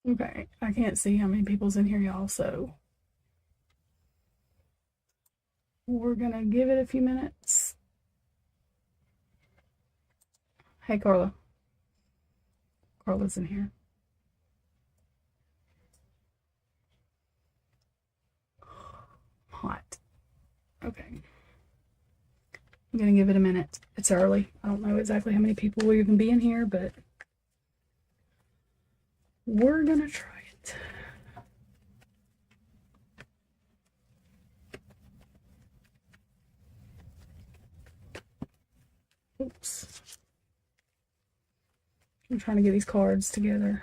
Okay, I can't see how many people's in here, y'all, so we're gonna give it a few minutes. Hey, Carla. Carla's in here. Hot. Okay. I'm gonna give it a minute. It's early. I don't know exactly how many people will even be in here, but we're gonna try it. Oops. I'm trying to get these cards together.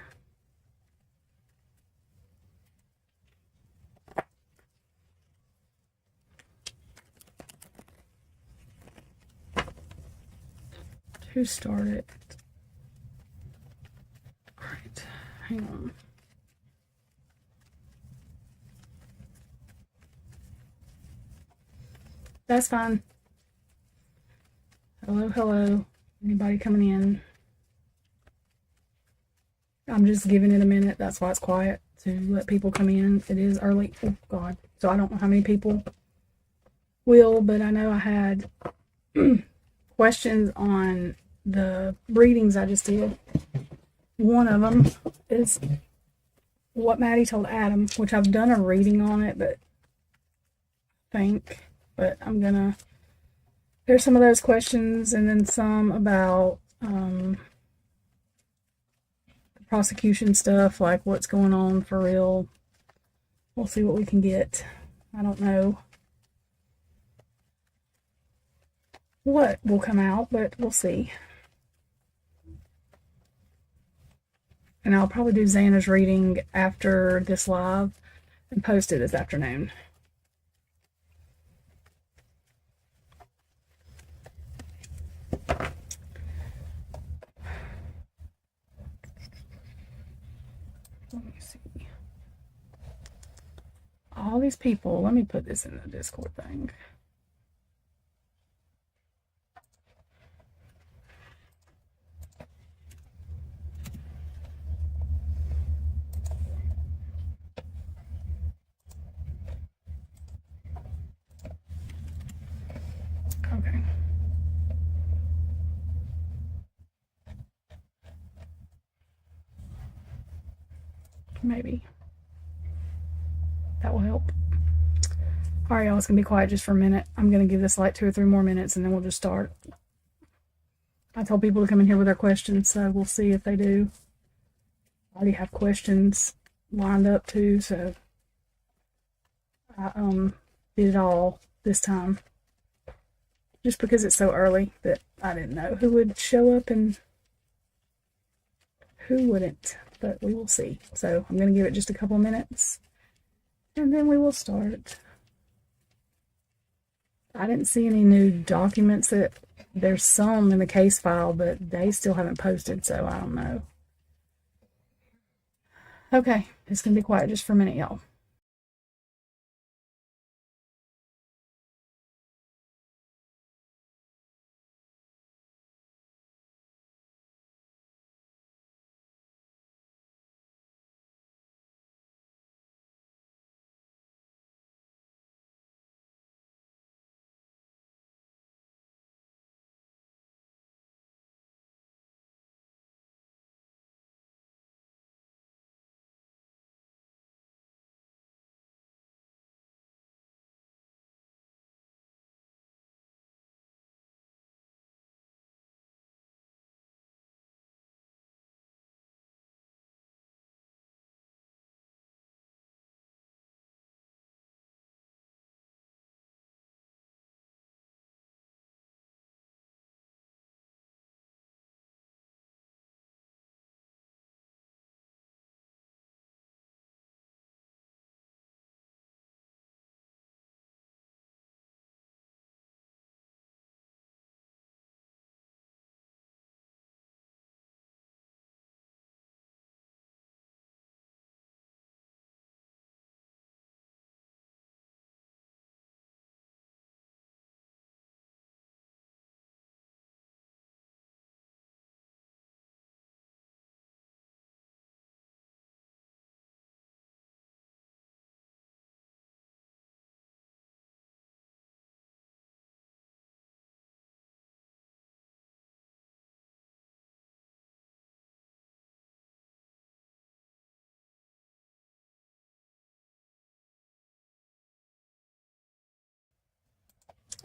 Who started? All right, hang on. That's fine. Hello, hello. Anybody coming in? I'm just giving it a minute. That's why it's quiet, to let people come in. It is early. Oh, God. So I don't know how many people will, but I know I had questions on the readings I just did. One of them is what Maddie told Adam, which I've done a reading on it, but I'm gonna, there's some of those questions, and then some about the prosecution stuff, like what's going on for real. We'll see what we can get. I don't know what will come out, but we'll see. And I'll probably do Xana's reading after this live and post it this afternoon. Let me see. All these people, let me put this in the Discord thing. Okay. Maybe that will help. All right, y'all, it's gonna be quiet just for a minute. I'm gonna give this like 2 or 3 more minutes, and then we'll just start. I told people to come in here with their questions, so we'll see if they do. I already have questions lined up too, so I did it all this time, just because it's so early that I didn't know who would show up and who wouldn't, but we will see. So I'm going to give it just a couple minutes, and then we will start. I didn't see any new documents. That there's some in the case file, but they still haven't posted, so I don't know. Okay, it's going to be quiet just for a minute, y'all.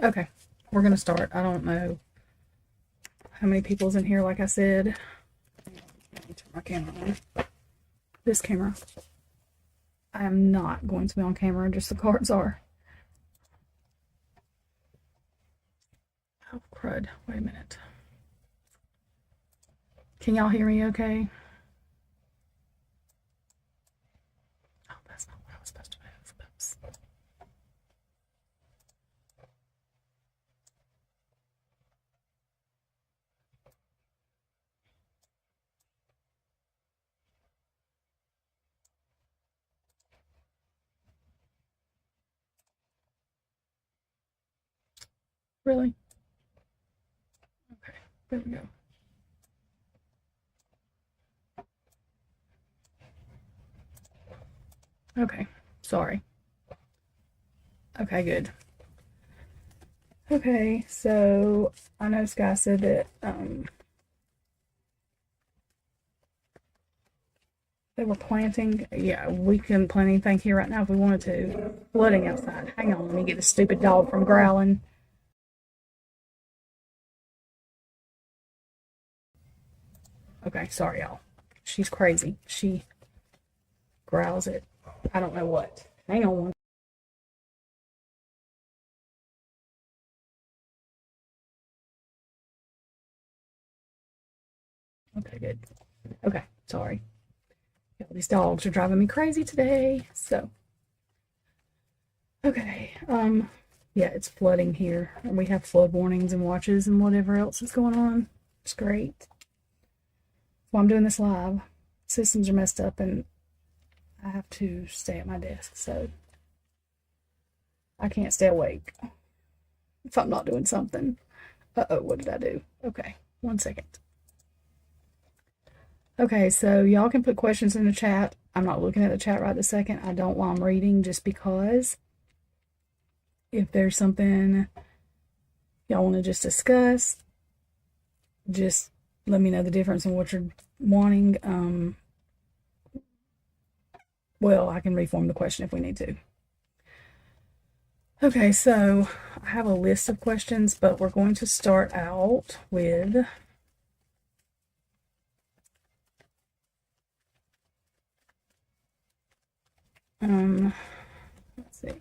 Okay, we're going to start. I don't know how many people's in here, like I said. Let me turn my camera on. This camera. I am not going to be on camera, just the cards are. Oh, crud. Wait a minute. Can y'all hear me okay? Oh, that's not what I was supposed to move. Oops. Really? Okay, there we go. Okay, sorry. Okay, good. Okay, so I know Sky said that they were planting. Yeah, we couldn't plant anything here right now if we wanted to. Flooding outside. Hang on, let me get this stupid dog from growling. Okay, sorry, y'all. She's crazy. She growls at I don't know what. Hang on one. Okay, good. Okay, sorry. These dogs are driving me crazy today. So, okay. Yeah, it's flooding here, and we have flood warnings and watches and whatever else is going on. It's great. Well, I'm doing this live. Systems are messed up, and I have to stay at my desk, so I can't stay awake if I'm not doing something. Uh-oh, what did I do? Okay, 1 second. Okay, so y'all can put questions in the chat. I'm not looking at the chat right this second. I don't while I'm reading, just because if there's something y'all want to just discuss, just let me know the difference in what you're wanting. Well, I can reform the question if we need to. Okay, so I have a list of questions, but we're going to start out with let's see.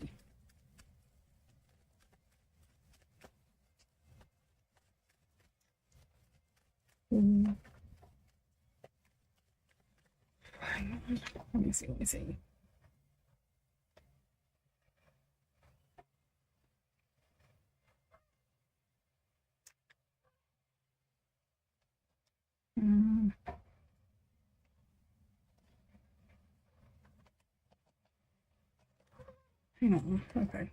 Let me see. Hang on. Okay.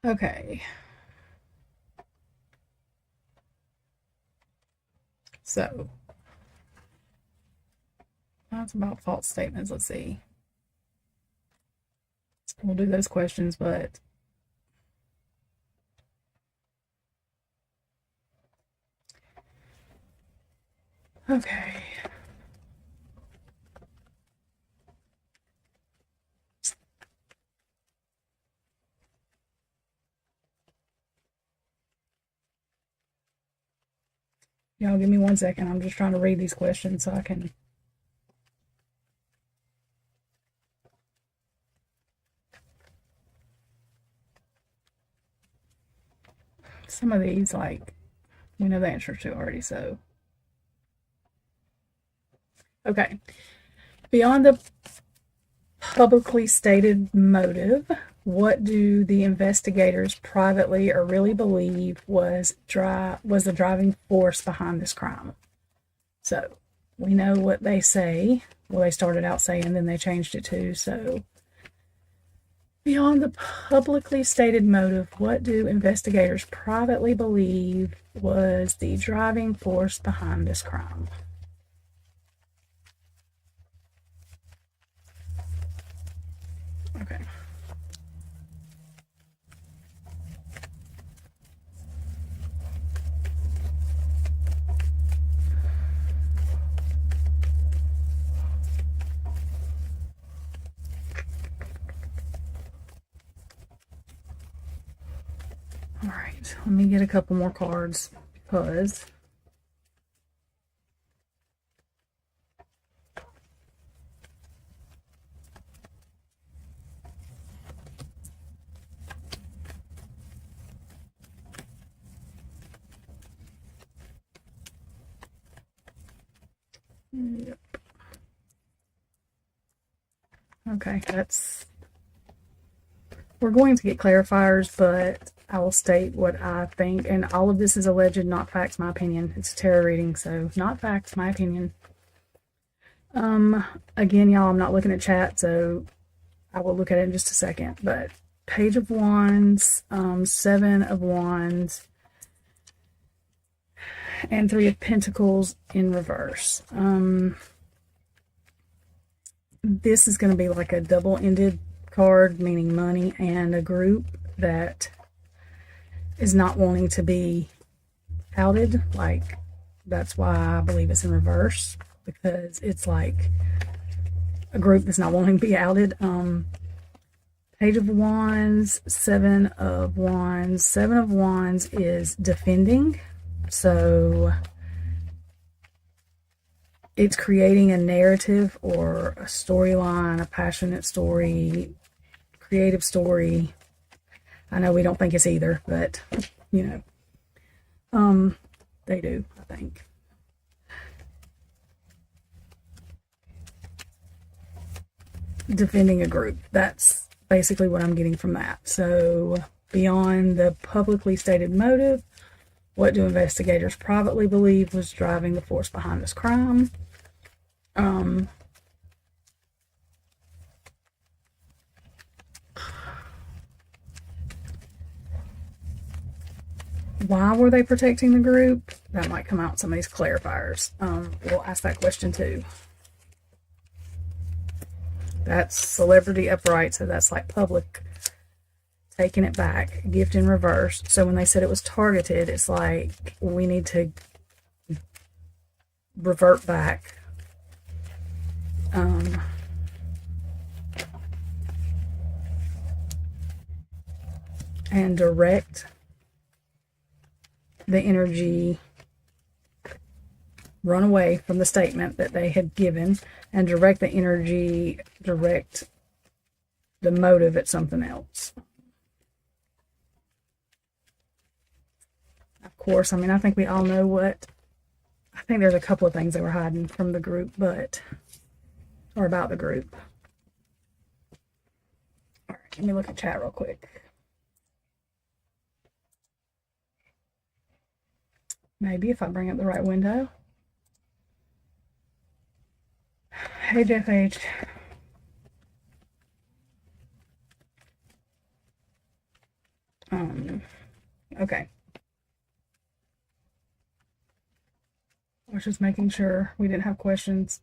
Okay. So that's about false statements. Let's see. We'll do those questions, but okay. Y'all give me 1 second. I'm just trying to read these questions so I can. Some of these, like, we know the answer to already, so. Okay. Beyond the publicly stated motive, what do the investigators privately or really believe was the driving force behind this crime? So we know what they say. Well, they started out saying, then they changed it to. So beyond the publicly stated motive, what do investigators privately believe was the driving force behind this crime? Okay. All right, let me get a couple more cards because yep. Okay, we're going to get clarifiers, but I will state what I think, and all of this is alleged, not facts, my opinion. It's a tarot reading, so not facts, my opinion. Again, y'all, I'm not looking at chat, so I will look at it in just a second, but Page of Wands, Seven of Wands, and Three of Pentacles in reverse. This is going to be like a double-ended card, meaning money, and a group that is not wanting to be outed. Like, that's why I believe it's in reverse, because it's like a group that's not wanting to be outed. Page of Wands, Seven of Wands. Seven of Wands is defending. So it's creating a narrative or a storyline, a passionate story, creative story. I know we don't think it's either, but you know, they do, I think. Defending a group. That's basically what I'm getting from that. So beyond the publicly stated motive, what do investigators privately believe was driving the force behind this crime? Why were they protecting the group? That might come out in some of these clarifiers. We'll ask that question too. That's celebrity upright, so that's like public taking it back. Gift in reverse. So when they said it was targeted, it's like we need to revert back. And direct the energy, run away from the statement that they had given, and direct the energy, direct the motive at something else. Of course, I mean, I think we all know what, I think there's a couple of things they were hiding from the group, or about the group. All right, let me look at chat real quick. Maybe if I bring up the right window. Hey, Jeff H. Okay. I was just making sure we didn't have questions.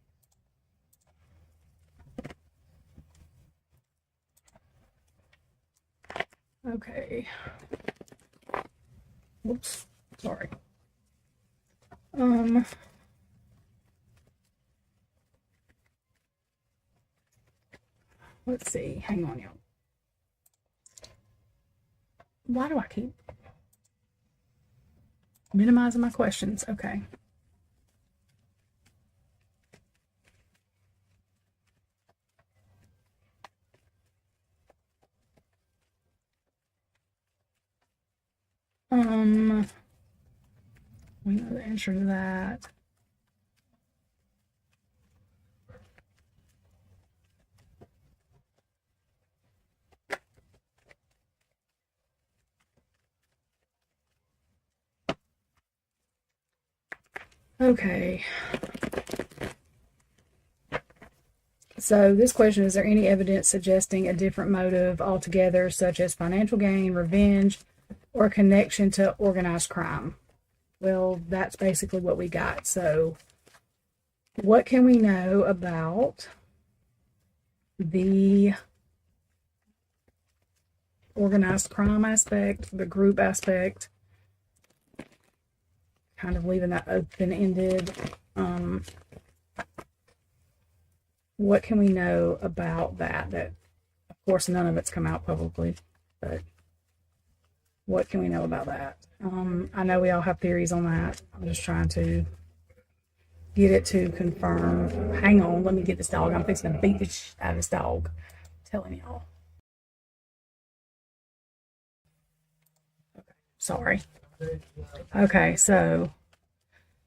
Okay. Whoops. Sorry. Let's see. Hang on, y'all. Why do I keep minimizing my questions? Okay. We know the answer to that. Okay. So this question, is there any evidence suggesting a different motive altogether, such as financial gain, revenge, or connection to organized crime? Well, that's basically what we got. So what can we know about the organized crime aspect, the group aspect? Kind of leaving that open-ended. What can we know about that? That, of course, none of it's come out publicly, but What can we know about that? I know we all have theories on that. I'm just trying to get it to confirm. Hang on, let me get this dog. I'm fixing to beat the shit out of this dog. I'm telling y'all. Okay, sorry. Okay, so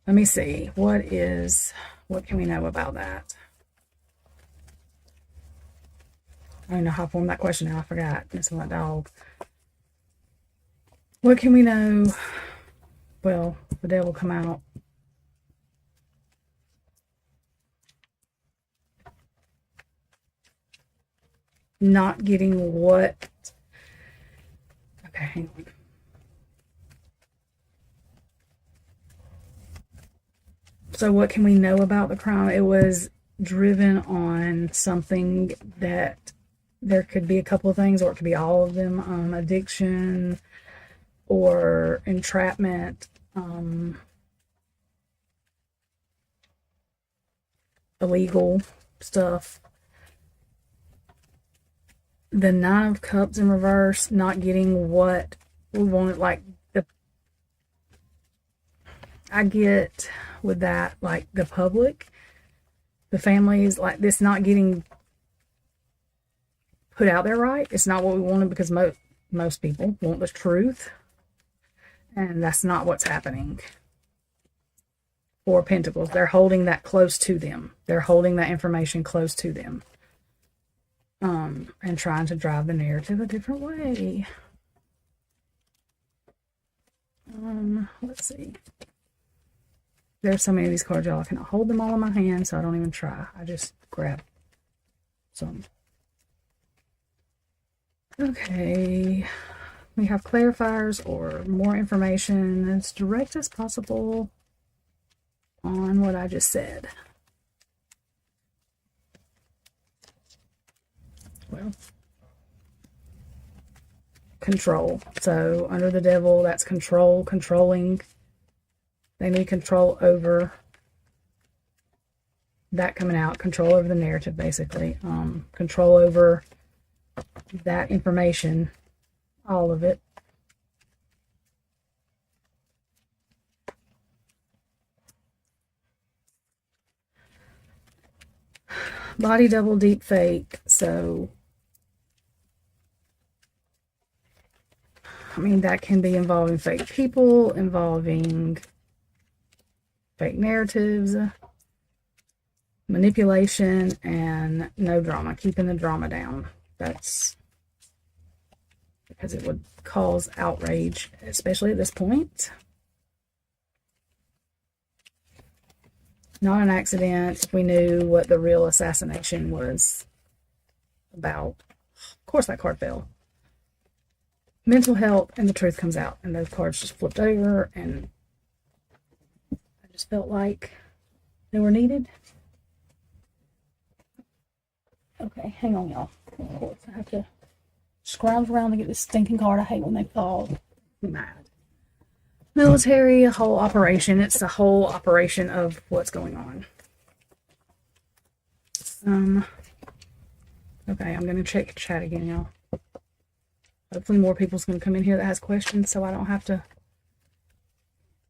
let me see. What can we know about that? I don't know how I formed that question now. I forgot. Missing that dog. What can we know? Well, the devil come out. Not getting what? Okay, hang on. So what can we know about the crime? It was driven on something that there could be a couple of things, or it could be all of them. Addiction or entrapment, illegal stuff. The Nine of Cups in reverse, not getting what we wanted, like I get with that, like the public, the families, like this not getting put out there right. It's not what we wanted, because most people want the truth, and that's not what's happening. Four of Pentacles, they're holding that close to them. They're holding that information close to them. And trying to drive the narrative a different way. Let's see. There's so many of these cards, y'all. I cannot hold them all in my hand, so I don't even try. I just grab some. Okay. We have clarifiers or more information as direct as possible on what I just said. Well, control. So under the devil, that's control, controlling. They need control over that coming out. Control over the narrative, basically. Control over that information, all of it. Body double, deep fake. So I mean, that can be involving fake people, involving fake narratives, manipulation, and no drama. Keeping the drama down. That's because it would cause outrage, especially at this point. Not an accident if we knew what the real assassination was about. Of course that card fell. Mental health, and the truth comes out. And those cards just flipped over, and I just felt like they were needed. Okay, hang on, y'all. Of course, I have to scrounge around to get this stinking card. I hate when they fall. I'm mad. Military, a whole operation. It's the whole operation of what's going on. Okay, I'm going to check chat again, y'all. Hopefully more people's going to come in here that has questions, so I don't have to.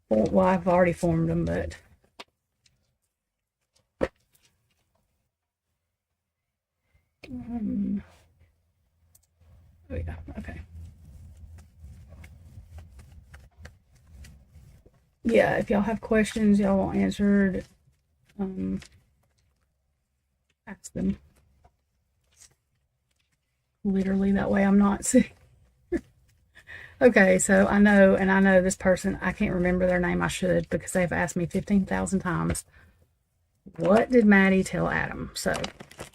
Well, I've already formed them, but. Oh, yeah, okay. Yeah, if y'all have questions y'all want answered, ask them. Literally, that way I'm not sick. Okay, so I know this person, I can't remember their name. I should, because they've asked me 15,000 times, what did Maddie tell Adam? So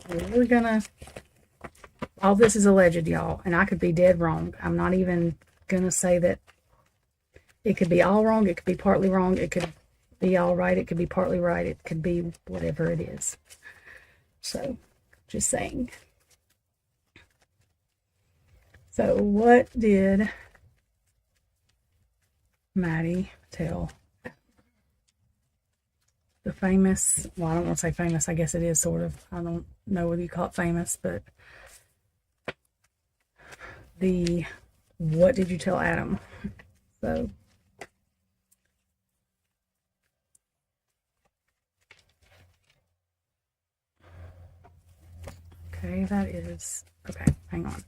we're gonna, all this is alleged, y'all, and I could be dead wrong. I'm not even gonna say that. It could be all wrong, it could be partly wrong, it could be all right, it could be partly right, it could be whatever it is. So, just saying. So, what did Maddie tell the famous, well, I don't want to say famous, I guess it is sort of, I don't know whether you call it famous, but the what did you tell Adam? So, okay, that is, okay, hang on.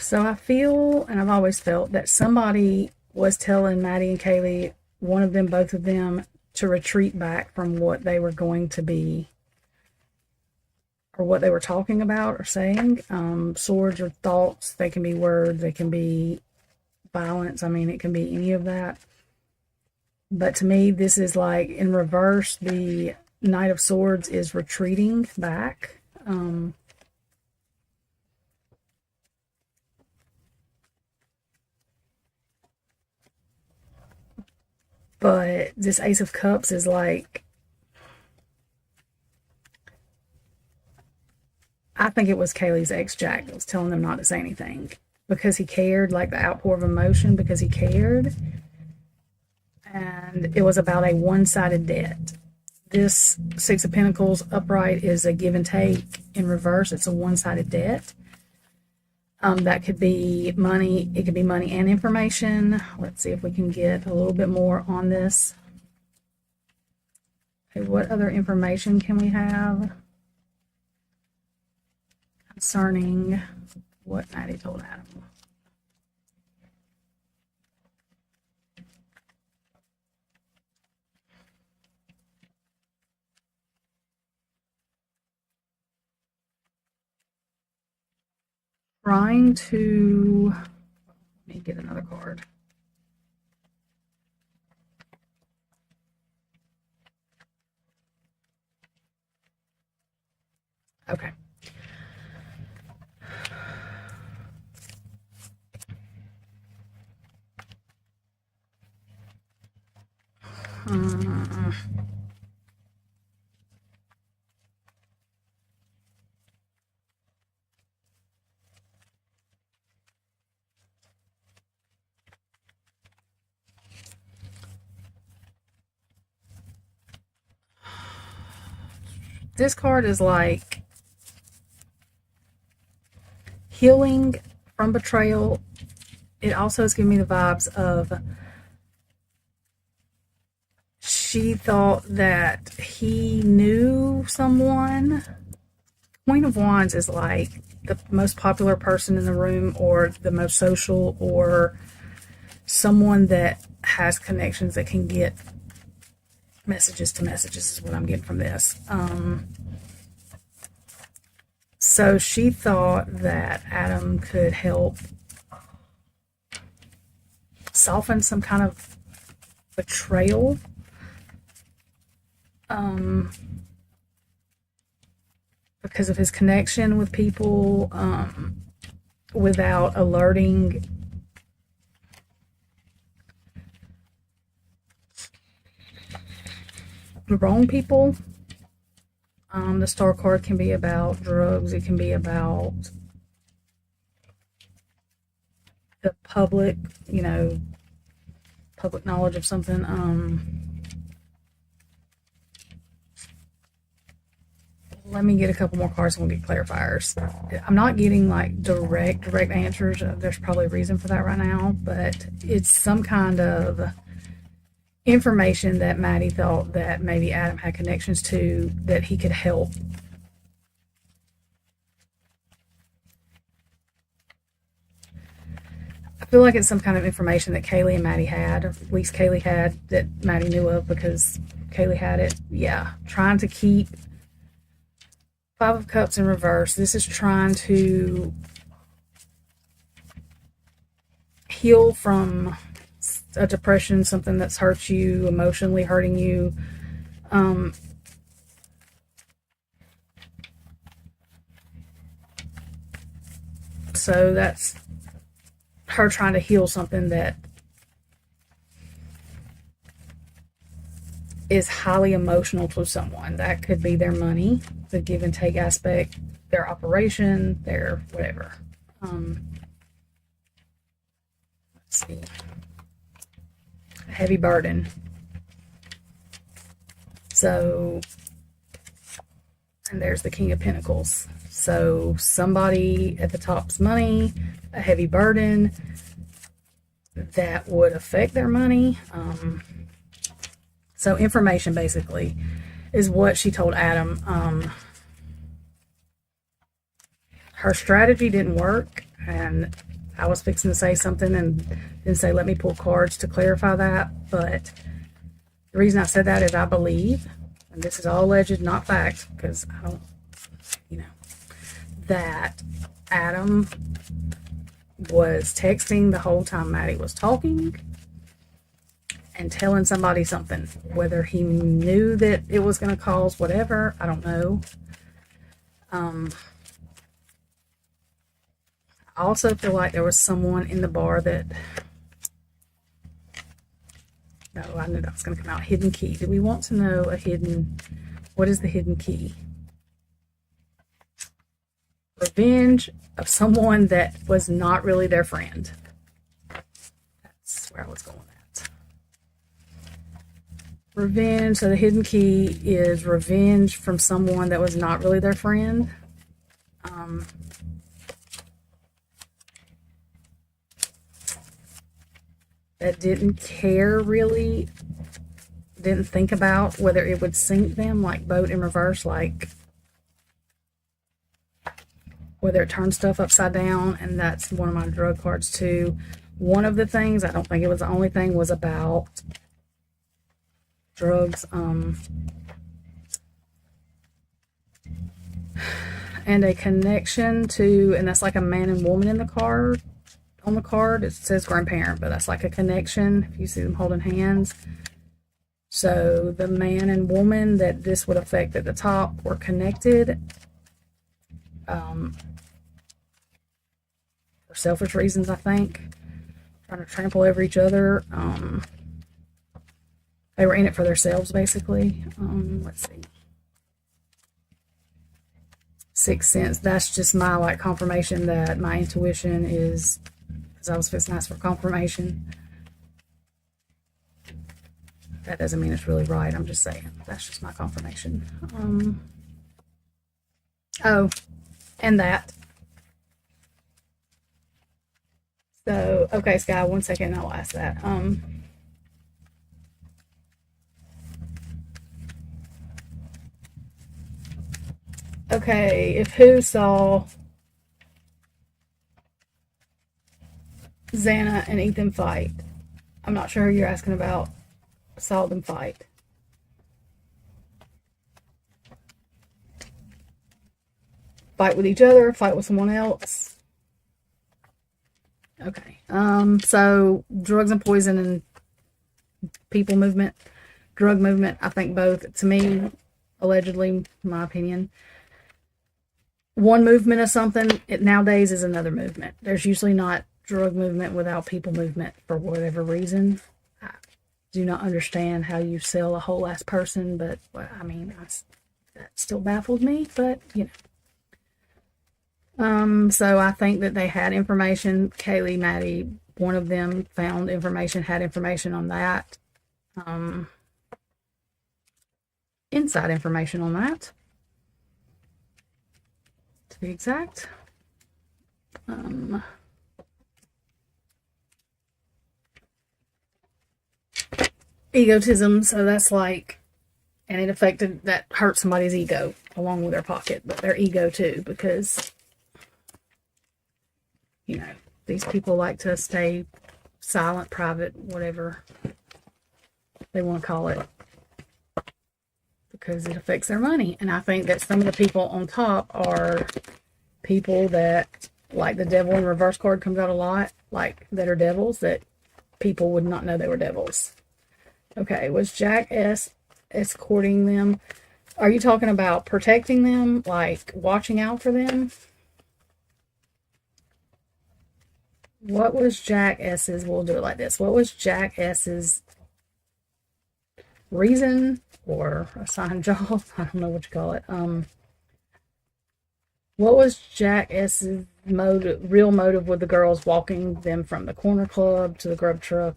So I feel, and I've always felt, that somebody was telling Maddie and Kaylee, one of them, both of them, to retreat back from what they were going to be, or what they were talking about or saying. Swords are thoughts, they can be words, they can be violence. I mean, it can be any of that. But to me, this is like in reverse. The Knight of Swords is retreating back. But this Ace of Cups is like, I think it was Kaylee's ex-Jack that was telling them not to say anything because he cared, like the outpour of emotion, because he cared. And it was about a one-sided debt. This Six of Pentacles upright is a give and take. In reverse, it's a one-sided debt. That could be money. It could be money and information. Let's see if we can get a little bit more on this. Okay, what other information can we have concerning what Maddie told Adam? Trying to, let me get another card. Okay. This card is like healing from betrayal. It also is giving me the vibes of she thought that he knew someone. Queen of Wands is like the most popular person in the room, or the most social, or someone that has connections that can get messages to messages is what I'm getting from this. So she thought that Adam could help soften some kind of betrayal. Because of his connection with people, without alerting the wrong people. The Star card can be about drugs. It can be about the public, public knowledge of something. Let me get a couple more cards and we'll get clarifiers. I'm not getting like direct answers. There's probably a reason for that right now, but it's some kind of information that Maddie thought that maybe Adam had connections to, that he could help. I feel like it's some kind of information that Kaylee and Maddie had, or at least Kaylee had, that Maddie knew of because Kaylee had it. Yeah, trying to keep Five of Cups in reverse. This is trying to heal from a depression, something that's hurt you, emotionally hurting you. So that's her trying to heal something that is highly emotional to someone. That could be their money, the give and take aspect, their operation, their whatever. Let's see. A heavy burden. So, and there's the King of Pentacles. So somebody at the top's money, a heavy burden that would affect their money. So information basically is what she told Adam. Her strategy didn't work, and I was fixing to say something and didn't say let me pull cards to clarify that, but the reason I said that is I believe, and this is all alleged, not fact, because I don't, that Adam was texting the whole time Maddie was talking and telling somebody something. Whether he knew that it was going to cause whatever, I don't know. I also feel like there was someone in the bar that... No, I knew that was going to come out. Hidden key. Do we want to know a hidden... What is the hidden key? Revenge of someone that was not really their friend. That's where I was going at. Revenge. So the hidden key is revenge from someone that was not really their friend. That didn't care really, didn't think about whether it would sink them, like boat in reverse, like whether it turns stuff upside down. And that's one of my drug cards too. One of the things, I don't think it was the only thing, was about drugs, and a connection to, and that's like a man and woman in the card. On the card it says grandparent, but that's like a connection if you see them holding hands. So the man and woman that this would affect at the top were connected for selfish reasons, I think, trying to trample over each other. They were in it for themselves basically. Let's see, Sixth Sense. That's just my like confirmation that my intuition is, because I was fixing to ask for confirmation. That doesn't mean it's really right. I'm just saying. That's just my confirmation. Oh, and that. So, okay, Sky, 1 second, I'll ask that. Okay, if who saw Xana and Ethan fight? I'm not sure who you're asking about. Saw them fight. Fight with each other, fight with someone else. Okay. So drugs and poison and people movement, drug movement, I think both. To me, allegedly, in my opinion, one movement of something, it nowadays is another movement. There's usually not drug movement without people movement for whatever reason. I do not understand how you sell a whole ass person, but I mean, that still baffles me, but you know. So I think that they had information. Kaylee, Maddie, one of them found information, had information on that. Inside information on that, to be exact. Egotism, so that's like, and it affected, that hurt somebody's ego along with their pocket, but their ego too, because you know, these people like to stay silent, private, whatever they want to call it, because it affects their money. And I think that some of the people on top are people that, like the devil in reverse card comes out a lot, like that are devils that people would not know they were devils. Okay, was Jack S escorting them? Are you talking about protecting them, like watching out for them? What was Jack S's, we'll do it like this. What was Jack S's reason or assigned job. I don't know what you call it. What was Jack S's real motive with the girls walking them from the corner club to the grub truck?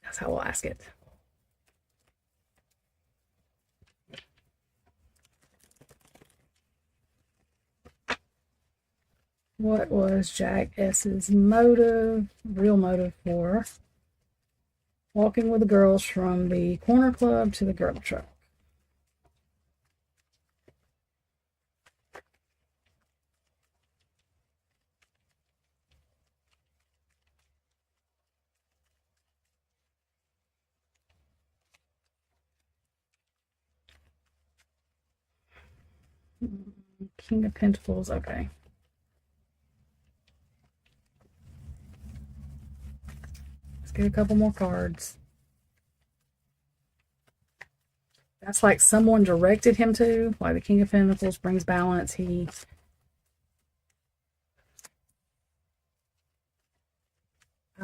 That's how we'll ask it. What was Jack S's real motive for walking with the girls from the corner club to the grub truck? King of Pentacles, okay. Let's get a couple more cards. That's like someone directed him to, like the King of Pentacles brings balance.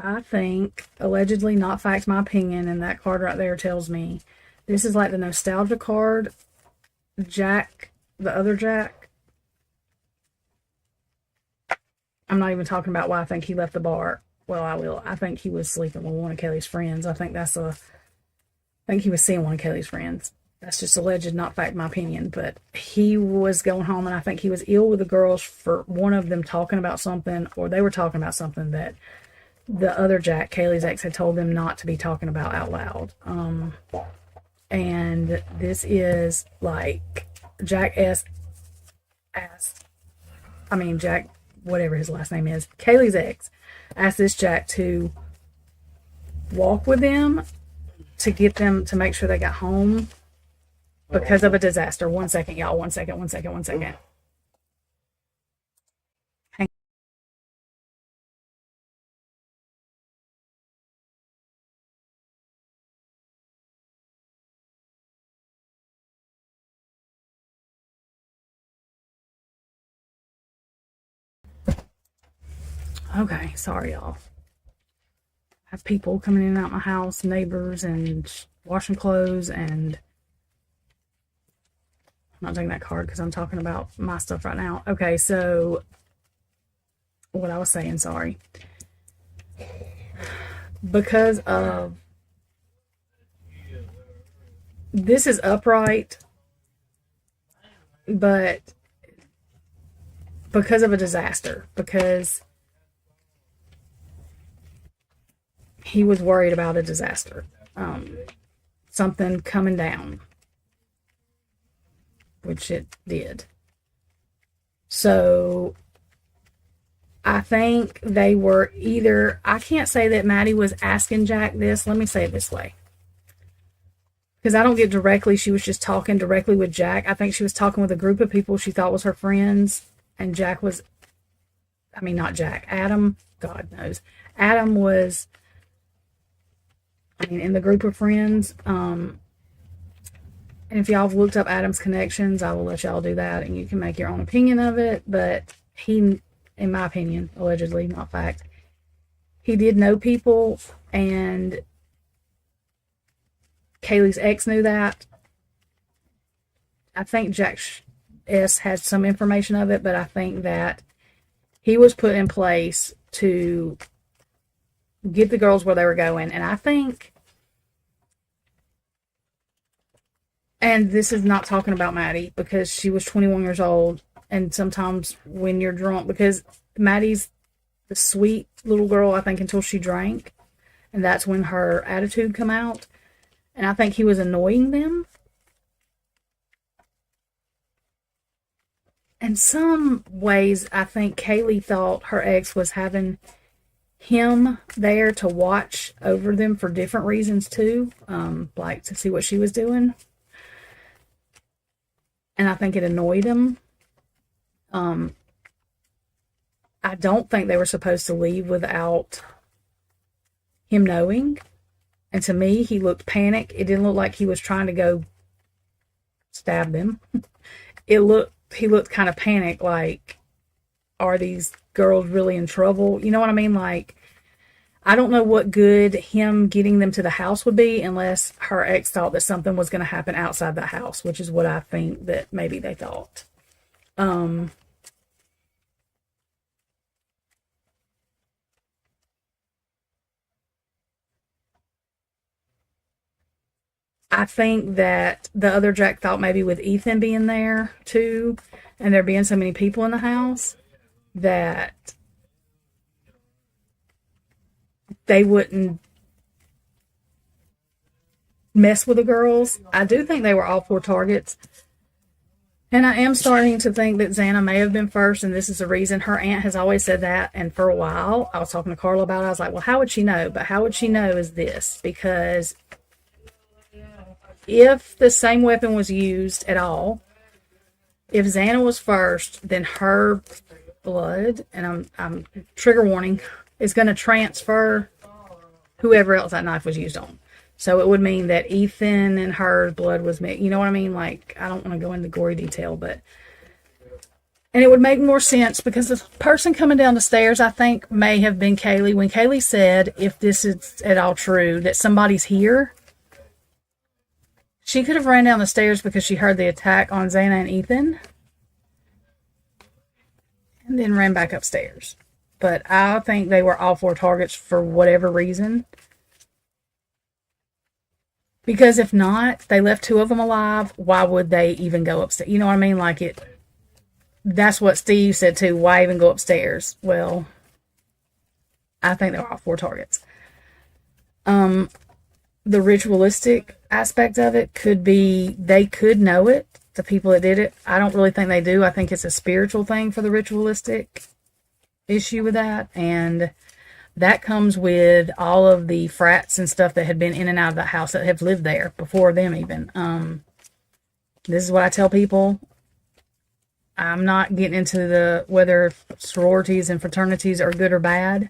I think, allegedly, not fact, my opinion, and that card right there tells me this is like the nostalgia card. Jack, the other Jack. I'm not even talking about why I think he left the bar. Well, I will. I think he was sleeping with one of Kelly's friends. I think he was seeing one of Kelly's friends. That's just alleged, not fact, my opinion. But he was going home, and I think he was ill with the girls for one of them talking about something, or they were talking about something that the other Jack, Kaylee's ex, had told them not to be talking about out loud. And this is like Jack Jack, whatever his last name is, Kaylee's ex, asked this Jack to walk with them to get them to make sure they got home because of a disaster. One second, y'all. One second. Okay, sorry, y'all. I have people coming in and out my house, neighbors, and washing clothes, and I'm not taking that card because I'm talking about my stuff right now. Okay, so what I was saying, sorry. Because of this is upright, but because of a disaster, because he was worried about a disaster, something coming down, which it did. So I think they were either, I can't say that Maddie was asking Jack this. Let me say it this way, because I don't get directly, she was just talking directly with Jack. I think she was talking with a group of people she thought was her friends, and Jack was, not Jack, Adam, God knows. Adam was, in the group of friends. And if y'all have looked up Adam's connections, I will let y'all do that, and you can make your own opinion of it. But he, in my opinion, allegedly, not fact, he did know people, and Kaylee's ex knew that. I think Jack S had some information of it, but I think that he was put in place to get the girls where they were going. And I think, and this is not talking about Maddie, because she was 21 years old, and sometimes when you're drunk, because Maddie's the sweet little girl, I think, until she drank, and that's when her attitude come out. And I think he was annoying them. In some ways, I think Kaylee thought her ex was having him there to watch over them for different reasons too, like to see what she was doing. And I think it annoyed him. I don't think they were supposed to leave without him knowing. And to me, he looked panicked. It didn't look like he was trying to go stab them. He looked kind of panicked, like, are these girls really in trouble? You know what I mean? Like, I don't know what good him getting them to the house would be unless her ex thought that something was going to happen outside the house, which is what I think that maybe they thought. I think that the other Jack thought maybe with Ethan being there too, and there being so many people in the house, that they wouldn't mess with the girls. I do think they were all 4 targets. And I am starting to think that Xana may have been first, and this is the reason. Her aunt has always said that, and for a while, I was talking to Carla about it. I was like, well, how would she know? But how would she know is this, because if the same weapon was used at all, if Xana was first, then her blood, and I'm trigger warning, is going to transfer whoever else that knife was used on. So it would mean that Ethan and her blood was mixed. You know what I mean? Like, I don't want to go into gory detail, but... And it would make more sense because the person coming down the stairs, I think, may have been Kaylee. When Kaylee said, if this is at all true, that somebody's here, she could have ran down the stairs because she heard the attack on Xana and Ethan. And then ran back upstairs. But I think they were all 4 targets for whatever reason. Because if not, they left 2 of them alive. Why would they even go upstairs? You know what I mean? Like it. That's what Steve said too. Why even go upstairs? Well, I think they were all 4 targets. The ritualistic aspect of it could be they could know it. The people that did it. I don't really think they do. I think it's a spiritual thing for the ritualistic issue with that, and that comes with all of the frats and stuff that had been in and out of the house that have lived there before them even. This is what I tell people. I'm not getting into the whether sororities and fraternities are good or bad.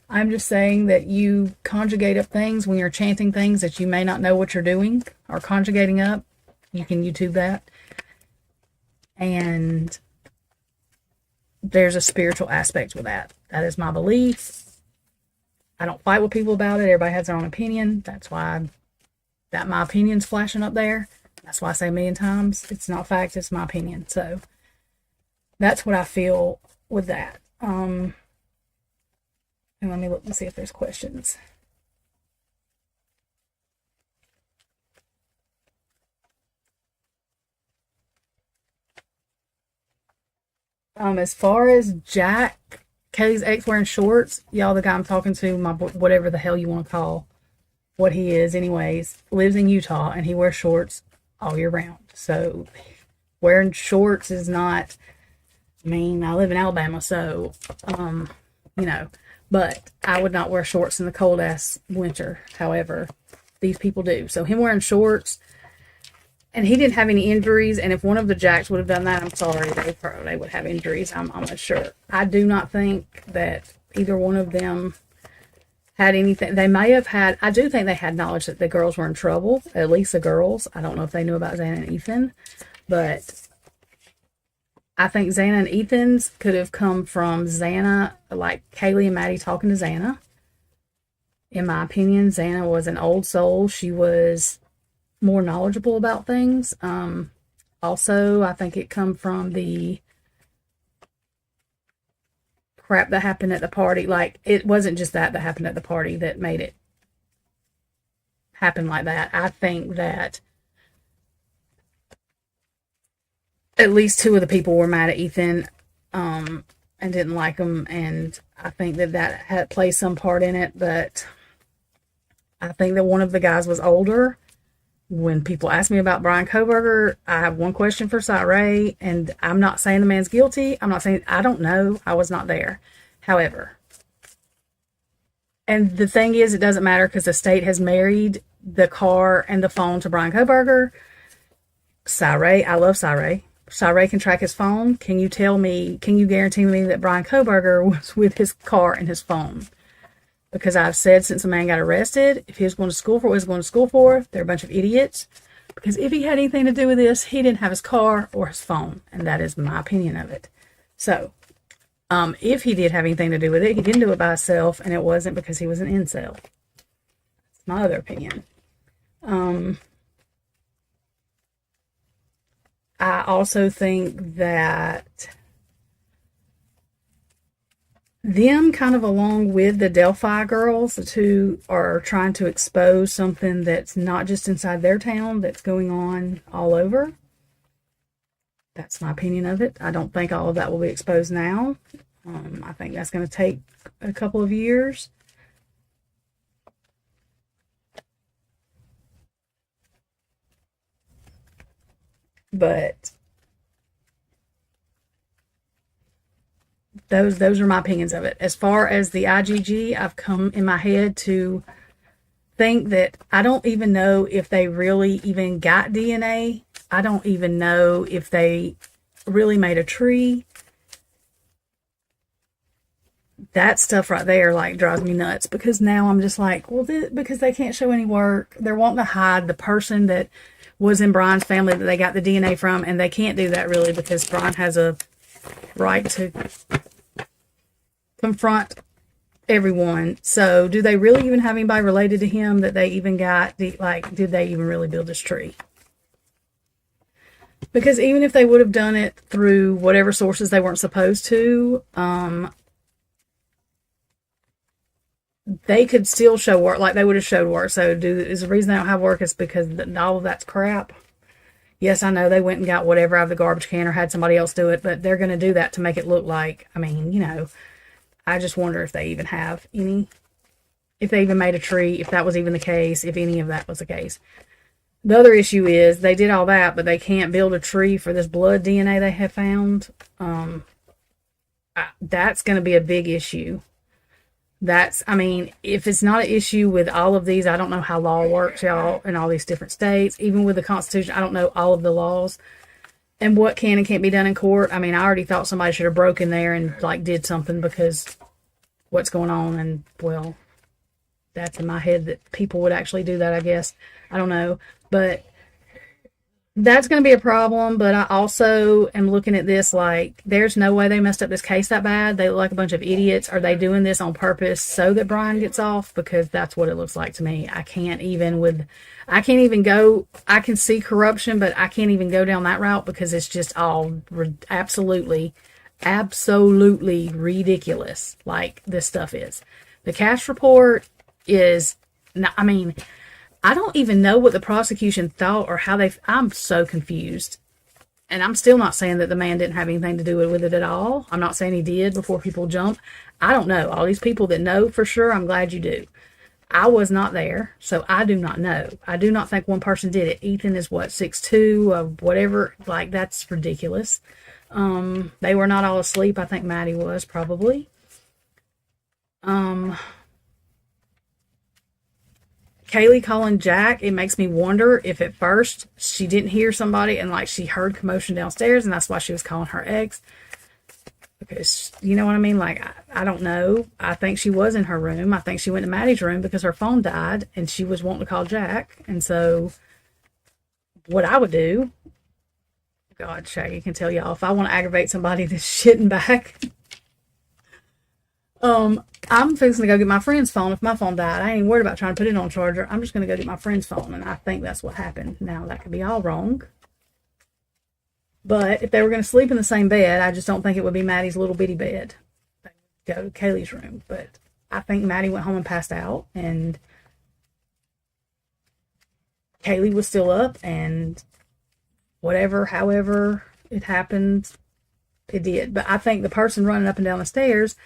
I'm just saying that you conjugate up things when you're chanting things that you may not know what you're doing or conjugating up. You can YouTube that. And there's a spiritual aspect with that. That is my belief. I don't fight with people about it. Everybody has their own opinion. That's why that my opinion's flashing up there. That's why I say a million times, it's not fact, it's my opinion. So that's what I feel with that. And let me look and see if there's questions. As far as Jack, Kaylee's ex wearing shorts, y'all, the guy I'm talking to, my whatever the hell you want to call what he is, anyways, lives in Utah and he wears shorts all year round. So wearing shorts is not. I mean, I live in Alabama, so you know, but I would not wear shorts in the cold ass winter. However, these people do. So him wearing shorts. And he didn't have any injuries, and if one of the Jacks would have done that, I'm sorry, they would have injuries. I'm not sure. I do not think that either one of them had anything. They may have had, I do think they had knowledge that the girls were in trouble, at least the girls. I don't know if they knew about Xana and Ethan, but I think Xana and Ethan's could have come from Xana, like Kaylee and Maddie talking to Xana. In my opinion, Xana was an old soul. She was more knowledgeable about things. Also, I think it come from the crap that happened at the party. Like, it wasn't just that happened at the party that made it happen like that. I think that at least 2 of the people were mad at Ethan and didn't like him, and I think that had played some part in it. But I think that one of the guys was older. When people ask me about bryankohberger, I have one question for Cyree, and I'm not saying the man's guilty. I'm not saying, I don't know. I was not there. However, and the thing is, it doesn't matter because the state has married the car and the phone to bryankohberger. Cyree, I love Cyree. Cyree can track his phone. Can you guarantee me that bryankohberger was with his car and his phone? Because I've said since the man got arrested, if he was going to school for what he was going to school for, they're a bunch of idiots. Because if he had anything to do with this, he didn't have his car or his phone. And that is my opinion of it. So, If he did have anything to do with it, he didn't do it by himself, and it wasn't because he was an incel. That's my other opinion. I also think that them kind of along with the Delphi girls, the two are trying to expose something that's not just inside their town, that's going on all over. That's my opinion of it. I don't think all of that will be exposed now. I think that's going to take a couple of years. But those are my opinions of it. As far as the IgG, I've come in my head to think that I don't even know if they really even got DNA. I don't even know if they really made a tree. That stuff right there like drives me nuts, because now I'm just like, well, because they can't show any work, they're wanting to hide the person that was in Brian's family that they got the DNA from, and they can't do that really because Brian has a right to confront everyone. So do they really even have anybody related to him that they even got like, did they even really build this tree? Because even if they would have done it through whatever sources they weren't supposed to, they could still show work, like they would have showed work. So is the reason they don't have work is because all of that's crap. Yes, I know they went and got whatever out of the garbage can or had somebody else do it, but they're going to do that to make it look like, I mean, you know, I just wonder if they even have any, if they even made a tree, if that was even the case, if any of that was the case. The other issue is they did all that, but they can't build a tree for this blood DNA they have found. That's going to be a big issue. I mean, if it's not an issue with all of these, I don't know how law works, y'all, in all these different states. Even with the Constitution, I don't know all of the laws and what can and can't be done in court. I mean, I already thought somebody should have broken there and, like, did something because what's going on. And, well, that's in my head that people would actually do that, I guess. I don't know. But that's going to be a problem. But I also am looking at this like, there's no way they messed up this case that bad. They look like a bunch of idiots. Are they doing this on purpose so that Brian gets off? Because that's what it looks like to me. I can see corruption, but I can't even go down that route because it's just all absolutely ridiculous. Like this stuff is. The cash report is, I mean, I don't even know what the prosecution thought or how I'm so confused. And I'm still not saying that the man didn't have anything to do with it at all. I'm not saying he did before people jump. I don't know. All these people that know for sure, I'm glad you do. I was not there, so I do not know. I do not think one person did it. Ethan is what, 6'2", whatever. Like, that's ridiculous. They were not all asleep. I think Maddie was probably. Kaylee calling Jack, it makes me wonder if at first she didn't hear somebody and like she heard commotion downstairs and that's why she was calling her ex. Because, you know what I mean? Like, I don't know. I think she was in her room. I think she went to Maddie's room because her phone died and she was wanting to call Jack. And so what I would do, God, Shaggy can tell y'all, if I want to aggravate somebody that's shitting back, I'm fixing to go get my friend's phone. If my phone died, I ain't worried about trying to put it on charger. I'm just going to go get my friend's phone, and I think that's what happened. Now, that could be all wrong. But if they were going to sleep in the same bed, I just don't think it would be Maddie's little bitty bed. They'd go to Kaylee's room. But I think Maddie went home and passed out, and Kaylee was still up, and whatever, however it happened, it did. But I think the person running up and down the stairs,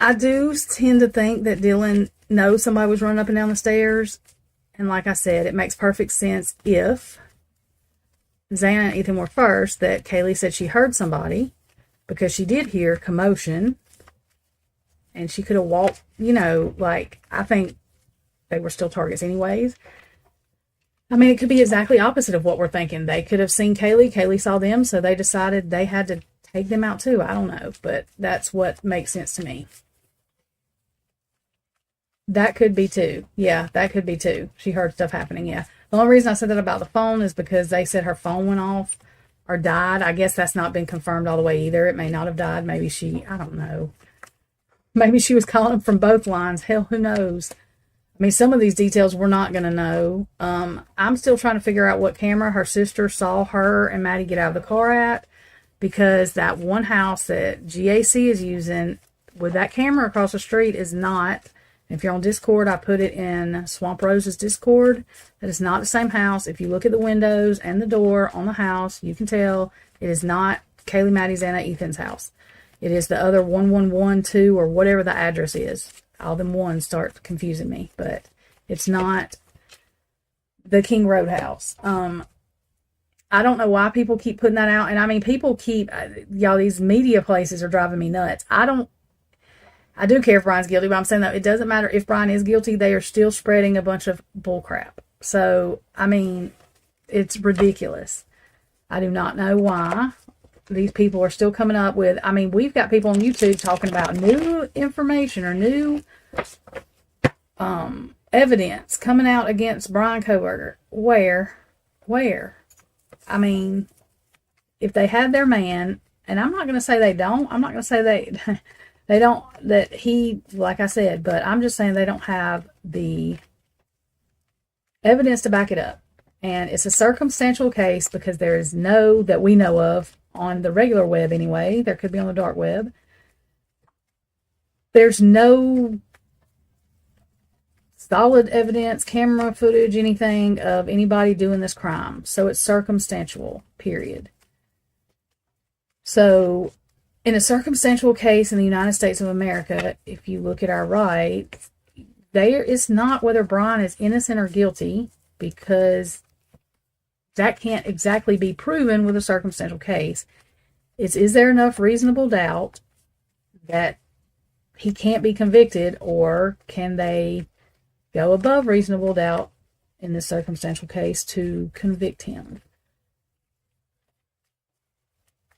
I do tend to think that Dylan knows somebody was running up and down the stairs. And like I said, it makes perfect sense if Xana and Ethan were first, that Kaylee said she heard somebody because she did hear commotion. And she could have walked, you know, like, I think they were still targets anyways. I mean, it could be exactly opposite of what we're thinking. They could have seen Kaylee. Kaylee saw them, so they decided they had to take them out too. I don't know, but that's what makes sense to me. That could be too. Yeah, that could be too. She heard stuff happening, yeah. The only reason I said that about the phone is because they said her phone went off or died. I guess that's not been confirmed all the way either. It may not have died. Maybe I don't know. Maybe she was calling him from both lines. Hell, who knows? I mean, some of these details we're not going to know. I'm still trying to figure out what camera her sister saw her and Maddie get out of the car at, because that one house that GAC is using with that camera across the street is not. If you're on Discord, I put it in Swamp Rose's Discord. That is not the same house. If you look at the windows and the door on the house, you can tell it is not Kaylee, Maddie's, Anna, Ethan's house. It is the other 1112 or whatever the address is. All them ones start confusing me, but it's not the King Road house. I don't know why people keep putting that out. And I mean, people keep, y'all, these media places are driving me nuts. I do care if Brian's guilty, but I'm saying that it doesn't matter if Brian is guilty. They are still spreading a bunch of bullcrap. So, I mean, it's ridiculous. I do not know why these people are still coming up with, I mean, we've got people on YouTube talking about new information or new evidence coming out against Bryan Kohberger. Where? I mean, if they had their man, and I'm not going to say they don't, I'm not going to say they don't, that he, like I said, but I'm just saying they don't have the evidence to back it up. And it's a circumstantial case because there is no, that we know of, on the regular web anyway, there could be on the dark web, there's no solid evidence, camera footage, anything of anybody doing this crime. So it's circumstantial, period. So in a circumstantial case in the United States of America, if you look at our rights, there is not whether Brian is innocent or guilty, because that can't exactly be proven with a circumstantial case. Is there enough reasonable doubt that he can't be convicted, or can they go above reasonable doubt in this circumstantial case to convict him?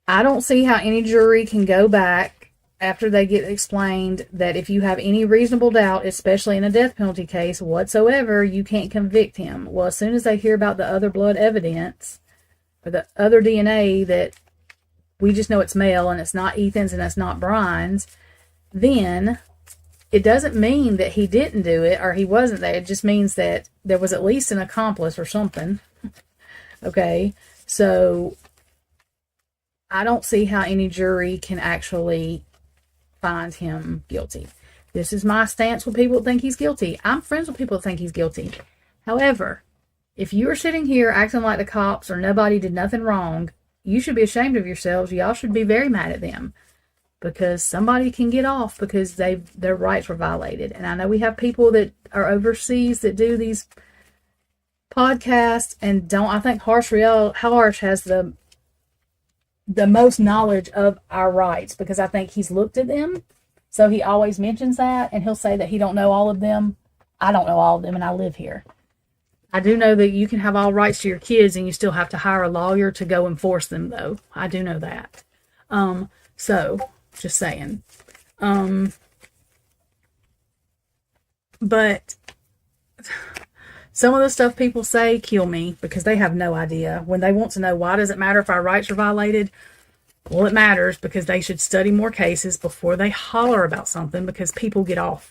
I don't see how any jury can go back after they get explained that if you have any reasonable doubt, especially in a death penalty case whatsoever, you can't convict him. Well, as soon as they hear about the other blood evidence or the other DNA that we just know it's male and it's not Ethan's and it's not Brian's, then it doesn't mean that he didn't do it or he wasn't there. It just means that there was at least an accomplice or something. Okay, so I don't see how any jury can actually find him guilty. This is my stance with people that think he's guilty. I'm friends with people that think he's guilty. However, if you are sitting here acting like the cops or nobody did nothing wrong, you should be ashamed of yourselves. Y'all should be very mad at them, because somebody can get off because their rights were violated. And I know we have people that are overseas that do these podcasts and don't. I think Harsh has the most knowledge of our rights, because I think he's looked at them. So he always mentions that, and he'll say that he don't know all of them. I don't know all of them, and I live here. I do know that you can have all rights to your kids and you still have to hire a lawyer to go enforce them, though. I do know that. So just saying. But some of the stuff people say kill me, because they have no idea. When they want to know, why does it matter if our rights are violated? Well, it matters because they should study more cases before they holler about something, because people get off.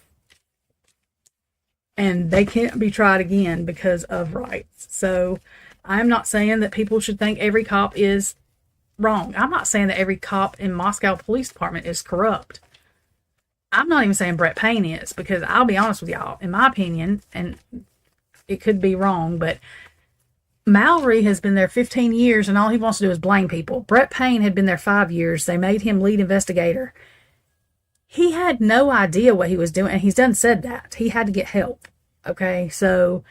And they can't be tried again because of rights. So I'm not saying that people should think every cop is wrong. I'm not saying that every cop in Moscow Police Department is corrupt. I'm not even saying Brett Payne is, because I'll be honest with y'all, in my opinion, and it could be wrong, but Mallory has been there 15 years and all he wants to do is blame people. Brett Payne had been there 5 years. They made him lead investigator. He had no idea what he was doing, and he's done said that. He had to get help. Okay, so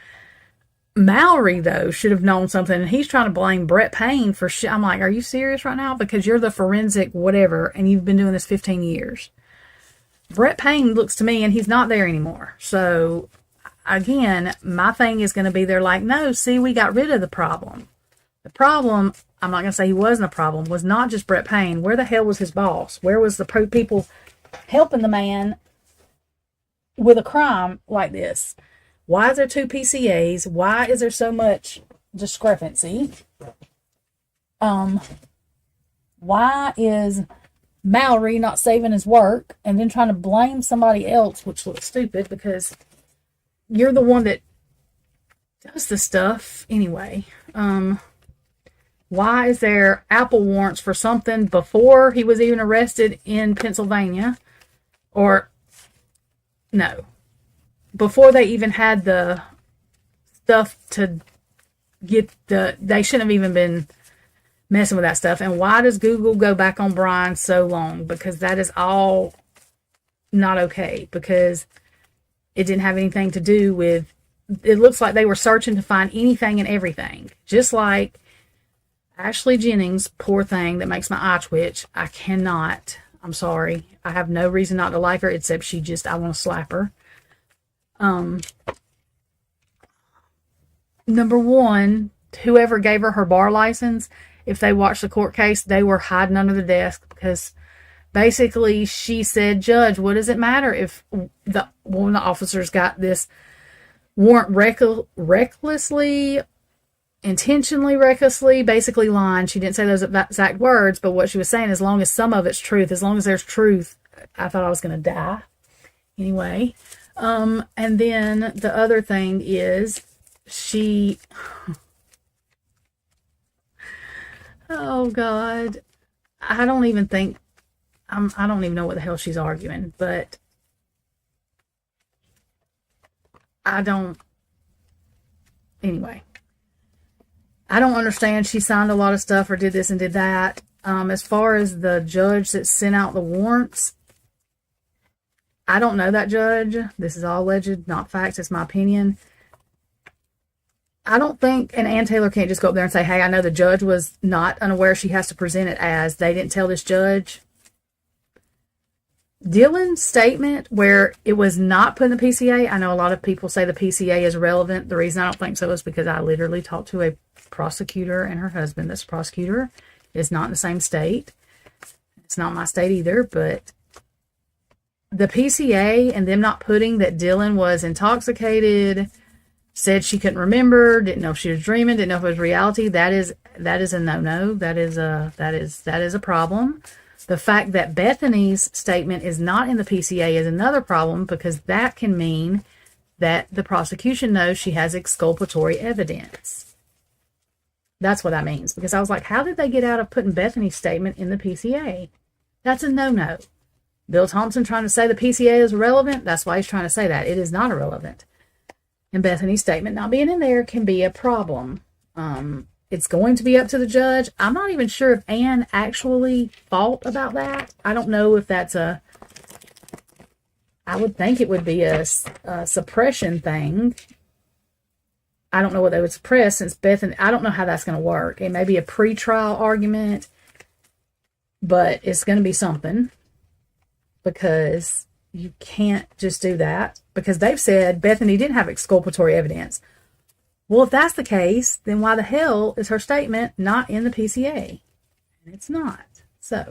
Mallory, though, should have known something, and he's trying to blame Brett Payne for shit. I'm like, are you serious right now? Because you're the forensic whatever, and you've been doing this 15 years. Brett Payne looks to me, and he's not there anymore. So, again, my thing is going to be, they're like, no, see, we got rid of the problem. The problem, I'm not going to say he wasn't a problem, was not just Brett Payne. Where the hell was his boss? Where was the people helping the man with a crime like this? Why is there 2 PCAs? Why is there so much discrepancy? Why is Mallory not saving his work and then trying to blame somebody else, which looks stupid because you're the one that does the stuff anyway. Why is there Apple warrants for something before he was even arrested in Pennsylvania? Or, no. Before they even had the stuff to get they shouldn't have even been messing with that stuff. And why does Google go back on Brian so long? Because that is all not okay. Because it didn't have anything to do with, it looks like they were searching to find anything and everything. Just like Ashley Jennings, poor thing, that makes my eye twitch. I cannot. I'm sorry. I have no reason not to like her except I want to slap her. Number one, whoever gave her bar license, if they watched the court case, they were hiding under the desk because basically she said, Judge, what does it matter if one of the officers got this warrant intentionally recklessly, basically lying. She didn't say those exact words, but what she was saying, as long as some of it's truth, as long as there's truth, I thought I was going to die. Anyway, and then the other thing is oh God, I don't even know what the hell she's arguing, but anyway. I don't understand. She signed a lot of stuff or did this and did that. As far as the judge that sent out the warrants, I don't know that judge. This is all alleged, not facts. It's my opinion. I don't think an anntaylor can't just go up there and say, hey, I know the judge was not unaware. She has to present it as they didn't tell this judge. Dylan's statement where it was not put in the PCA, I know a lot of people say the PCA is relevant. The reason I don't think so is because I literally talked to a prosecutor and her husband that's a prosecutor. It's not in the same state. It's not my state either, but the PCA and them not putting that Dylan was intoxicated, said she couldn't remember, didn't know if she was dreaming, didn't know if it was reality, that is a no-no. That is a problem. The fact that Bethany's statement is not in the PCA is another problem because that can mean that the prosecution knows she has exculpatory evidence. That's what that means. Because I was like, how did they get out of putting Bethany's statement in the PCA? That's a no-no. Bill Thompson trying to say the PCA is irrelevant, that's why he's trying to say that. It is not irrelevant. And Bethany's statement not being in there can be a problem. It's going to be up to the judge. I'm not even sure if Anne actually fought about that. I don't know if that's I would think it would be a suppression thing. I don't know what they would suppress since Bethany, I don't know how that's going to work. It may be a pretrial argument, but it's going to be something because you can't just do that because they've said Bethany didn't have exculpatory evidence. Well, if that's the case, then why the hell is her statement not in the PCA? And it's not. So,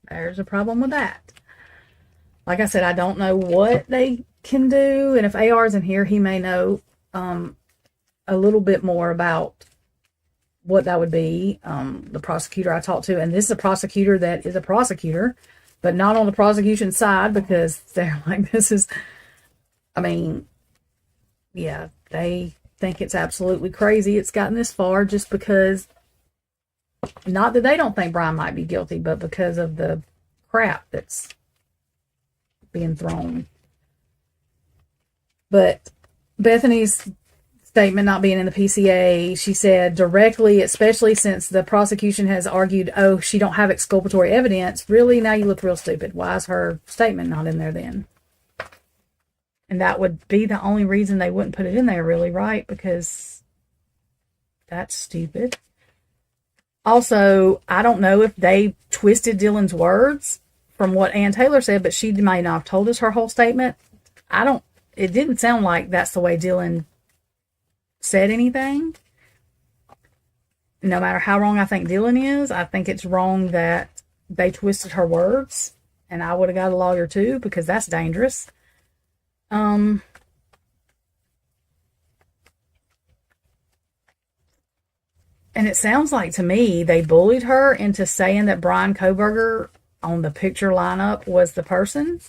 there's a problem with that. Like I said, I don't know what they can do. And if AR's in here, he may know a little bit more about what that would be. The prosecutor I talked to, and this is a prosecutor that is a prosecutor, but not on the prosecution side because they're like, yeah, they think it's absolutely crazy it's gotten this far just because, not that they don't think Brian might be guilty, but because of the crap that's being thrown. But Bethany's statement not being in the PCA, she said directly, especially since the prosecution has argued, oh, she don't have exculpatory evidence. Really, now you look real stupid. Why is her statement not in there then? And that would be the only reason they wouldn't put it in there, really, right? Because that's stupid. Also, I don't know if they twisted Dylan's words from what anntaylor said, but she might not have told us her whole statement. It didn't sound like that's the way Dylan said anything. No matter how wrong I think Dylan is, I think it's wrong that they twisted her words. And I would have got a lawyer too, because that's dangerous. And it sounds like to me they bullied her into saying that bryankohberger on the picture lineup was the person,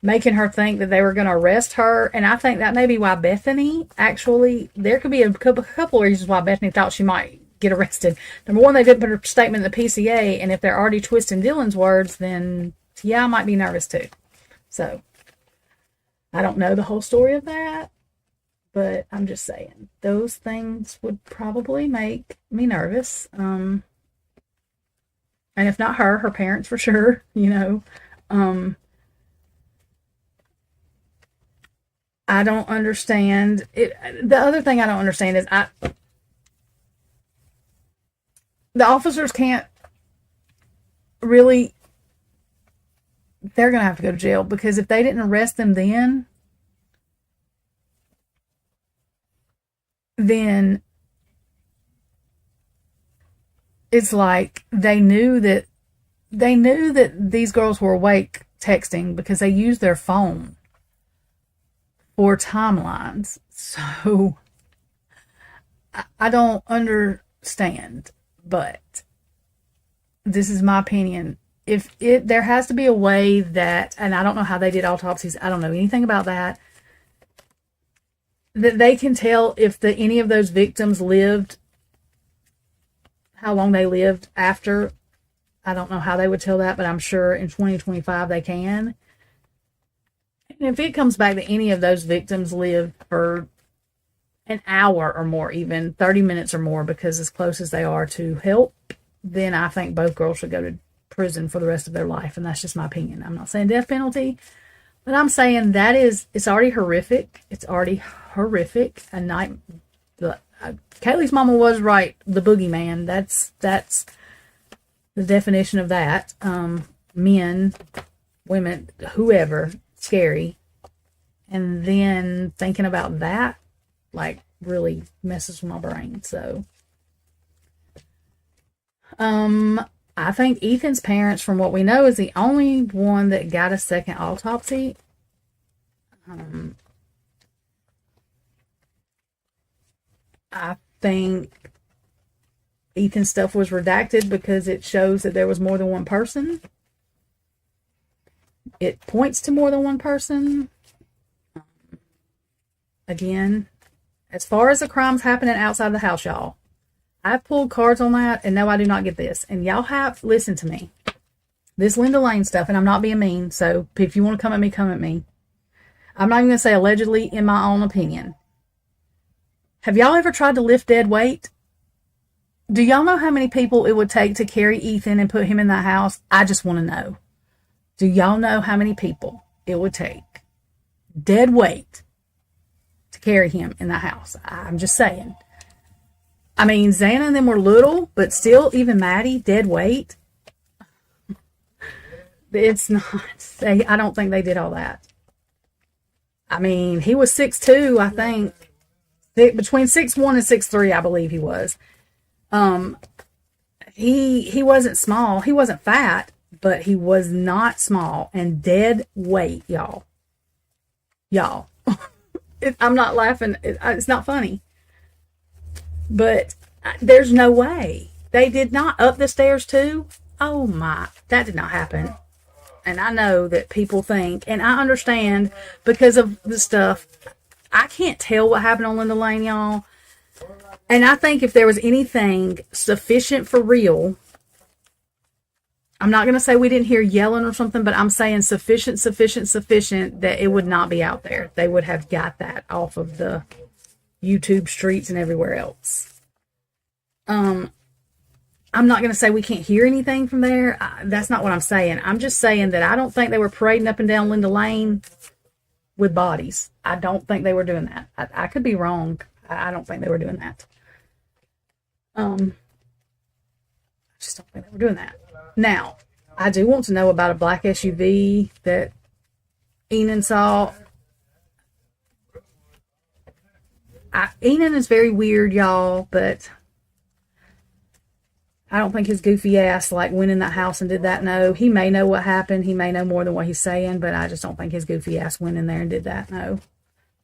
making her think that they were going to arrest her. And I think that may be why Bethany, actually, there could be a couple of reasons why Bethany thought she might get arrested. Number one, they didn't put her statement in the PCA, and if they're already twisting Dylan's words, then yeah, I might be nervous too. So I don't know the whole story of that, but I'm just saying those things would probably make me nervous. And if not her, her parents for sure, you know. I don't understand it. The other thing I don't understand is the officers can't really, they're going to have to go to jail, because if they didn't arrest them then it's like they knew that these girls were awake texting because they used their phone for timelines. So I don't understand, but this is my opinion. There has to be a way that, and I don't know how they did autopsies, I don't know anything about that they can tell if any of those victims lived, how long they lived after. I don't know how they would tell that, but I'm sure in 2025 they can. And if it comes back that any of those victims lived for an hour or more, even 30 minutes or more, because as close as they are to help, then I think both girls should go to prison for the rest of their life. And that's just my opinion. I'm not saying death penalty, but I'm saying it's already horrific. It's already horrific. Kaylee's mama was right. The boogeyman. That's the definition of that. Men, women, whoever, scary. And then thinking about that, like, really messes with my brain. So, I think Ethan's parents, from what we know, is the only one that got a second autopsy. I think Ethan's stuff was redacted because it shows that there was more than one person. It points to more than one person. Again, as far as the crimes happening outside the house, y'all, I've pulled cards on that, and no, I do not get this. And y'all have, listen to me. This Linda Lane stuff, and I'm not being mean, so if you want to come at me, come at me. I'm not even going to say allegedly, in my own opinion. Have y'all ever tried to lift dead weight? Do y'all know how many people it would take to carry Ethan and put him in that house? I just want to know. Do y'all know how many people it would take, dead weight, to carry him in that house? I'm just saying. I mean, Xana and them were little, but still, even Maddie, dead weight. It's not. I don't think they did all that. I mean, he was 6'2", I think. Between 6'1" and 6'3", I believe he was. He wasn't small. He wasn't fat, but he was not small. And dead weight, y'all. I'm not laughing. It's not funny. But there's no way. They did not up the stairs too. Oh my, that did not happen. And I know that people think, and I understand because of the stuff, I can't tell what happened on Linda Lane, y'all. And I think if there was anything sufficient for real, I'm not going to say we didn't hear yelling or something, but I'm saying sufficient that it would not be out there. They would have got that off of the YouTube streets and everywhere else. I'm not going to say we can't hear anything from there. That's not what I'm saying. I'm just saying that I don't think they were parading up and down Linda Lane with bodies. I don't think they were doing that. I could be wrong. I don't think they were doing that. I just don't think they were doing that. Now, I do want to know about a black SUV that Enan saw. Enan is very weird, y'all, but I don't think his goofy ass went in that house and did that. No, he may know what happened. He may know more than what he's saying, but I just don't think his goofy ass went in there and did that. No.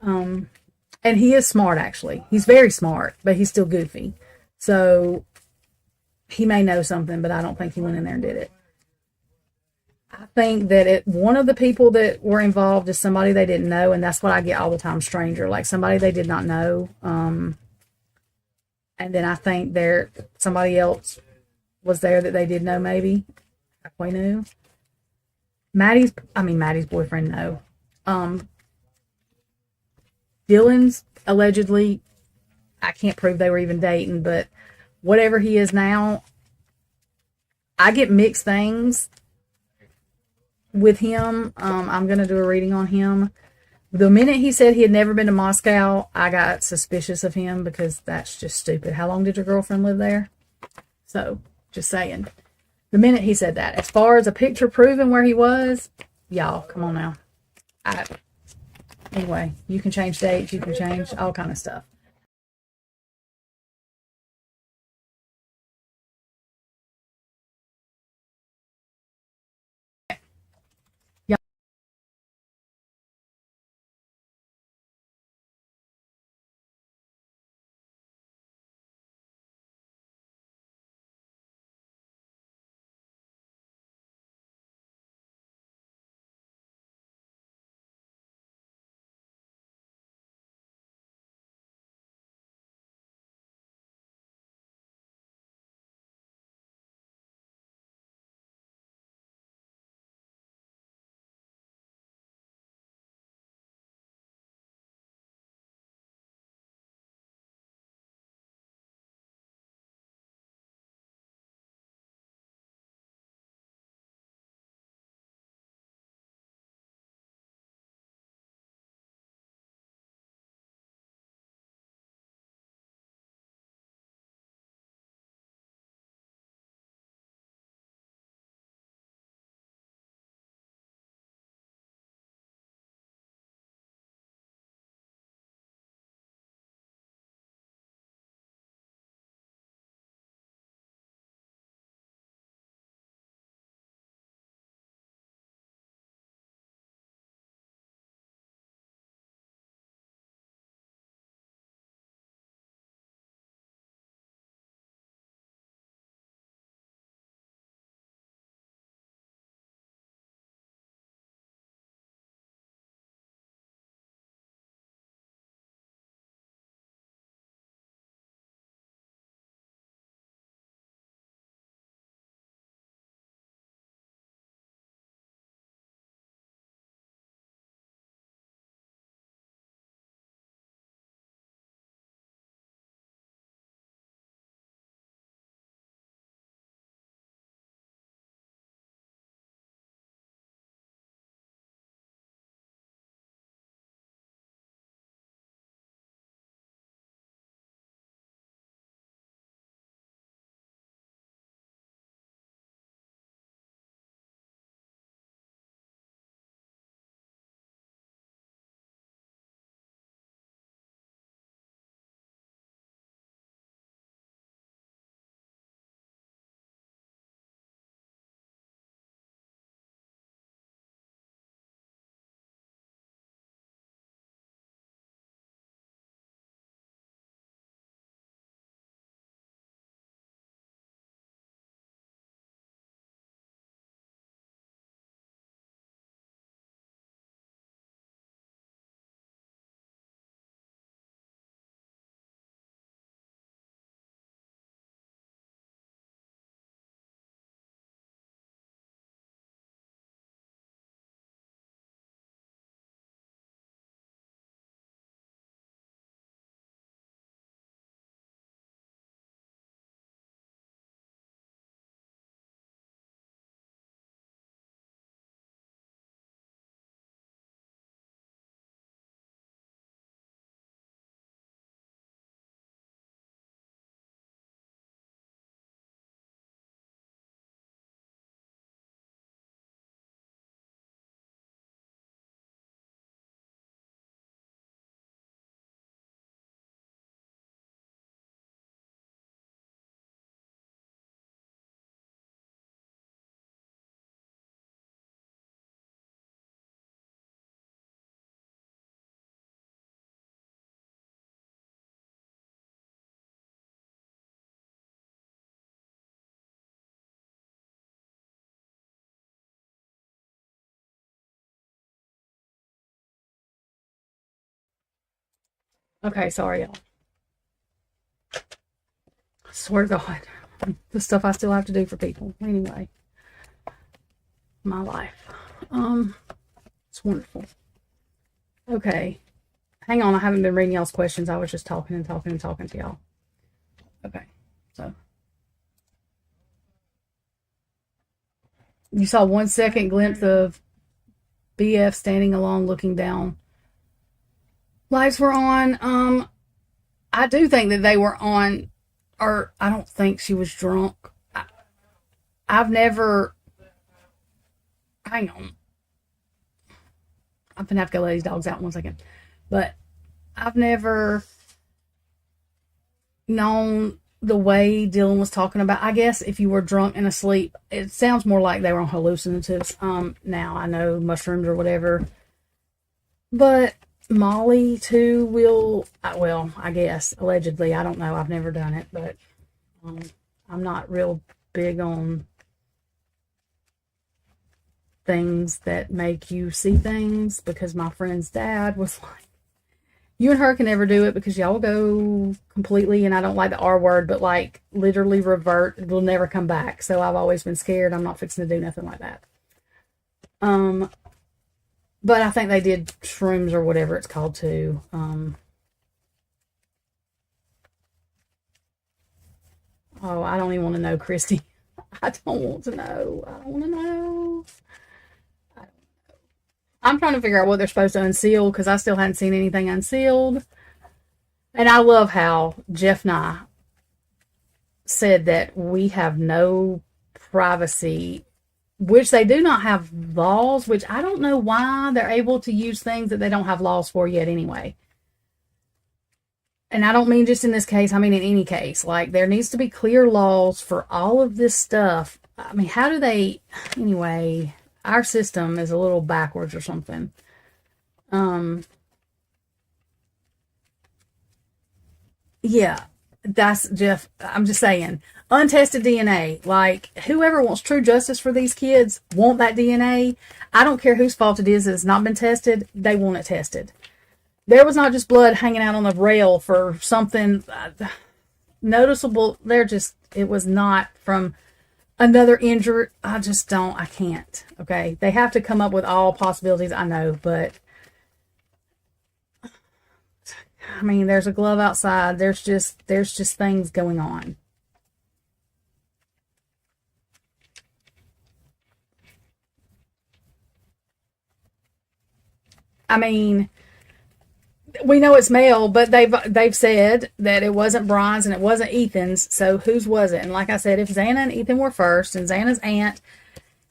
And he is smart, actually. He's very smart, but he's still goofy. So he may know something, but I don't think he went in there and did it. I think that one of the people that were involved is somebody they didn't know, and that's what I get all the time, stranger, like somebody they did not know. And then I think somebody else was there that they did know, maybe. Like we knew. Maddie's boyfriend, no. Dylan's allegedly, I can't prove they were even dating, but whatever he is now, I get mixed things with him. I'm going to do a reading on him. The minute he said he had never been to Moscow, I got suspicious of him because that's just stupid. How long did your girlfriend live there? So, just saying. The minute he said that. As far as a picture proving where he was, y'all, come on now. Anyway, you can change dates. You can change all kind of stuff. Okay, sorry, y'all. I swear to God, the stuff I still have to do for people. Anyway, my life. It's wonderful. Okay, hang on. I haven't been reading y'all's questions. I was just talking and talking and talking to y'all. Okay, so you saw 1 second glimpse of BF standing alone, looking down. Lights were on. I do think that they were on, or I don't think she was drunk. I've never. Hang on. I'm gonna have to go let these dogs out 1 second. But I've never known the way Dylan was talking about. I guess if you were drunk and asleep, it sounds more like they were on hallucinatives. Now I know mushrooms or whatever, but Molly too will. Well, I guess allegedly. I don't know. I've never done it, but I'm not real big on things that make you see things, because my friend's dad was like, you and her can never do it because y'all go completely, and I don't like the R word, but like literally revert. It will never come back. So I've always been scared. I'm not fixing to do nothing like that. But I think they did shrooms or whatever it's called too. Oh, I don't even want to know, Christy. I don't want to know. I don't want to know. I'm trying to figure out what they're supposed to unseal, because I still hadn't seen anything unsealed. And I love how Jeff Nye said that we have no privacy, which they do not have laws, which I don't know why they're able to use things that they don't have laws for yet anyway. And I don't mean just in this case, I mean in any case. Like, there needs to be clear laws for all of this stuff. I mean, how do they, anyway, our system is a little backwards or something. Yeah, that's Jeff. I'm just saying, untested DNA. Like, whoever wants true justice for these kids want that DNA. I don't care whose fault it is that it's not been tested. They want it tested. There was not just blood hanging out on the rail for something noticeable. It was not from another injury. I can't. Okay. They have to come up with all possibilities. I know, but I mean, there's a glove outside. There's just things going on. I mean, we know it's male, but they've said that it wasn't Brian's and it wasn't Ethan's. So whose was it? And like I said, if Xana and Ethan were first, and Xana's aunt,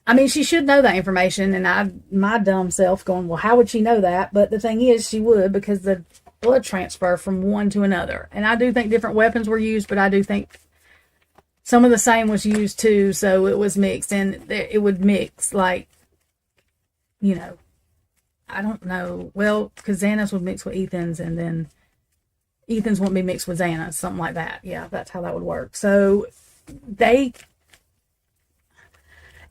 I mean, she should know that information. And my dumb self going, well, how would she know that? But the thing is, she would, because the blood transfer from one to another. And I do think different weapons were used, but I do think some of the same was used too. So it was mixed, and it would mix, like, I don't know. Well, because Xana's would mix with Ethan's, and then Ethan's wouldn't be mixed with Xana's, something like that. Yeah, that's how that would work. So it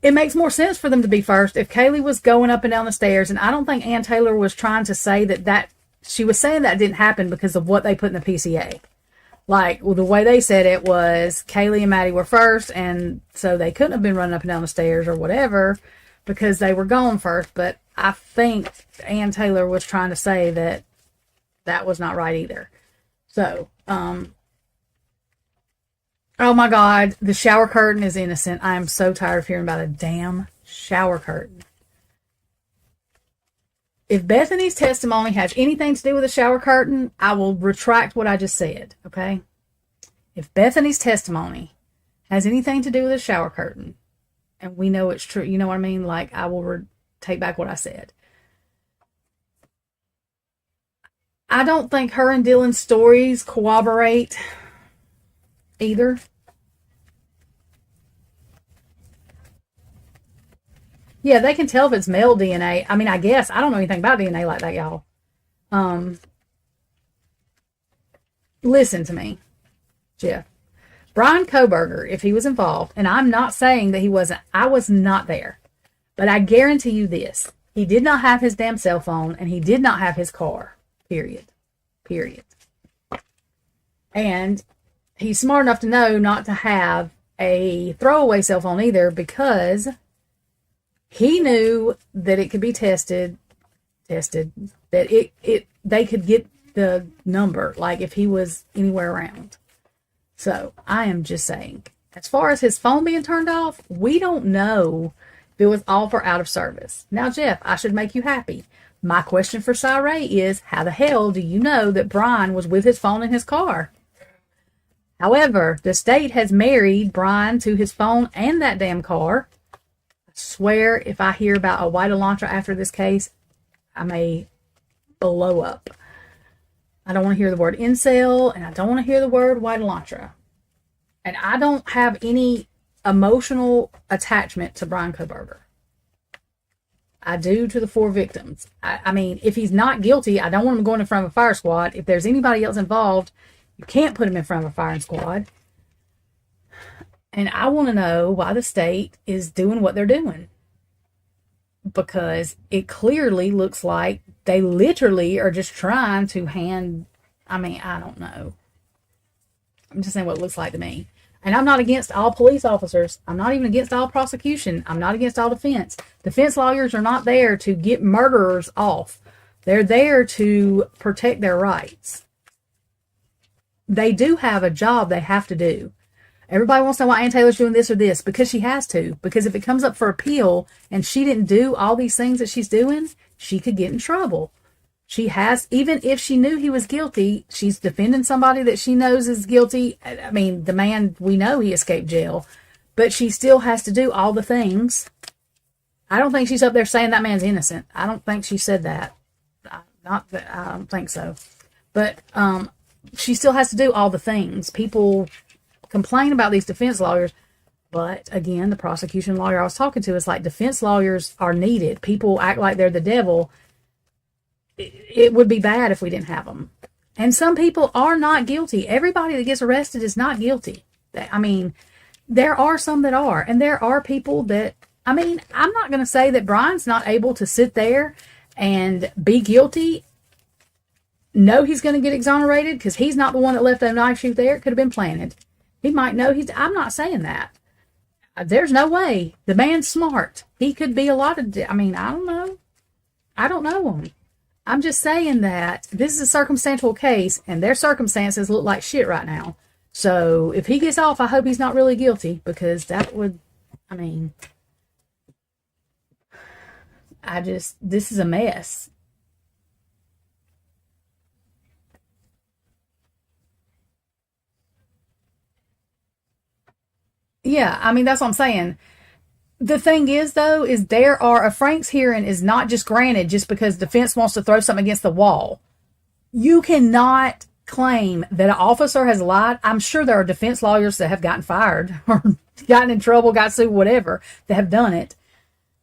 makes more sense for them to be first. If Kaylee was going up and down the stairs, and I don't think anntaylor was trying to say that she was saying that didn't happen because of what they put in the PCA. Like, well, the way they said it was Kaylee and Maddie were first, and so they couldn't have been running up and down the stairs or whatever because they were gone first. But I think anntaylor was trying to say that was not right either. So, oh my God, the shower curtain is innocent. I am so tired of hearing about a damn shower curtain. If Bethany's testimony has anything to do with a shower curtain, I will retract what I just said, okay? If Bethany's testimony has anything to do with a shower curtain, and we know it's true, you know what I mean? Like, I will take back what I said. I don't think her and Dylan's stories corroborate either. Yeah, they can tell if it's male DNA. I mean, I guess. I don't know anything about DNA like that, y'all. Listen to me, Jeff. Bryankohberger, if he was involved, and I'm not saying that he wasn't. I was not there. But I guarantee you this. He did not have his damn cell phone, and he did not have his car. Period. And he's smart enough to know not to have a throwaway cell phone either, because he knew that it could be tested, that they could get the number, like if he was anywhere around. So I am just saying, as far as his phone being turned off, we don't know if it was off or out of service. Now, Jeff, I should make you happy. My question for Cyree is, how the hell do you know that Brian was with his phone in his car? However, the state has married Brian to his phone and that damn car. I swear, if I hear about a white Elantra after this case, I may blow up. I don't want to hear the word incel, and I don't want to hear the word white Elantra. And I don't have any emotional attachment to bryankohberger. I do to the 4 victims. I mean, if he's not guilty, I don't want him going in front of a fire squad. If there's anybody else involved, you can't put him in front of a firing squad. And I want to know why the state is doing what they're doing. Because it clearly looks like they literally are just trying to I don't know. I'm just saying what it looks like to me. And I'm not against all police officers. I'm not even against all prosecution. I'm not against all defense. Defense lawyers are not there to get murderers off. They're there to protect their rights. They do have a job they have to do. Everybody wants to know why Ann Taylor's doing this or this, because she has to. Because if it comes up for appeal and she didn't do all these things that she's doing, she could get in trouble. She has, even if she knew he was guilty, she's defending somebody that she knows is guilty. I mean, the man, we know he escaped jail, but she still has to do all the things. I don't think she's up there saying that man's innocent. I don't think she said that. Not that, I don't think so. But she still has to do all the things. People complain about these defense lawyers, but again, the prosecution lawyer I was talking to is like, defense lawyers are needed. People act like they're the devil. It would be bad if we didn't have them. And some people are not guilty. Everybody that gets arrested is not guilty. I mean, there are some that are, and there are people that, I mean, I'm not going to say that Brian's not able to sit there and be guilty, know he's going to get exonerated because he's not the one that left that knife shoot there. It could have been planted. He might know I'm not saying that. There's no way. The man's smart. He could be a lot of, I mean, I don't know. I don't know him. I'm just saying that this is a circumstantial case, and their circumstances look like shit right now. So if he gets off, I hope he's not really guilty, because that would, I mean, this is a mess. Yeah, I mean, that's what I'm saying. The thing is, though, is a Frank's hearing is not just granted just because defense wants to throw something against the wall. You cannot claim that an officer has lied. I'm sure there are defense lawyers that have gotten fired or gotten in trouble, got sued, whatever, that have done it.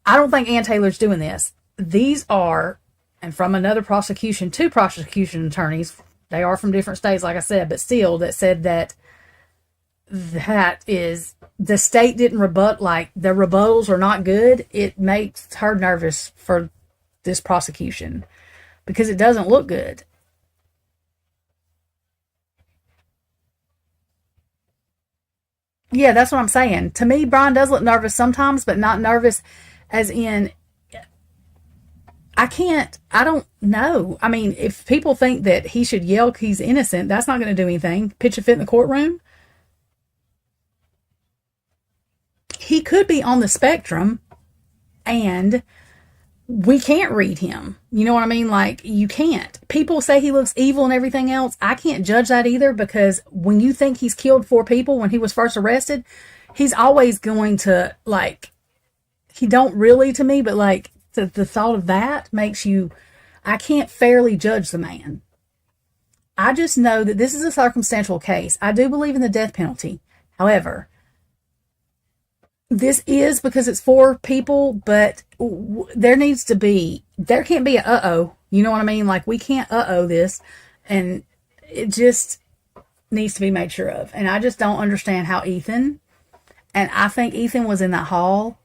I don't think Ann Taylor's doing this. These are, and from another prosecution, 2 prosecution attorneys, they are from different states, like I said, but still, that said that is, the state didn't rebut, like the rebuttals are not good. It makes her nervous for this prosecution because it doesn't look good. Yeah, that's what I'm saying. To me, Brian does look nervous sometimes, but not nervous as in, I don't know. I mean, if people think that he should yell he's innocent, that's not going to do anything. Pitch a fit in the courtroom. He could be on the spectrum and we can't read him. You know what I mean? Like, you can't. People say he looks evil and everything else. I can't judge that either, because when you think he's killed 4 people when he was first arrested, he's always going to, like, he don't really to me, but like the thought of that makes you, I can't fairly judge the man. I just know that this is a circumstantial case. I do believe in the death penalty. However, this is because it's 4 people, but there can't be a uh-oh. You know what I mean? Like, we can't uh-oh this, and it just needs to be made sure of. And I just don't understand how and I think Ethan was in that hall.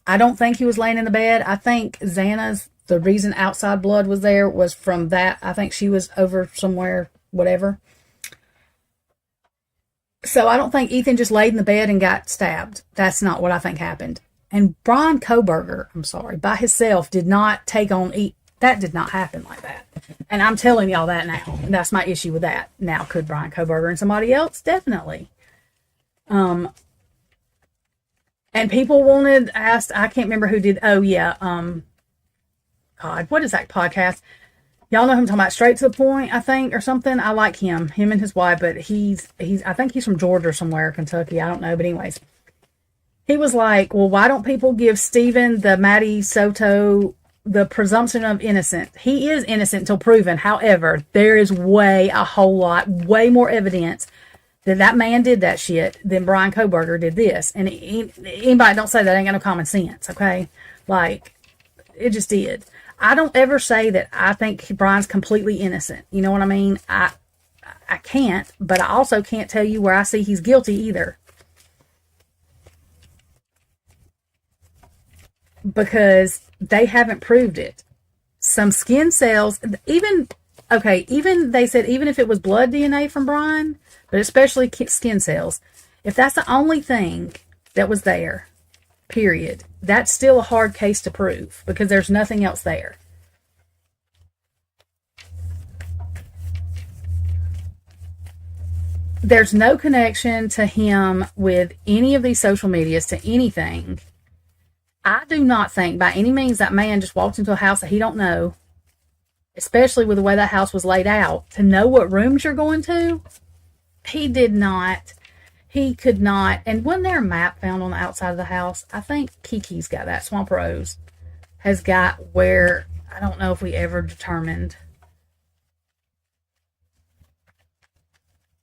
I don't think he was laying in the bed. I think the reason outside blood was there was from that. I think she was over somewhere, whatever. So I don't think Ethan just laid in the bed and got stabbed. That's not what I think happened. And Bryan by himself did not take on that did not happen like that. And I'm telling y'all that now. And that's my issue with that. Now, could Bryankohberger and somebody else? Definitely. And people asked, I can't remember who did, God, what is that podcast? Y'all know him talking about Straight to the Point, I think, or something. I like him and his wife, but he's I think he's from Georgia or somewhere, Kentucky. I don't know. But anyways, he was like, well, why don't people give Stephen the Matty Soto the presumption of innocence? He is innocent until proven. However, there is way more evidence that man did that shit than Bryankohberger did this. And anybody don't say that ain't got no common sense, okay? Like, it just did. I don't ever say that I think Brian's completely innocent. You know what I mean? I can't, but I also can't tell you where I see he's guilty either. Because they haven't proved it. Some skin cells, even they said even if it was blood DNA from Brian, but especially skin cells, if that's the only thing that was there, period, that's still a hard case to prove because there's nothing else there. There's no connection to him with any of these social medias to anything. I do not think by any means that man just walked into a house that he don't know, especially with the way that house was laid out, to know what rooms you're going to. He did not. He could not. And wasn't there a map found on the outside of the house? I think Kiki's got that. Swamp Rose has got where, I don't know if we ever determined.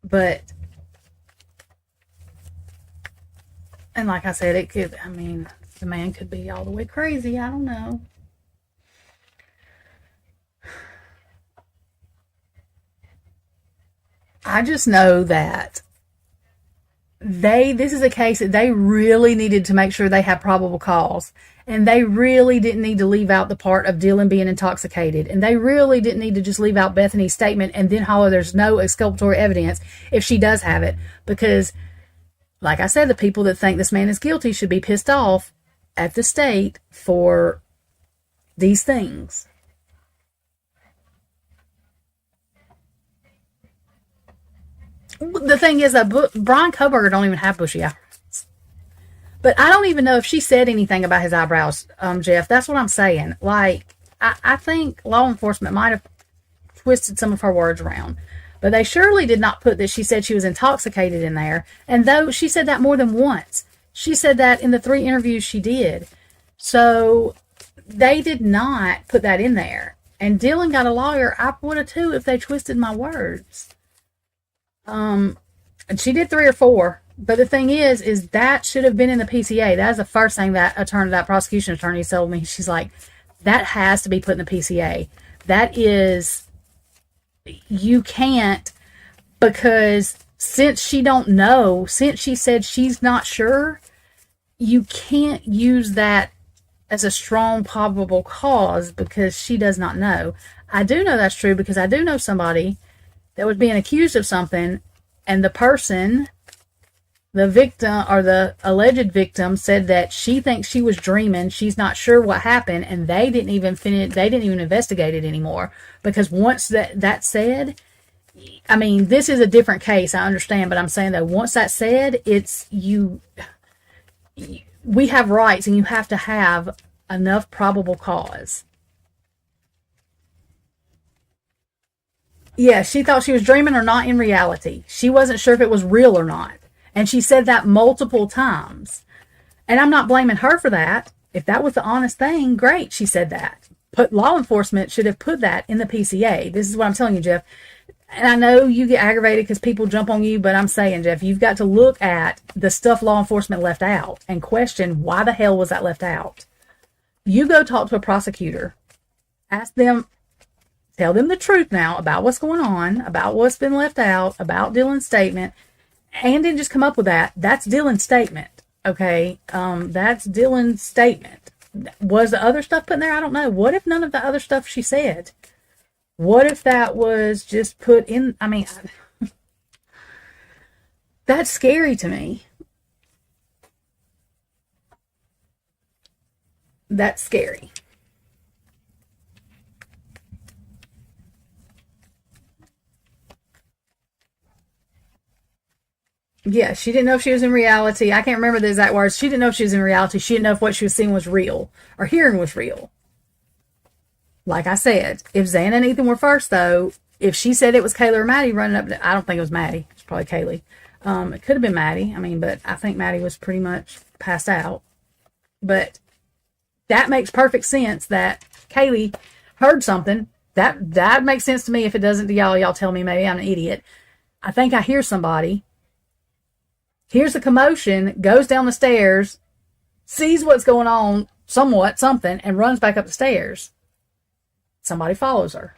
But, and like I said, it could, I mean, the man could be all the way crazy. I don't know. I just know that this is a case that they really needed to make sure they had probable cause. And they really didn't need to leave out the part of Dylan being intoxicated. And they really didn't need to just leave out Bethany's statement and then holler there's no exculpatory evidence if she does have it. Because, like I said, the people that think this man is guilty should be pissed off at the state for these things. The thing is that Bryankohberger don't even have bushy eyebrows. But I don't even know if she said anything about his eyebrows, Jeff. That's what I'm saying. Like, I think law enforcement might have twisted some of her words around. But they surely did not put that she said she was intoxicated in there. And though she said that more than once. She said that in the 3 interviews she did. So they did not put that in there. And Dylan got a lawyer. I would have too if they twisted my words. And she did 3 or 4, but the thing is that should have been in the PCA. That is the first thing that prosecution attorney told me. She's like, that has to be put in the PCA. That is, you can't, because since she don't know, since she said she's not sure, you can't use that as a strong probable cause because she does not know. I do know that's true because I do know somebody that was being accused of something, and the person, the victim or the alleged victim, said that she thinks she was dreaming. She's not sure what happened, and they didn't even finish. They didn't even investigate it anymore because once that said, I mean, this is a different case. I understand, but I'm saying that once that's said, it's you. We have rights, and you have to have enough probable cause. Yeah, she thought she was dreaming or not in reality. She wasn't sure if it was real or not. And she said that multiple times. And I'm not blaming her for that. If that was the honest thing, great, she said that. But law enforcement should have put that in the PCA. This is what I'm telling you, Jeff. And I know you get aggravated because people jump on you, but I'm saying, Jeff, you've got to look at the stuff law enforcement left out and question why the hell was that left out. You go talk to a prosecutor. Ask them. Tell them the truth now about what's going on, about what's been left out, about Dylan's statement, and then just come up with that. That's Dylan's statement, okay? That's Dylan's statement. Was the other stuff put in there? I don't know. What if none of the other stuff she said? What if that was just put in? I mean, That's scary to me. That's scary. Yeah, she didn't know if she was in reality. I can't remember the exact words. She didn't know if she was in reality. She didn't know if what she was seeing was real or hearing was real. Like I said, if Xana and Ethan were first, though, if she said it was Kayla or Maddie running up, I don't think it was Maddie. It's probably Kaylee. It could have been Maddie. I mean, but I think Maddie was pretty much passed out. But that makes perfect sense that Kaylee heard something. That makes sense to me. If it doesn't to y'all, y'all tell me maybe I'm an idiot. I think I hear somebody, hears the commotion, goes down the stairs, sees what's going on, something, and runs back up the stairs. Somebody follows her.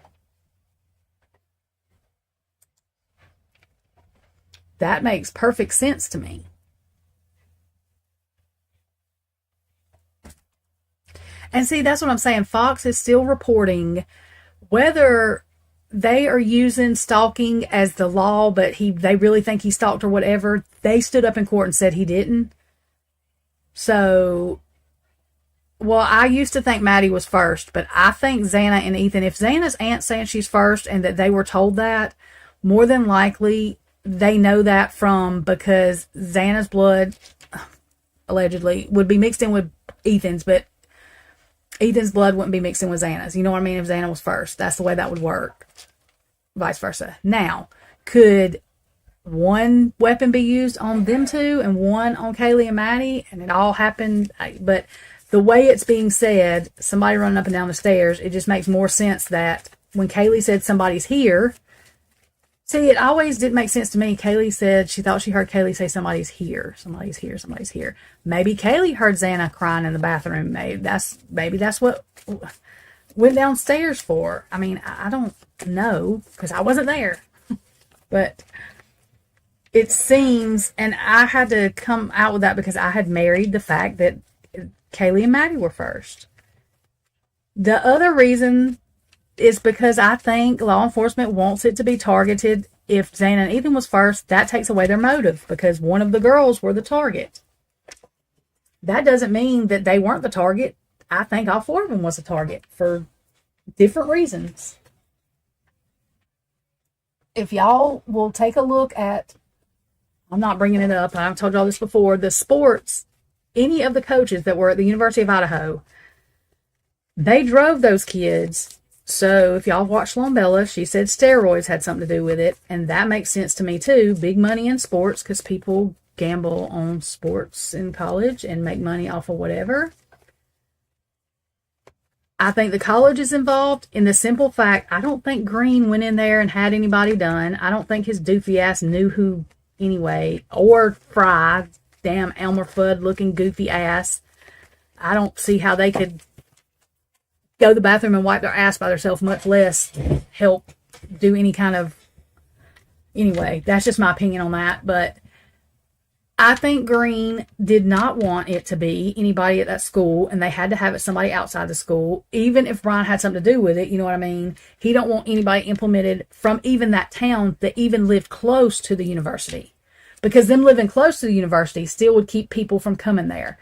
That makes perfect sense to me. And see, that's what I'm saying. Fox is still reporting whether they are using stalking as the law, but they really think he stalked or whatever. They stood up in court and said he didn't. So, well, I used to think Maddie was first, but I think Xana and Ethan, if Xana's aunt's saying she's first and that they were told that, more than likely they know that because Xana's blood, allegedly, would be mixed in with Ethan's, but Ethan's blood wouldn't be mixed in with Xana's. You know what I mean? If Xana was first, that's the way that would work. Vice versa. Now, could one weapon be used on them two and one on Kaylee and Maddie, and it all happened? But the way it's being said, somebody running up and down the stairs, it just makes more sense that when Kaylee said somebody's here, see, it always didn't make sense to me. Kaylee said she thought she heard Kaylee say somebody's here. Somebody's here. Somebody's here. Maybe Kaylee heard Xana crying in the bathroom. Maybe that's what went downstairs for. I mean, I don't know because I wasn't there. But it seems, and I had to come out with that because I had married the fact that Kaylee and Maddie were first. The other reason is because I think law enforcement wants it to be targeted. If Xana and Ethan was first, that takes away their motive because one of the girls were the target. That doesn't mean that they weren't the target. I think all four of them was the target for different reasons. If y'all will take a look at, I'm not bringing it up, I've told y'all this before, the sports, any of the coaches that were at the University of Idaho, they drove those kids. So if y'all watched Lombella, she said steroids had something to do with it. And that makes sense to me too. Big money in sports because people gamble on sports in college and make money off of whatever. I think the college is involved in the simple fact, I don't think Green went in there and had anybody done. I don't think his doofy ass knew who anyway. Or Fry, damn Elmer Fudd looking goofy ass. I don't see how they could go to the bathroom and wipe their ass by themselves, much less help do any kind of... Anyway, that's just my opinion on that. But I think Green did not want it to be anybody at that school, and they had to have it somebody outside the school, even if Brian had something to do with it, you know what I mean? He don't want anybody implemented from even that town that even lived close to the university. Because them living close to the university still would keep people from coming there.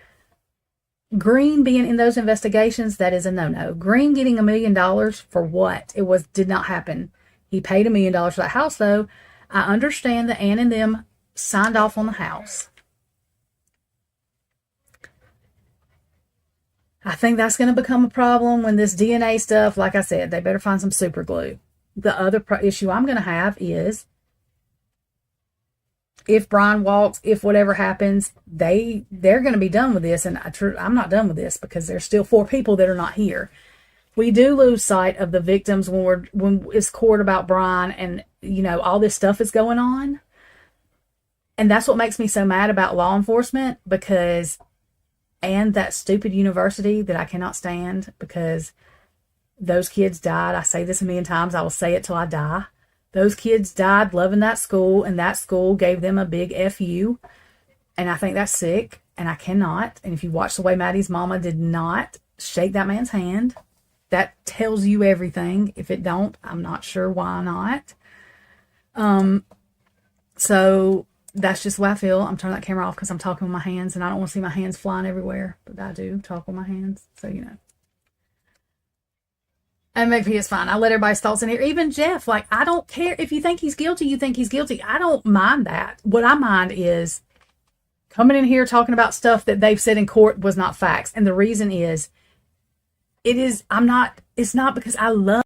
Green being in those investigations, that is a no-no. Green getting $1 million for what? Did not happen. He paid $1 million for that house, though. I understand that Ann and them signed off on the house. I think that's going to become a problem when this DNA stuff, like I said, they better find some super glue. The other issue I'm going to have is if Brian walks, if whatever happens, they're going to be done with this. And I'm not done with this because there's still 4 people that are not here. We do lose sight of the victims when it's court about Brian and, all this stuff is going on. And that's what makes me so mad about law enforcement and that stupid university that I cannot stand because those kids died. I say this a million times. I will say it till I die. Those kids died loving that school, and that school gave them a big FU. And I think that's sick, and I cannot. And if you watch the way Maddie's mama did not shake that man's hand, that tells you everything. If it don't, I'm not sure why not. So that's just the way I feel. I'm turning that camera off because I'm talking with my hands, and I don't want to see my hands flying everywhere, but I do talk with my hands, so you know. And maybe it's fine. I let everybody's thoughts in here. Even Jeff, like, I don't care. If you think he's guilty, you think he's guilty. I don't mind that. What I mind is coming in here talking about stuff that they've said in court was not facts. And the reason is, it's not because I love,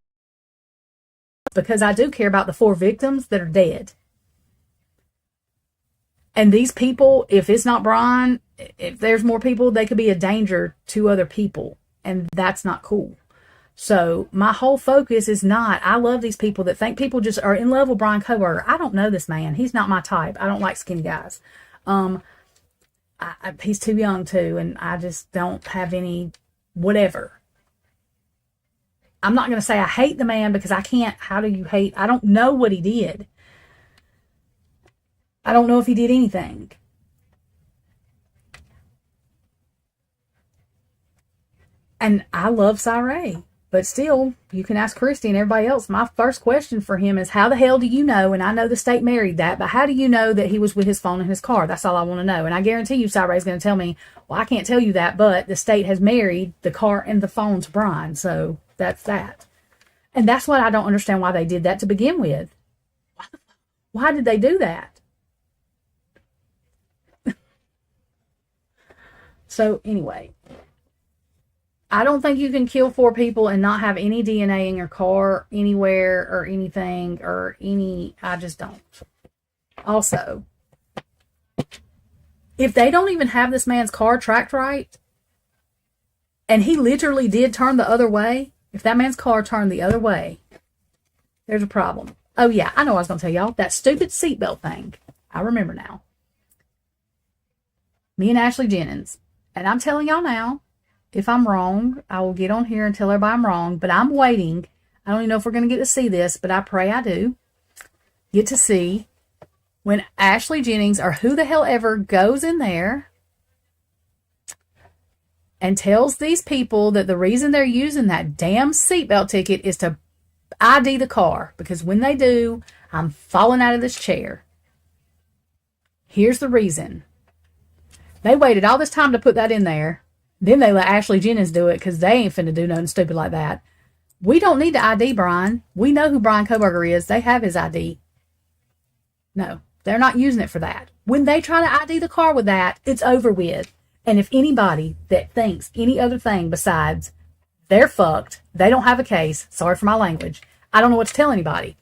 because I do care about the 4 victims that are dead. And these people, if it's not Brian, if there's more people, they could be a danger to other people. And that's not cool. So my whole focus is not, I love these people that think people just are in love with Bryan-Kohberger. I don't know this man. He's not my type. I don't like skinny guys. He's too young too, and I just don't have any whatever. I'm not going to say I hate the man because I can't. How do you hate? I don't know what he did. I don't know if he did anything. And I love Cyree. But still, you can ask Christy and everybody else. My first question for him is, how the hell do you know? And I know the state married that, but how do you know that he was with his phone in his car? That's all I want to know. And I guarantee you, Cyree's going to tell me, well, I can't tell you that, but the state has married the car and the phone to Brian. So that's that. And that's what I don't understand, why they did that to begin with. Why did they do that? So anyway, I don't think you can kill 4 people and not have any DNA in your car anywhere or anything or any. I just don't. Also, if they don't even have this man's car tracked right, and he literally did turn the other way, if that man's car turned the other way, there's a problem. Oh yeah, I know what I was going to tell y'all. That stupid seatbelt thing. I remember now. Me and Ashley Jennings. And I'm telling y'all now, if I'm wrong, I will get on here and tell everybody I'm wrong. But I'm waiting. I don't even know if we're going to get to see this, but I pray I do get to see when Ashley Jennings, or who the hell ever, goes in there and tells these people that the reason they're using that damn seatbelt ticket is to ID the car. Because when they do, I'm falling out of this chair. Here's the reason. They waited all this time to put that in there. Then they let Ashley Jennings do it because they ain't finna do nothing stupid like that. We don't need to ID Brian. We know who Bryan-Kohberger is. They have his ID. No, they're not using it for that. When they try to ID the car with that, it's over with. And if anybody that thinks any other thing besides they're fucked, they don't have a case, sorry for my language, I don't know what to tell anybody.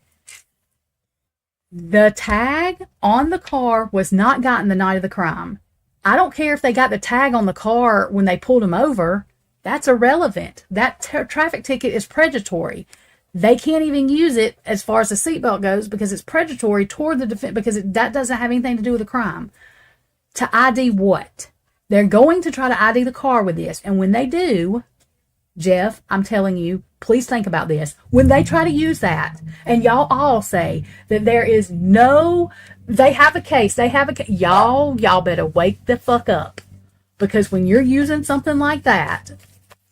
The tag on the car was not gotten the night of the crime. I don't care if they got the tag on the car when they pulled him over. That's irrelevant. That traffic ticket is predatory. They can't even use it as far as the seatbelt goes because it's predatory toward the defense, because that doesn't have anything to do with the crime. To ID what? They're going to try to ID the car with this. And when they do, Jeff, I'm telling you, please think about this. When they try to use that, and y'all all say that there is no, they have a case, y'all better wake the fuck up. Because when you're using something like that,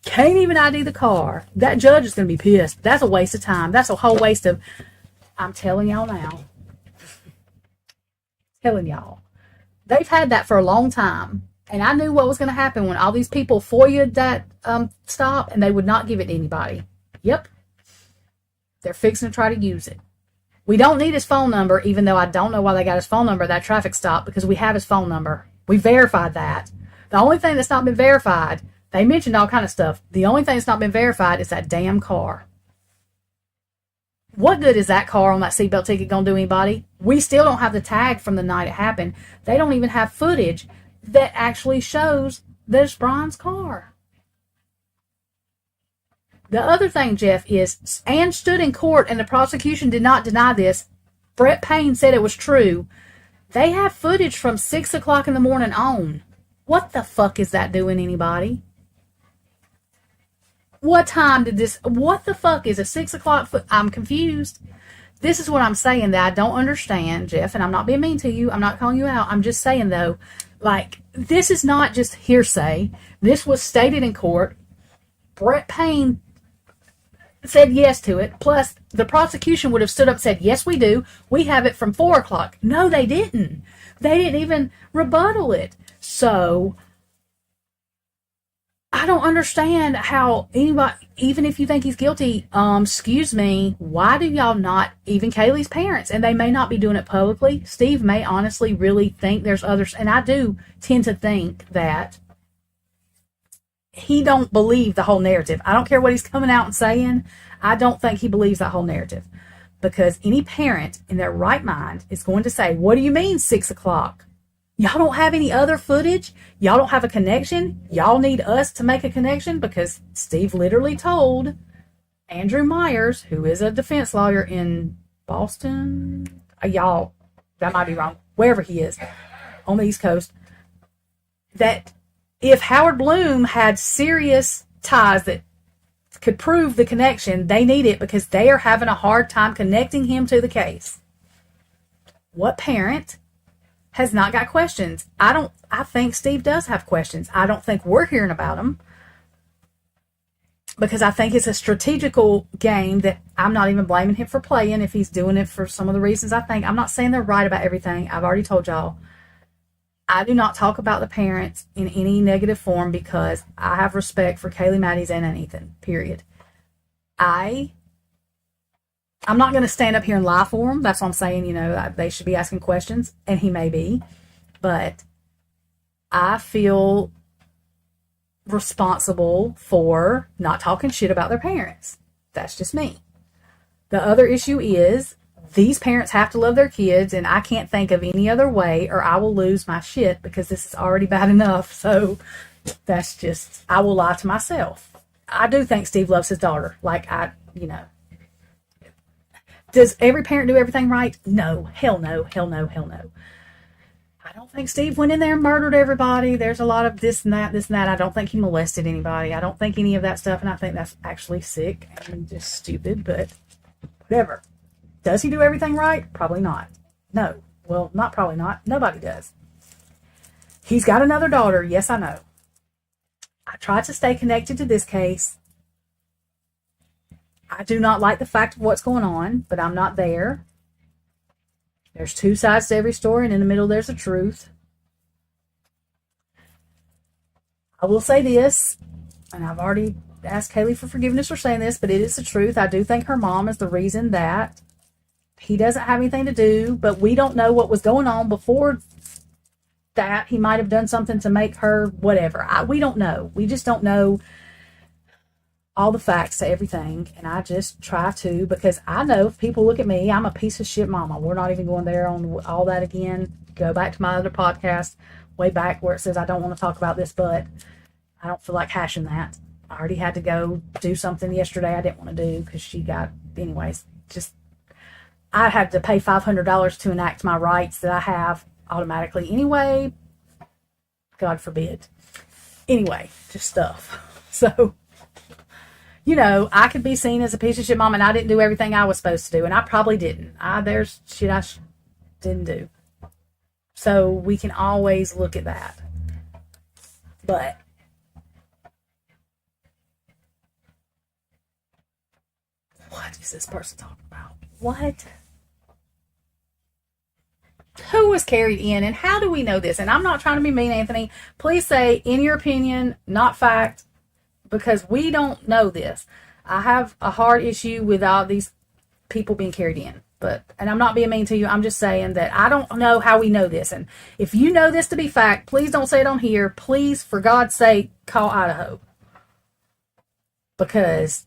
can't even ID the car, that judge is going to be pissed. That's a waste of time. That's a whole waste of, I'm telling y'all now. Telling y'all. They've had that for a long time. And I knew what was going to happen when all these people FOIA'd that stop, and they would not give it to anybody. Yep. They're fixing to try to use it. We don't need his phone number, even though I don't know why they got his phone number at that traffic stop, because we have his phone number. We verified that. The only thing that's not been verified, they mentioned all kind of stuff. The only thing that's not been verified is that damn car. What good is that car on that seatbelt ticket going to do anybody? We still don't have the tag from the night it happened. They don't even have footage that actually shows that it's Brian's car. The other thing, Jeff, is Ann stood in court and the prosecution did not deny this. Brett Payne said it was true. They have footage from 6 o'clock in the morning on. What the fuck is that doing anybody? What time did this, what the fuck is a 6 o'clock I'm confused. This is what I'm saying that I don't understand, Jeff, and I'm not being mean to you. I'm not calling you out. I'm just saying, though, like, this is not just hearsay. This was stated in court. Brett Payne said yes to it. Plus, the prosecution would have stood up and said, yes, we do. We have it from 4 o'clock. No, they didn't. They didn't even rebuttal it. So I don't understand how anybody, even if you think he's guilty, excuse me, why do y'all not, even Kaylee's parents, and they may not be doing it publicly. Steve may honestly really think there's others, and I do tend to think that he don't believe the whole narrative. I don't care what he's coming out and saying. I don't think he believes that whole narrative, because any parent in their right mind is going to say, what do you mean 6 o'clock? Y'all don't have any other footage? Y'all don't have a connection? Y'all need us to make a connection? Because Steve literally told Andrew Myers, who is a defense lawyer in Boston, y'all, that might be wrong, wherever he is, on the East Coast, that if Howard Bloom had serious ties that could prove the connection, they need it because they are having a hard time connecting him to the case. What parent has not got questions? I think Steve does have questions. I don't think we're hearing about them because I think it's a strategical game that I'm not even blaming him for playing if he's doing it for some of the reasons I think. I'm not saying they're right about everything. I've already told y'all. I do not talk about the parents in any negative form because I have respect for Kaylee, Maddie's, and Ethan, period. I'm not going to stand up here and lie for him. That's what I'm saying. You know, they should be asking questions, and he may be. But I feel responsible for not talking shit about their parents. That's just me. The other issue is these parents have to love their kids, and I can't think of any other way or I will lose my shit because this is already bad enough. So that's just, I will lie to myself. I do think Steve loves his daughter. Like, does every parent do everything right? No. Hell no. Hell no. Hell no. I don't think Steve went in there and murdered everybody. There's a lot of this and that. I don't think he molested anybody. I don't think any of that stuff, and I think that's actually sick and just stupid, but whatever. Does he do everything right? Probably not. No. Well, not probably not. Nobody does. He's got another daughter. Yes, I know. I tried to stay connected to this case. I do not like the fact of what's going on, but I'm not there. There's two sides to every story, and in the middle there's the truth. I will say this, and I've already asked Kaylee for forgiveness for saying this, but it is the truth. I do think her mom is the reason that he doesn't have anything to do, but we don't know what was going on before that. He might have done something to make her whatever. We don't know. We just don't know all the facts to everything, and I just try to, because I know if people look at me, I'm a piece of shit mama. We're not even going there on all that again. Go back to my other podcast way back where it says I don't want to talk about this, but I don't feel like hashing that. I already had to go do something yesterday I didn't want to do because she got, anyways, just, I had to pay $500 to enact my rights that I have automatically anyway. God forbid. Anyway, just stuff. So, you know, I could be seen as a piece of shit mom, and I didn't do everything I was supposed to do, and I probably didn't. There's shit I didn't do. So we can always look at that. But what is this person talking about? What? Who was carried in, and how do we know this? And I'm not trying to be mean, Anthony. Please say, in your opinion, not fact, because we don't know this. I have a hard issue with all these people being carried in. And I'm not being mean to you. I'm just saying that I don't know how we know this. And if you know this to be fact, please don't say it on here. Please, for God's sake, call Idaho. Because,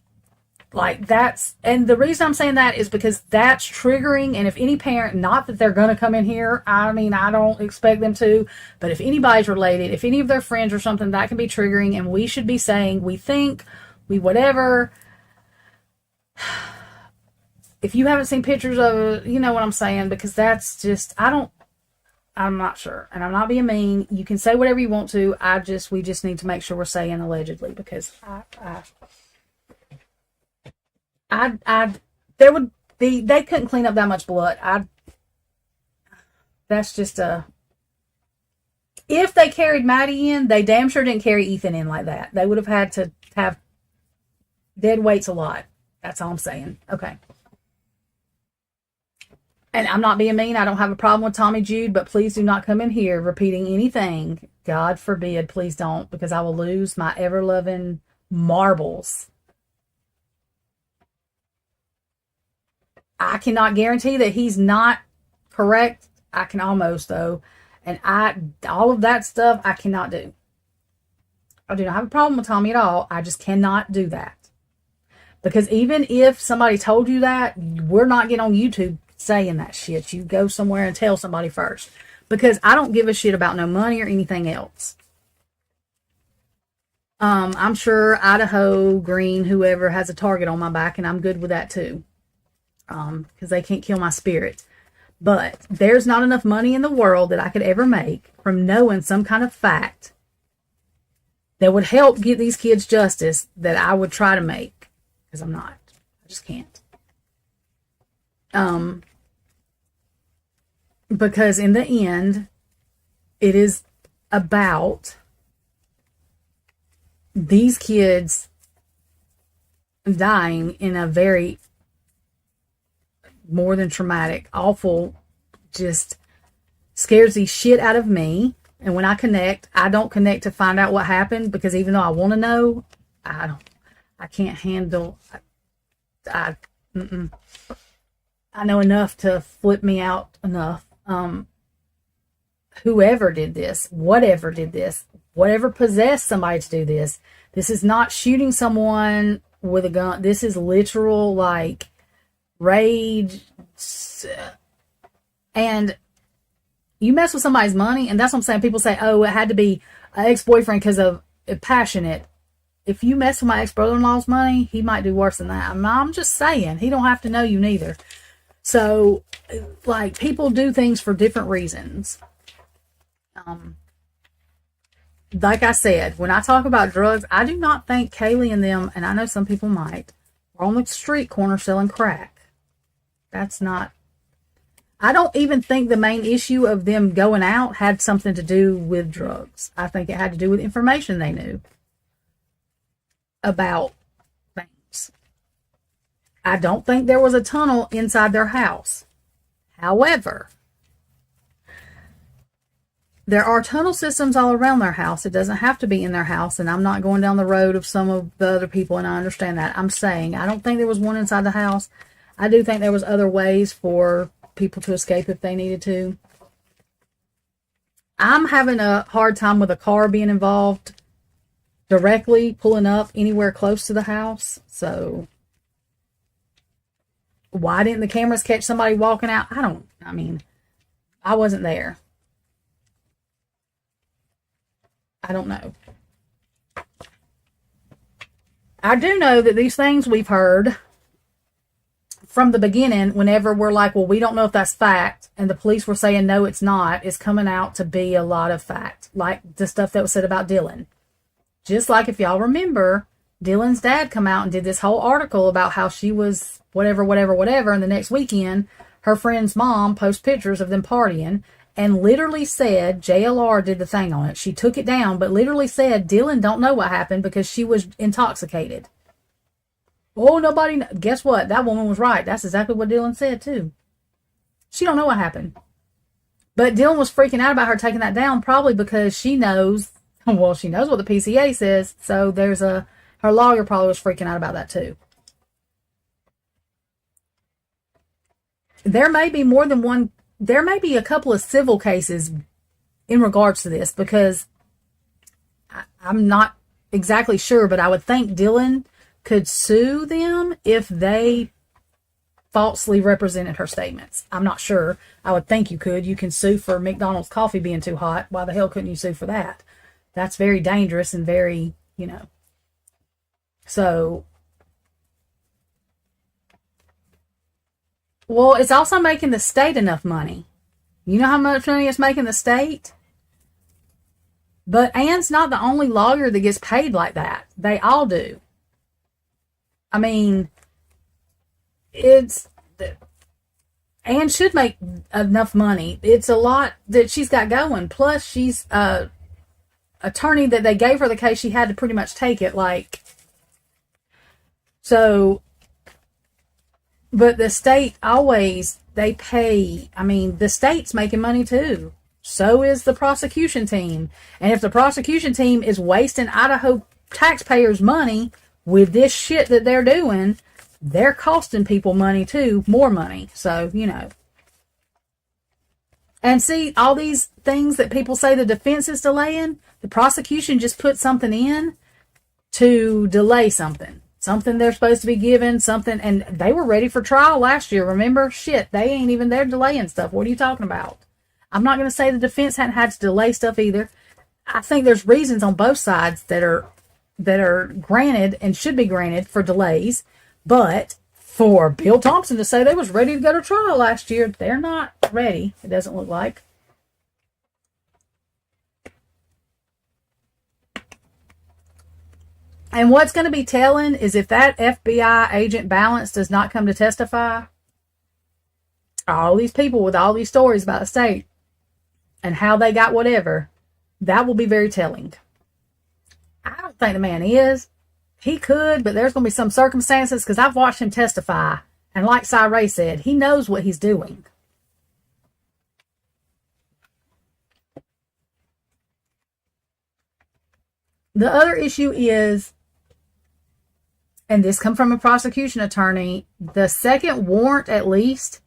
like, that's, and the reason I'm saying that is because that's triggering. And if any parent, not that they're going to come in here, I mean, I don't expect them to, but if anybody's related, if any of their friends or something, that can be triggering. And we should be saying, we think, we whatever. If you haven't seen pictures of it, you know what I'm saying, because that's just, I'm not sure. And I'm not being mean. You can say whatever you want to. We just need to make sure we're saying allegedly, because there would be, they couldn't clean up that much blood. That's just if they carried Maddie in, they damn sure didn't carry Ethan in like that. They would have had to have dead weights a lot. That's all I'm saying. Okay. And I'm not being mean. I don't have a problem with Tommy Jude, but please do not come in here repeating anything. God forbid, please don't, because I will lose my ever-loving marbles. I cannot guarantee that he's not correct. I can almost, though. And all of that stuff, I cannot do. I do not have a problem with Tommy at all. I just cannot do that. Because even if somebody told you that, we're not getting on YouTube saying that shit. You go somewhere and tell somebody first. Because I don't give a shit about no money or anything else. I'm sure Idaho, Green, whoever has a target on my back, and I'm good with that too. Because they can't kill my spirit. But there's not enough money in the world that I could ever make from knowing some kind of fact that would help get these kids justice that I would try to make. Because I'm not. I just can't. Because in the end, it is about these kids dying in a very more than traumatic, awful, just scares the shit out of me. And when I connect, I don't connect to find out what happened, because even though I want to know, I can't handle, I know enough to flip me out enough. Whoever did this, whatever possessed somebody to do this, this is not shooting someone with a gun. This is literal, like, rage. And you mess with somebody's money, and that's what I'm saying. People say, oh, it had to be an ex-boyfriend because of passionate. If you mess with my ex-brother-in-law's money, he might do worse than that. I'm just saying. He don't have to know you neither. So, like, people do things for different reasons. Like I said, when I talk about drugs, I do not think Kaylee and them, and I know some people might, are on the street corner selling crack. That's not... I don't even think the main issue of them going out had something to do with drugs. I think it had to do with information they knew about things. I don't think there was a tunnel inside their house. However, there are tunnel systems all around their house. It doesn't have to be in their house, and I'm not going down the road of some of the other people, and I understand that. I'm saying I don't think there was one inside the house. I do think there was other ways for people to escape if they needed to. I'm having a hard time with a car being involved directly pulling up anywhere close to the house. So why didn't the cameras catch somebody walking out? I wasn't there. I don't know. I do know that these things we've heard from the beginning, whenever we're like, well, we don't know if that's fact, and the police were saying, no, it's not, is coming out to be a lot of fact. Like the stuff that was said about Dylan. Just like, if y'all remember, Dylan's dad come out and did this whole article about how she was whatever, and the next weekend, her friend's mom post pictures of them partying, and literally said, JLR did the thing on it. She took it down, but literally said, Dylan don't know what happened because she was intoxicated. Oh, nobody... Guess what? That woman was right. That's exactly what Dylan said, too. She don't know what happened. But Dylan was freaking out about her taking that down, probably because she knows... Well, she knows what the PCA says, so her lawyer probably was freaking out about that, too. There may be more than one... There may be a couple of civil cases in regards to this, because I'm not exactly sure, but I would think Dylan could sue them if they falsely represented her statements. I'm not sure. I would think you could. You can sue for McDonald's coffee being too hot. Why the hell couldn't you sue for that? That's very dangerous and very, So, well, it's also making the state enough money. You know how much money it's making the state? But Ann's not the only lawyer that gets paid like that. They all do. I mean, Ann should make enough money. It's a lot that she's got going. Plus, she's a attorney that they gave her the case. She had to pretty much take it. So But the state always, they pay, I mean, the state's making money too. So is the prosecution team. And if the prosecution team is wasting Idaho taxpayers' money with this shit that they're doing, they're costing people money too, more money. So, you know. And see, all these things that people say the defense is delaying, the prosecution just put something in to delay something. Something they're supposed to be given, something, and they were ready for trial last year, remember? Shit, they ain't even there delaying stuff. What are you talking about? I'm not going to say the defense hadn't had to delay stuff either. I think there's reasons on both sides that are granted and should be granted for delays, but for Bill Thompson to say they was ready to go to trial last year, they're not ready, it doesn't look like. And what's going to be telling is if that FBI agent Balance does not come to testify, all these people with all these stories about the state and how they got whatever, that will be very telling. I don't think the man is. He could, but there's going to be some circumstances, because I've watched him testify, and like Cy Ray said, he knows what he's doing. The other issue is, and this come from a prosecution attorney, the second warrant at least,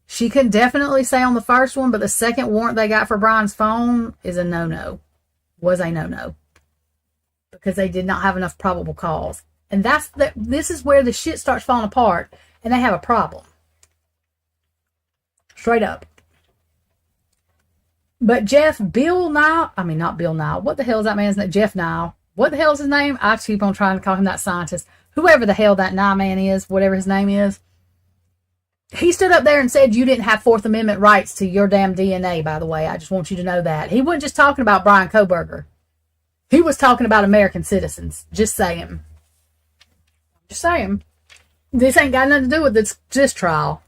she can definitely say on the first one, but the second warrant they got for Brian's phone is a no-no. Was a no-no. Because they did not have enough probable cause. And this is where the shit starts falling apart, and they have a problem. Straight up. But Bill Nye, I mean, not Bill Nye. What the hell is that man's name? Jeff Nye. What the hell is his name? I keep on trying to call him that scientist. Whoever the hell that Nye man is, whatever his name is. He stood up there and said you didn't have Fourth Amendment rights to your damn DNA, by the way. I just want you to know that. He wasn't just talking about Bryankohberger. He was talking about American citizens. Just saying. Just saying. This ain't got nothing to do with this trial.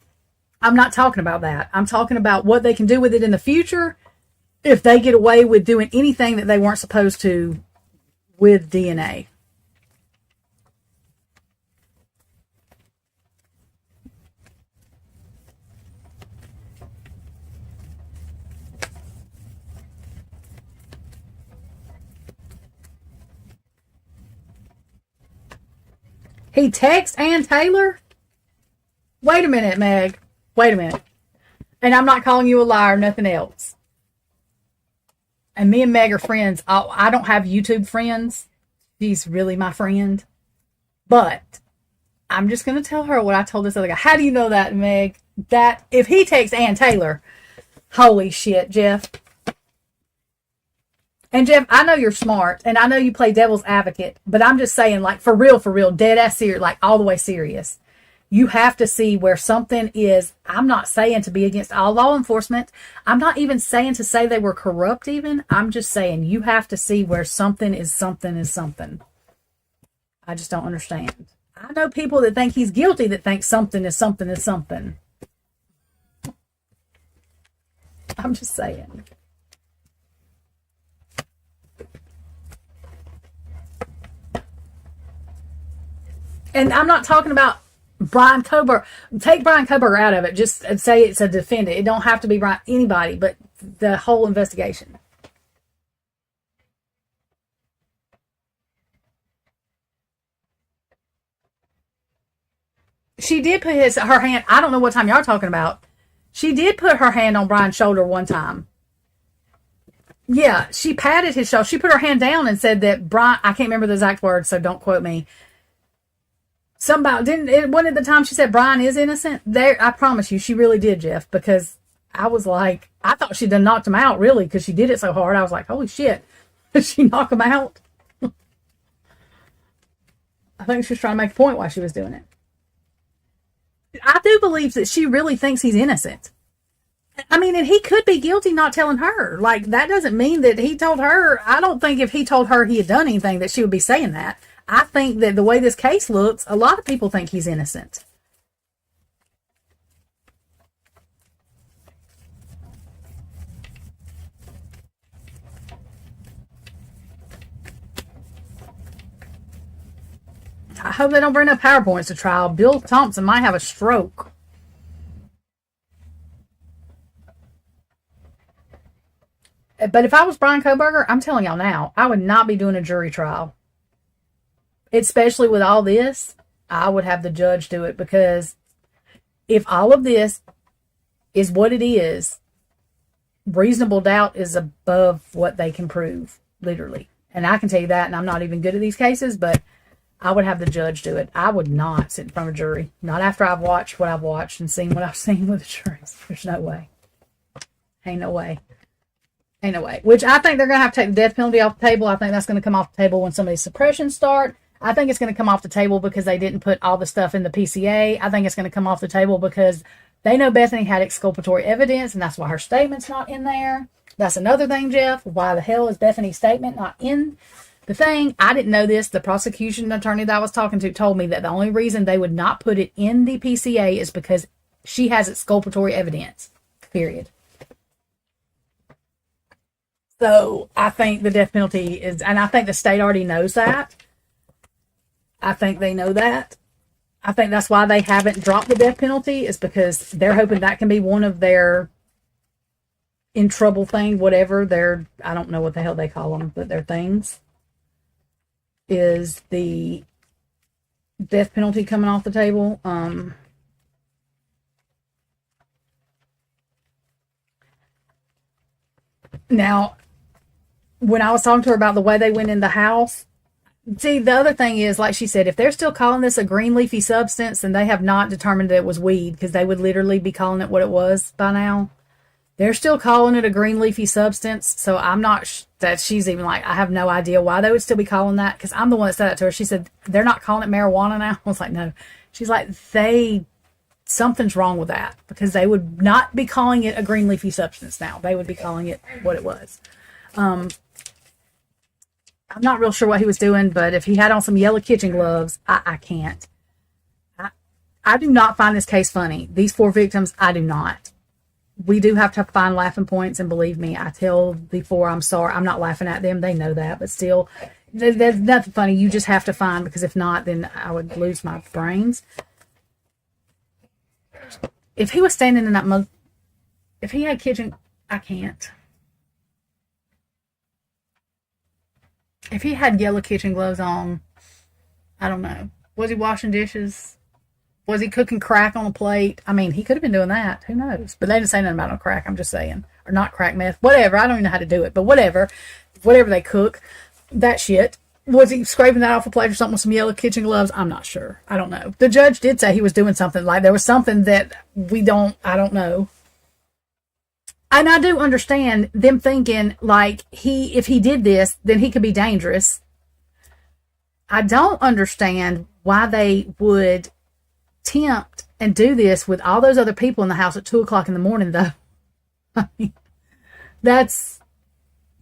I'm not talking about that. I'm talking about what they can do with it in the future if they get away with doing anything that they weren't supposed to with DNA. He texts anntaylor? Wait a minute, Meg. Wait a minute. And I'm not calling you a liar, nothing else. And me and Meg are friends. I don't have YouTube friends. She's really my friend. But I'm just going to tell her what I told this other guy. How do you know that, Meg? That if he takes anntaylor, holy shit, Jeff. And Jeff, I know you're smart, and I know you play devil's advocate, but I'm just saying, like, for real, dead ass serious, like, all the way serious. You have to see where something is. I'm not saying to be against all law enforcement. I'm not even saying to say they were corrupt even. I'm just saying you have to see where something is something is something. I just don't understand. I know people that think he's guilty that think something is something is something. I'm just saying. And I'm not talking about Bryankohberger. Take Bryankohberger out of it. Just say it's a defendant. It don't have to be anybody, but the whole investigation. She did put her hand. I don't know what time y'all are talking about. She did put her hand on Brian's shoulder one time. Yeah, she patted his shoulder. She put her hand down and said that Brian. I can't remember the exact words, so don't quote me. One of the times she said Brian is innocent. There, I promise you, she really did, Jeff. Because I was like, I thought she'd done knocked him out, really, because she did it so hard. I was like, holy shit, did she knock him out? I think she was trying to make a point while she was doing it. I do believe that she really thinks he's innocent. I mean, and he could be guilty not telling her. Like, that doesn't mean that he told her. I don't think if he told her he had done anything that she would be saying that. I think that the way this case looks, a lot of people think he's innocent. hope they don't bring no PowerPoints to trial. Bill Thompson might have a stroke. But if I was Bryan Kohberger, I'm telling y'all now, I would not be doing a jury trial. Especially with all this, I would have the judge do it, because if all of this is what it is, reasonable doubt is above what they can prove, literally. And I can tell you that, and I'm not even good at these cases, but I would have the judge do it. I would not sit in front of a jury. Not after I've watched what I've watched and seen what I've seen with the juries. There's no way. Ain't no way. Ain't no way. Which I think they're going to have to take the death penalty off the table. I think that's going to come off the table when some of these suppressions start. I think it's going to come off the table because they didn't put all the stuff in the PCA. I think it's going to come off the table because they know Bethany had exculpatory evidence, and that's why her statement's not in there. That's another thing, Jeff. Why the hell is Bethany's statement not in the thing? I didn't know this. The prosecution attorney that I was talking to told me that the only reason they would not put it in the PCA is because she has exculpatory evidence. Period. So I think the death penalty is, and I think the state already knows that. I think they know that. I think that's why they haven't dropped the death penalty, is because they're hoping that can be one of their in trouble thing, whatever their, I don't know what the hell they call them, but their things, is the death penalty coming off the table. Now, when I was talking to her about the way they went in the house, see, the other thing is, like she said, if they're still calling this a green leafy substance, then they have not determined that it was weed, because they would literally be calling it what it was by now. They're still calling it a green leafy substance, so I'm not that she's even like, I have no idea why they would still be calling that, because I'm the one that said that to her. She said, they're not calling it marijuana now? I was like, no. She's like, something's wrong with that, because they would not be calling it a green leafy substance now. They would be calling it what it was. I'm not real sure what he was doing, but if he had on some yellow kitchen gloves, I can't. I do not find this case funny. These 4 victims, I do not. We do have to find laughing points, and believe me, I tell the 4 I'm sorry. I'm not laughing at them. They know that, but still, there's nothing funny. You just have to find, because if not, then I would lose my brains. If he was standing in that if he had kitchen, I can't. If he had yellow kitchen gloves on, I don't know. Was he washing dishes? Was he cooking crack on a plate? I mean, he could have been doing that. Who knows? But they didn't say nothing about no crack. I'm just saying. Or not crack meth. Whatever. I don't even know how to do it. But whatever. Whatever they cook. That shit. Was he scraping that off a plate or something with some yellow kitchen gloves? I'm not sure. I don't know. The judge did say he was doing something. Like, there was something that I don't know. And I do understand them thinking, like, if he did this, then he could be dangerous. I don't understand why they would tempt and do this with all those other people in the house at 2 o'clock in the morning, though. I mean, that's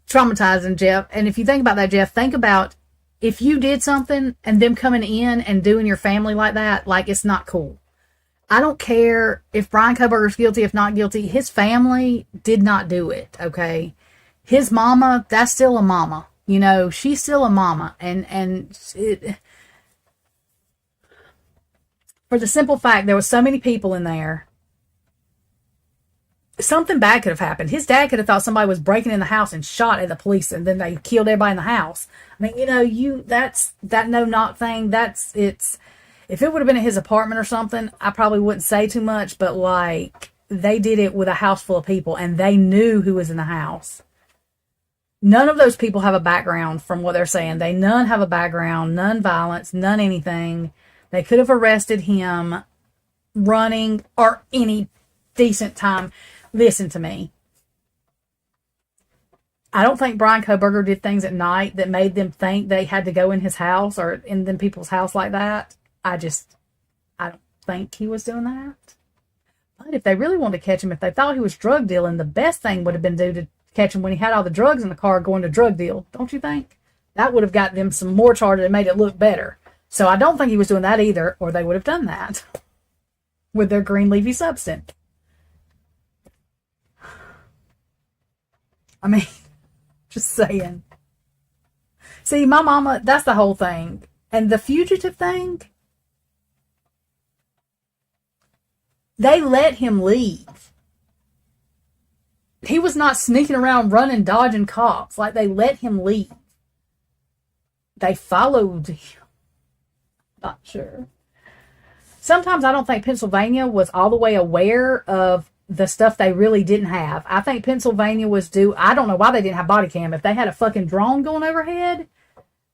traumatizing, Jeff. And if you think about that, Jeff, think about if you did something and them coming in and doing your family like that, like, it's not cool. I don't care if Bryan Kohberger's guilty, if not guilty. His family did not do it, okay? His mama, that's still a mama. You know, she's still a mama. And for the simple fact, there was so many people in there, something bad could have happened. His dad could have thought somebody was breaking in the house and shot at the police, and then they killed everybody in the house. I mean, you know, that no-knock thing, if it would have been at his apartment or something, I probably wouldn't say too much, but, like, they did it with a house full of people, and they knew who was in the house. None of those people have a background from what they're saying. None have a background, none violence, none anything. They could have arrested him running or any decent time. Listen to me. I don't think Bryan Kohberger did things at night that made them think they had to go in his house or in them people's house like that. I don't think he was doing that. But if they really wanted to catch him, if they thought he was drug dealing, the best thing would have been to catch him when he had all the drugs in the car going to drug deal. Don't you think? That would have got them some more charges and made it look better. So I don't think he was doing that either, or they would have done that with their green leafy substance. I mean, just saying. See, my mama, that's the whole thing. And the fugitive thing, they let him leave. He was not sneaking around running, dodging cops. Like, they let him leave. They followed him. Not sure. Sometimes I don't think Pennsylvania was all the way aware of the stuff they really didn't have. I think Pennsylvania was due. I don't know why they didn't have body cam. If they had a fucking drone going overhead,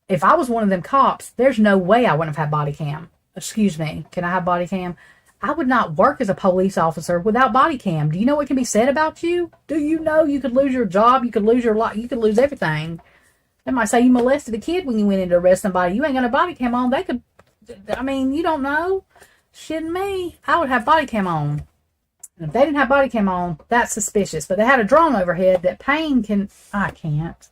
if I was one of them cops, there's no way I wouldn't have had body cam. Excuse me. Can I have body cam? I would not work as a police officer without body cam. Do you know what can be said about you? Do you know you could lose your job? You could lose your life. You could lose everything. They might say you molested a kid when you went in to arrest somebody. You ain't got a body cam on. They could, I mean, you don't know. Shitting me. I would have body cam on. And if they didn't have body cam on, that's suspicious. But they had a drone overhead that Payne can, I can't.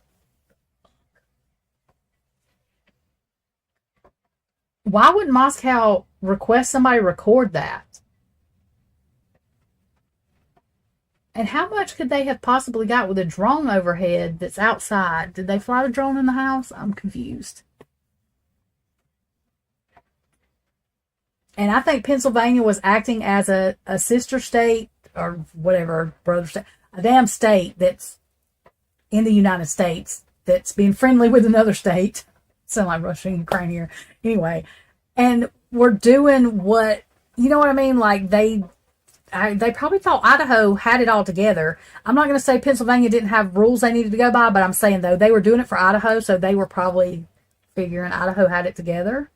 Why would Moscow request somebody record that? And how much could they have possibly got with a drone overhead that's outside? Did they fly the drone in the house? I'm confused. And I think Pennsylvania was acting as a sister state or whatever, brother state, a damn state that's in the United States that's being friendly with another state. Sound like Russia and Ukraine here. Anyway, and we're doing what, you know what I mean? Like they probably thought Idaho had it all together. I'm not going to say Pennsylvania didn't have rules they needed to go by, but I'm saying though they were doing it for Idaho, so they were probably figuring Idaho had it together.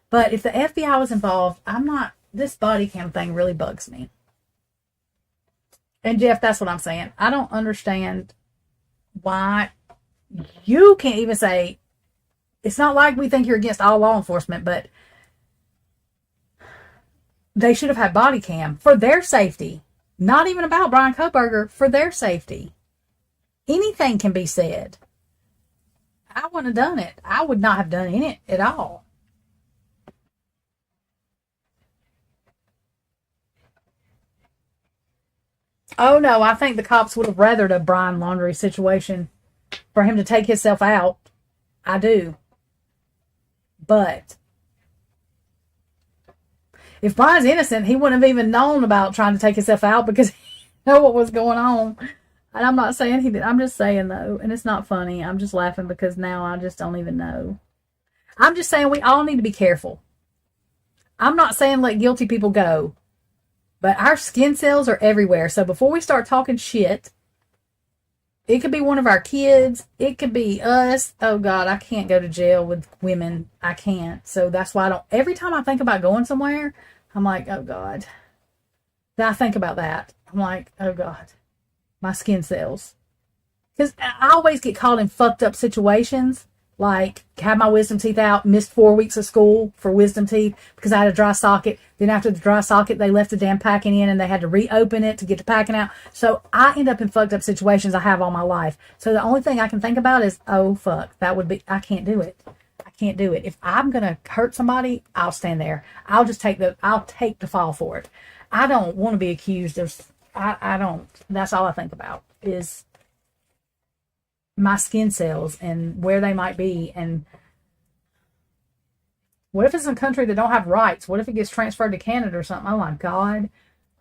But if the FBI was involved, this body cam thing really bugs me. And Jeff, that's what I'm saying. I don't understand why you can't even say, it's not like we think you're against all law enforcement, but they should have had body cam for their safety. Not even about Bryan-Kohberger, for their safety. Anything can be said. I wouldn't have done it. I would not have done it at all. Oh, no, I think the cops would have rathered a Brian Laundrie situation for him to take himself out. I do. But if Brian's innocent, he wouldn't have even known about trying to take himself out because he knew what was going on. And I'm not saying he did. I'm just saying, though, and it's not funny. I'm just laughing because now I just don't even know. I'm just saying we all need to be careful. I'm not saying let guilty people go. But our skin cells are everywhere. So before we start talking shit, it could be one of our kids. It could be us. Oh, God, I can't go to jail with women. I can't. So that's why every time I think about going somewhere, I'm like, oh, God. Then I think about that. I'm like, oh, God, my skin cells. Because I always get caught in fucked up situations. Like, had my wisdom teeth out, missed 4 weeks of school for wisdom teeth because I had a dry socket. Then after the dry socket, they left the damn packing in and they had to reopen it to get the packing out. So I end up in fucked up situations I have all my life. So the only thing I can think about is, oh, fuck, I can't do it. I can't do it. If I'm going to hurt somebody, I'll stand there. I'll take the fall for it. I don't want to be accused of, I don't, that's all I think about is my skin cells and where they might be. And what if it's a country that don't have rights? What if it gets transferred to Canada or something? Oh my God.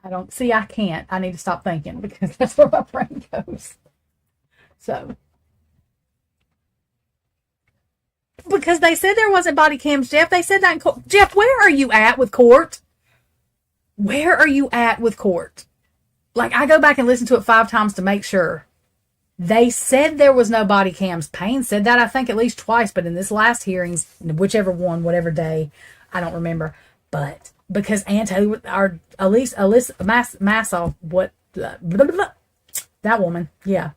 I can't. I need to stop thinking because that's where my brain goes. So. Because they said there wasn't body cams, Jeff. They said that in court. Jeff, where are you at with court? Where are you at with court? Like, I go back and listen to it 5 times to make sure. They said there was no body cams. Payne said that, I think, at least twice. But in this last hearings, whichever one, whatever day, I don't remember. But because anntaylor, or at least Alyssa Massow, that woman, yeah,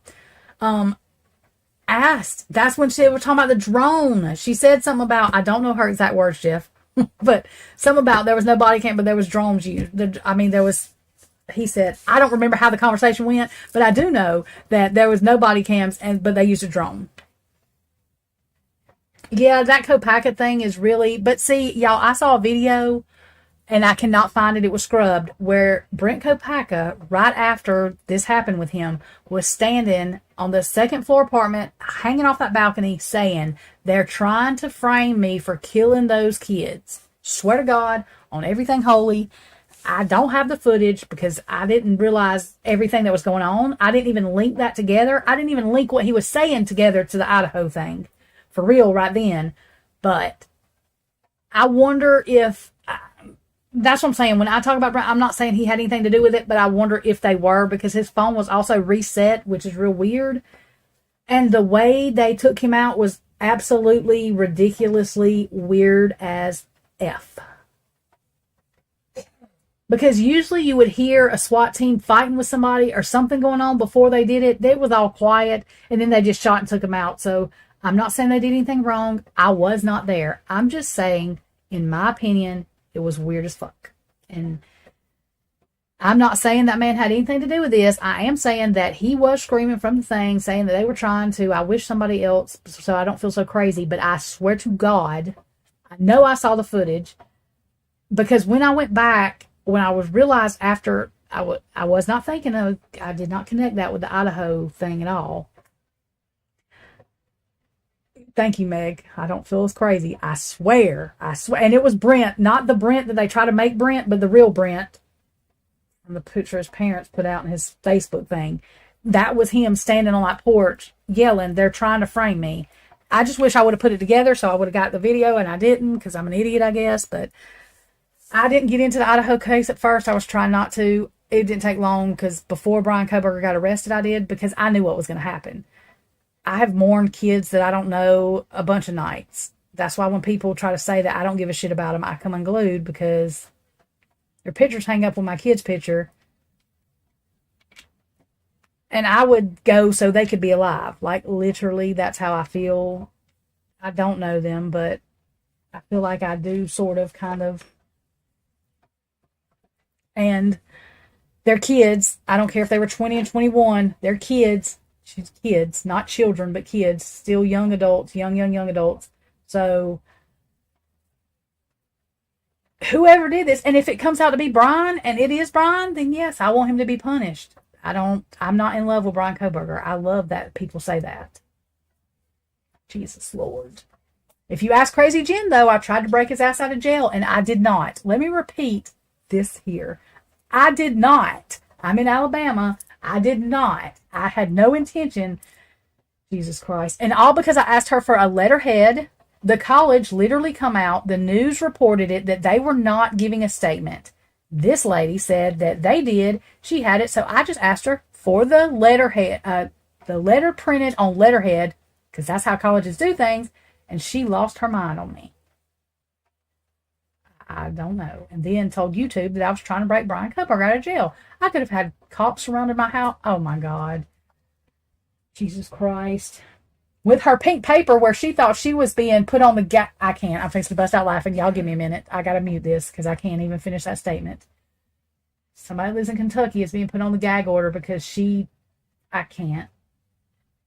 asked. That's when they were talking about the drone. She said something about, I don't know her exact words, Jeff, but something about there was no body cam, but there was drones used. There was. He said, I don't remember how the conversation went, but I do know that there was no body cams, but they used a drone. Yeah, that Kopaka thing is really, but see, y'all, I saw a video and I cannot find it. It was scrubbed, where Brent Kopaka, right after this happened with him, was standing on the second floor apartment, hanging off that balcony, saying, they're trying to frame me for killing those kids. Swear to God, on everything holy. I don't have the footage because I didn't realize everything that was going on. I didn't even link that together. I didn't even link what he was saying together to the Idaho thing. For real, right then. But I wonder if... That's what I'm saying. When I talk about Brian, I'm not saying he had anything to do with it, but I wonder if they were, because his phone was also reset, which is real weird. And the way they took him out was absolutely ridiculously weird as F. Because usually you would hear a SWAT team fighting with somebody or something going on before they did it. It was all quiet, and then they just shot and took him out. So I'm not saying they did anything wrong. I was not there. I'm just saying, in my opinion, it was weird as fuck. And I'm not saying that man had anything to do with this. I am saying that he was screaming from the thing, saying that they were trying to, I wish somebody else, so I don't feel so crazy. But I swear to God, I know I saw the footage. Because when I went back, when I was realized after, I was not thinking of, I did not connect that with the Idaho thing at all. Thank you, Meg. I don't feel as crazy. I swear. And it was Brent, not the Brent that they try to make Brent, but the real Brent from the picture his parents put out in his Facebook thing. That was him standing on that porch yelling, they're trying to frame me. I just wish I would have put it together so I would have got the video, and I didn't because I'm an idiot, I guess. But I didn't get into the Idaho case at first. I was trying not to. It didn't take long because before Bryankohberger got arrested, I did, because I knew what was going to happen. I have mourned kids that I don't know a bunch of nights. That's why when people try to say that I don't give a shit about them, I come unglued, because their pictures hang up with my kid's picture. And I would go so they could be alive. Like, literally, that's how I feel. I don't know them, but I feel like I do, sort of, kind of. And they're kids. I don't care if they were 20 and 21. They're kids. She's kids, not children, but kids, still young adults, young adults. So whoever did this, and if it comes out to be Brian, and it is Brian, then yes, I want him to be punished. I'm not in love with Bryankohberger. I love that people say that. Jesus Lord. If you ask Crazy Jen, though, I tried to break his ass out of jail, and I did not. Let me repeat this here. I did not. I'm in Alabama. I did not. I had no intention. Jesus Christ. And all because I asked her for a letterhead. The college literally come out. The news reported it, that they were not giving a statement. This lady said that they did. She had it. So I just asked her for the letterhead, the letter printed on letterhead, because that's how colleges do things. And she lost her mind on me. I don't know. And then told YouTube that I was trying to break Bryankohberger out of jail. I could have had cops surrounded my house. Oh my God. Jesus Christ. With her pink paper where she thought she was being put on the I can't. I'm fixing to bust out laughing. Y'all give me a minute. I got to mute this because I can't even finish that statement. Somebody lives in Kentucky is being put on the gag order because I can't.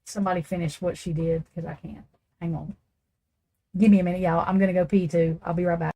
Somebody finish what she did because I can't. Hang on. Give me a minute, y'all. I'm going to go pee too. I'll be right back.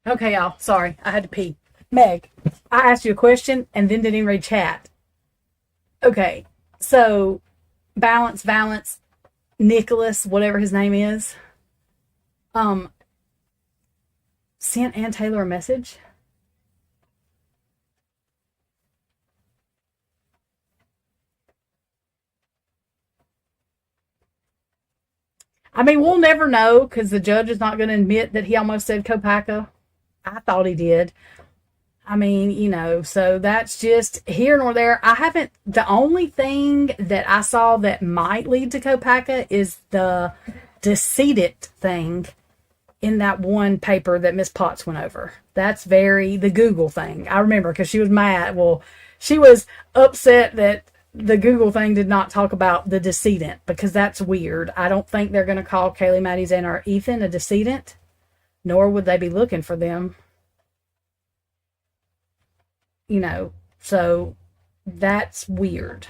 Okay, y'all. Sorry, I had to pee. Meg, I asked you a question and then didn't even read chat. Okay, so Valence, Nicholas, whatever his name is, um, sent anntaylor a message. I mean, we'll never know because the judge is not going to admit that he almost said Kopaka. I thought he did. I mean, so that's just here nor there. I haven't, the only thing that I saw that might lead to Kopaka is the decedent thing in that one paper that Miss Potts went over. That's the Google thing. I remember because she was mad. Well, she was upset that the Google thing did not talk about the decedent because that's weird. I don't think they're going to call Kaylee, Maddie, Zane, or Ethan a decedent, nor would they be looking for them. So that's weird.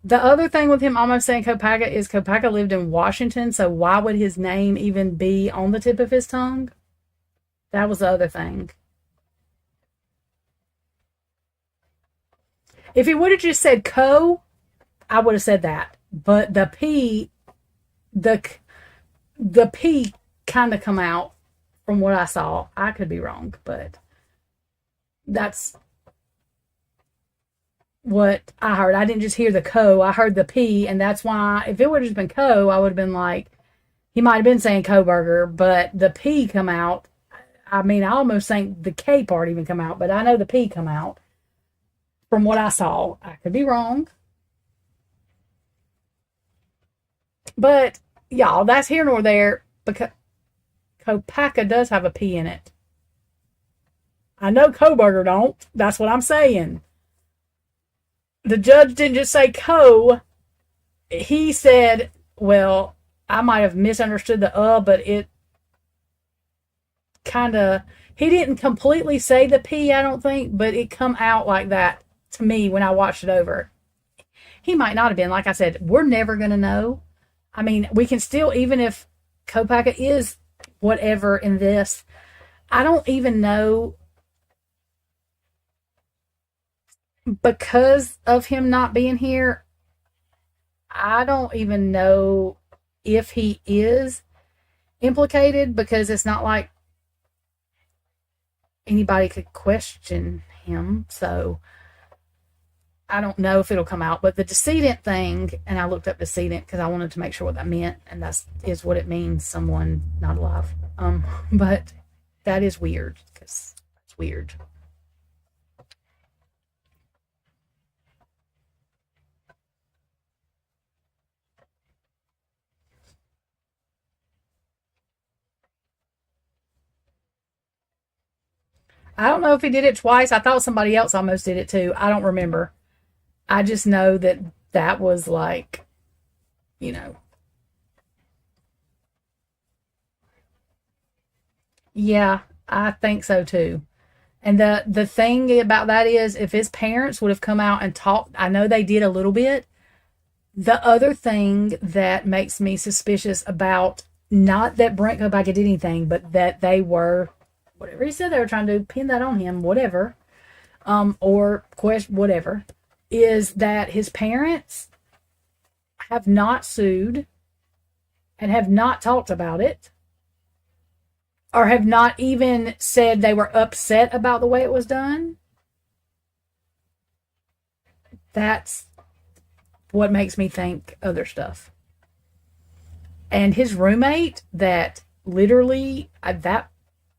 The other thing with him almost saying Kopaka is Kopaka lived in Washington, so why would his name even be on the tip of his tongue? That was the other thing. If he would have just said Co, I would have said that. But the the P kind of come out from what I saw. I could be wrong, but that's what I heard. I didn't just hear the Co, I heard the P, and that's why if it would have just been Co, I would have been like, he might have been saying Kohberger, but the P come out. I mean, I almost think the K part even come out, but I know the P come out from what I saw. I could be wrong. But y'all, that's here nor there because Kopaka does have a P in it. I know Kohberger don't. That's what I'm saying. The judge didn't just say Co. He said, well, I might have misunderstood the but it kind of, he didn't completely say the P, I don't think, but it come out like that to me when I watched it over. He might not have been. Like I said, we're never going to know. I mean, we can still, even if Kopaka is whatever in this, I don't even know because of him not being here. I don't even know if he is implicated because it's not like anybody could question him. So I don't know if it'll come out. But the decedent thing, and I looked up decedent because I wanted to make sure what that meant, and is what it means, someone not alive. But that is weird because it's weird. I don't know if he did it twice. I thought somebody else almost did it too. I don't remember. I just know that that was like, you know, yeah, I think so too. And the thing about that is if his parents would have come out and talked, I know they did a little bit. The other thing that makes me suspicious about not that Brent Kobach did anything, but that they were whatever he said they were trying to pin that on him, whatever, or question whatever, is that his parents have not sued and have not talked about it or have not even said they were upset about the way it was done. That's what makes me think other stuff. And his roommate that literally that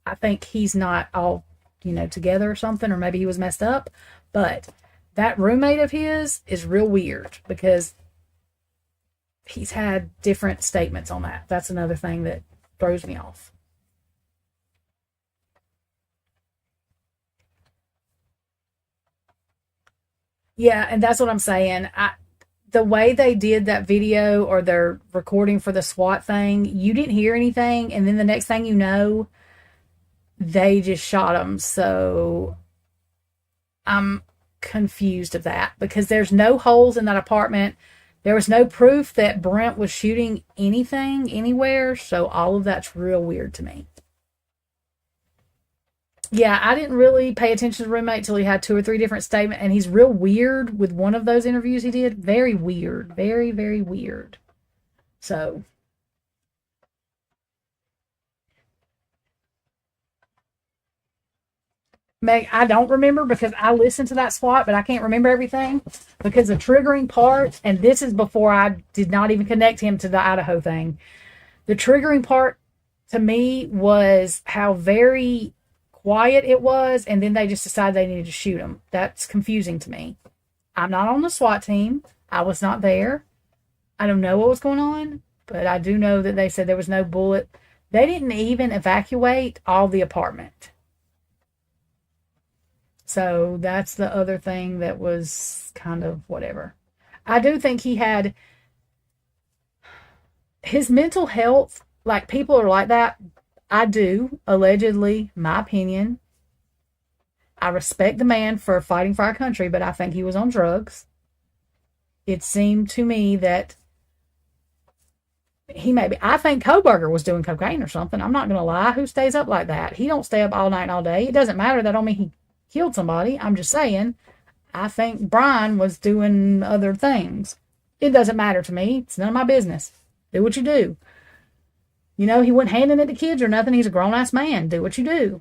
I think he's not all, together or something, or maybe he was messed up, but that roommate of his is real weird because he's had different statements on that. That's another thing that throws me off. Yeah, and that's what I'm saying. The way they did that video or their recording for the SWAT thing, you didn't hear anything, and then the next thing you know, they just shot him. So confused of that because there's no holes in that apartment. There was no proof that Brent was shooting anything anywhere. So all of that's real weird to me. Yeah, I didn't really pay attention to the roommate till he had 2 or 3 different statements, and he's real weird with one of those interviews he did. Very weird. Very, very weird. So, Meg, I don't remember because I listened to that SWAT, but I can't remember everything because the triggering part, and this is before I did not even connect him to the Idaho thing. The triggering part to me was how very quiet it was, and then they just decided they needed to shoot him. That's confusing to me. I'm not on the SWAT team. I was not there. I don't know what was going on, but I do know that they said there was no bullet. They didn't even evacuate all the apartment. So that's the other thing that was kind of whatever. I do think he had his mental health, like people are like that. I do, allegedly, my opinion. I respect the man for fighting for our country, but I think he was on drugs. It seemed to me that he maybe, I think Kohberger was doing cocaine or something. I'm not going to lie. Who stays up like that? He don't stay up all night and all day. It doesn't matter. That don't mean he killed somebody. I'm just saying, I think Brian was doing other things. It doesn't matter to me. It's none of my business. Do what you do. You know, he wasn't handing it to kids or nothing. He's a grown-ass man. Do what you do.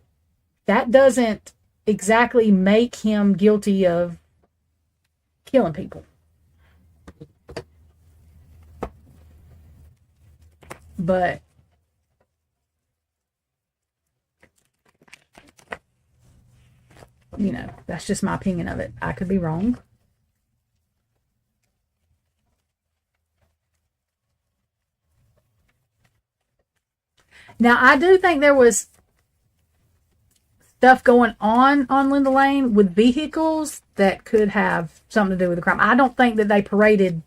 That doesn't exactly make him guilty of killing people. But you know, that's just my opinion of it. I could be wrong. Now, I do think there was stuff going on Linda Lane with vehicles that could have something to do with the crime. I don't think that they paraded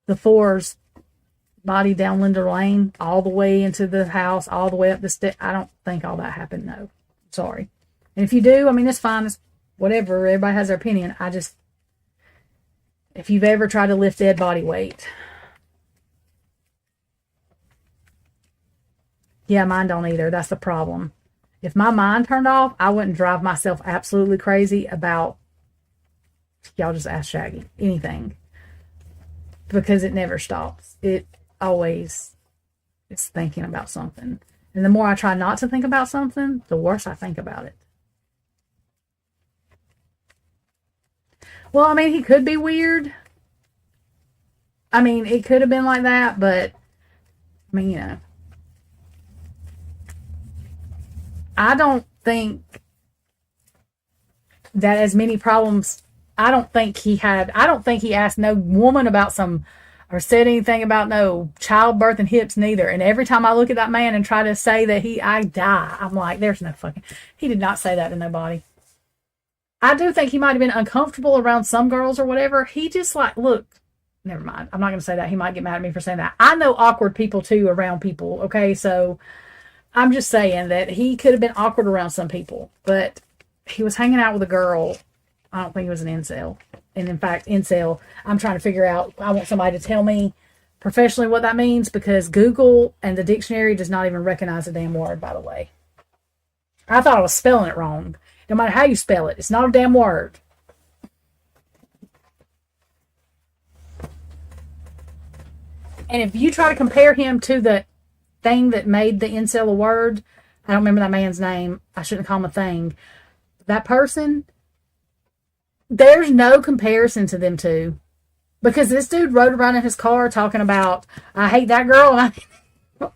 the Fours body down Linda Lane all the way into the house, all the way up the step. I don't think all that happened. No, sorry. And if you do, I mean, it's fine. It's whatever. Everybody has their opinion. I just, if you've ever tried to lift dead body weight, yeah, mine don't either. That's the problem. If my mind turned off, I wouldn't drive myself absolutely crazy about, y'all just ask Shaggy, anything. Because it never stops. It always is thinking about something. And the more I try not to think about something, the worse I think about it. Well, I mean, he could be weird. I mean, it could have been like that, but, I mean, you know. I don't think that as many problems, I don't think he asked no woman about some, or said anything about no childbirth and hips neither. And every time I look at that man and try to say that I die, I'm like, there's no fucking, he did not say that to nobody. I do think he might have been uncomfortable around some girls or whatever. He just like, look, never mind. I'm not going to say that. He might get mad at me for saying that. I know awkward people too around people. Okay. So I'm just saying that he could have been awkward around some people, but he was hanging out with a girl. I don't think he was an incel. And in fact, incel, I'm trying to figure out, I want somebody to tell me professionally what that means, because Google and the dictionary does not even recognize the damn word, by the way. I thought I was spelling it wrong. No matter how you spell it, it's not a damn word. And if you try to compare him to the thing that made the incel a word, I don't remember that man's name. I shouldn't call him a thing. That person, there's no comparison to them two. Because this dude rode around in his car talking about, I hate that girl. And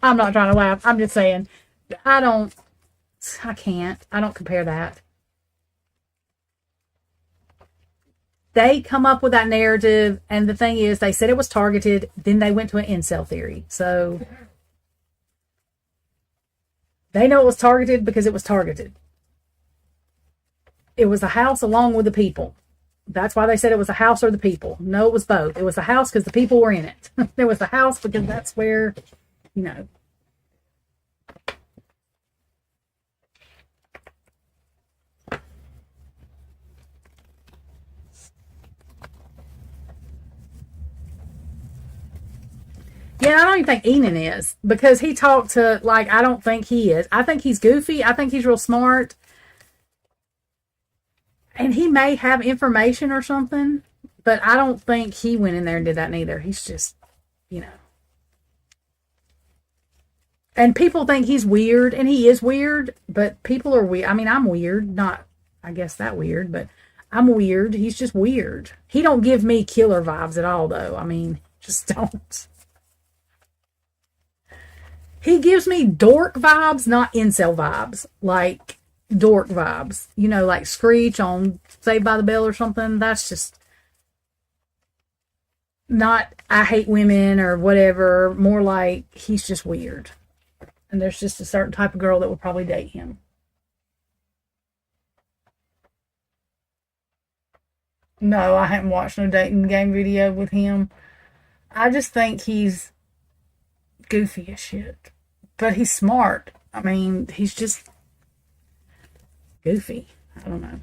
I'm not trying to laugh. I'm just saying, I can't. I don't compare that. They come up with that narrative, and the thing is, they said it was targeted, then they went to an incel theory. So they know it was targeted because it was targeted. It was the house along with the people. That's why they said it was the house or the people. No, it was both. It was the house because the people were in it. It was the house because that's where, you know. Yeah, I don't even think Enon is, because he talked to, like, I don't think he is. I think he's goofy. I think he's real smart. And he may have information or something, but I don't think he went in there and did that neither. He's just, you know. And people think he's weird, and he is weird, but people are weird. I mean, I'm weird, not, I guess, that weird, but I'm weird. He's just weird. He don't give me killer vibes at all, though. I mean, just don't. He gives me dork vibes, not incel vibes. Like, dork vibes. You know, like Screech on Saved by the Bell or something. That's just not I hate women or whatever. More like he's just weird. And there's just a certain type of girl that would probably date him. No, I haven't watched no dating game video with him. I just think he's goofy as shit. But he's smart. I mean, he's just goofy. I don't know.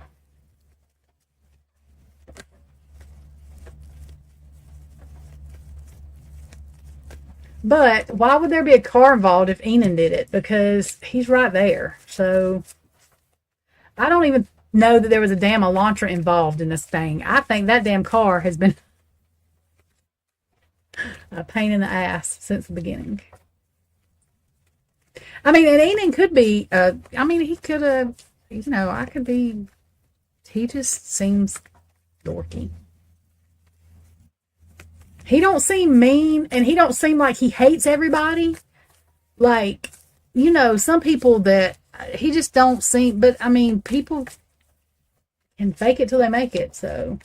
But why would there be a car involved if Enon did it? Because he's right there. So I don't even know that there was a damn Elantra involved in this thing. I think that damn car has been a pain in the ass since the beginning. I mean, and Enon could be, I mean, he could have, you know, I could be, he just seems dorky. He don't seem mean, and he don't seem like he hates everybody. Like, you know, some people that he just don't seem, but I mean, people can fake it till they make it, so.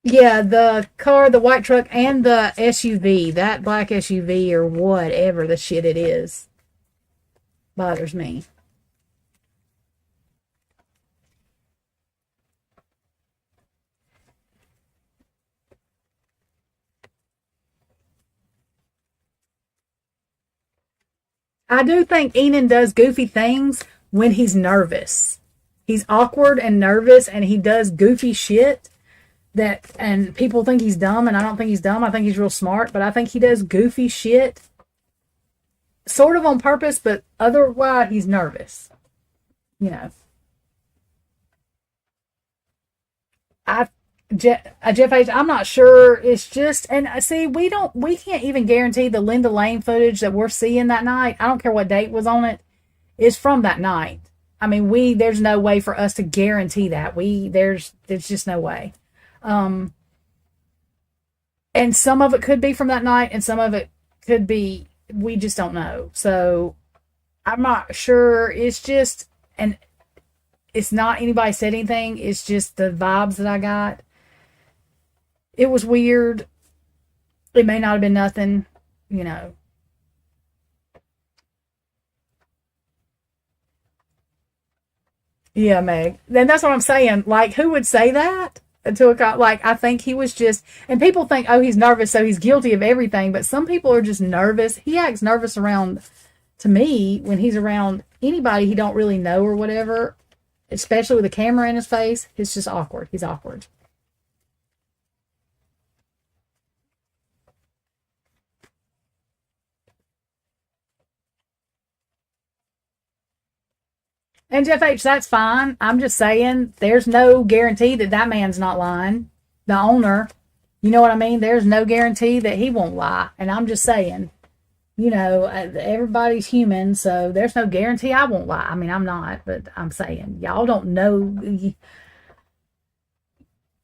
Yeah, the car, the white truck, and the SUV, that black SUV or whatever the shit it is, bothers me. I do think Enon does goofy things when he's nervous. He's awkward and nervous, and he does goofy shit that, and people think he's dumb, and I don't think he's dumb. I think he's real smart, but I think he does goofy shit sort of on purpose, but otherwise he's nervous. You know, I Jeff H. I'm not sure. It's just, and see, we can't even guarantee the Linda Lane footage that we're seeing that night. I don't care what date was on it. Is from that night. I mean, there's no way for us to guarantee that. There's just no way. Um, and some of it could be from that night, and some of it could be, we just don't know. So I'm not sure. It's just, and it's not anybody said anything. It's just the vibes that I got. It was weird. It may not have been nothing, you know. Yeah, Meg. Then that's what I'm saying. Like, who would say that? To a cop? Like, I think he was just, and people think, oh, he's nervous, so he's guilty of everything. But some people are just nervous. He acts nervous around, to me, when he's around anybody he don't really know or whatever, especially with a camera in his face. It's just awkward. He's awkward. And Jeff H, that's fine. I'm just saying there's no guarantee that that man's not lying. The owner, you know what I mean? There's no guarantee that he won't lie. And I'm just saying, you know, everybody's human, so there's no guarantee I won't lie. I mean, I'm not, but I'm saying, y'all don't know.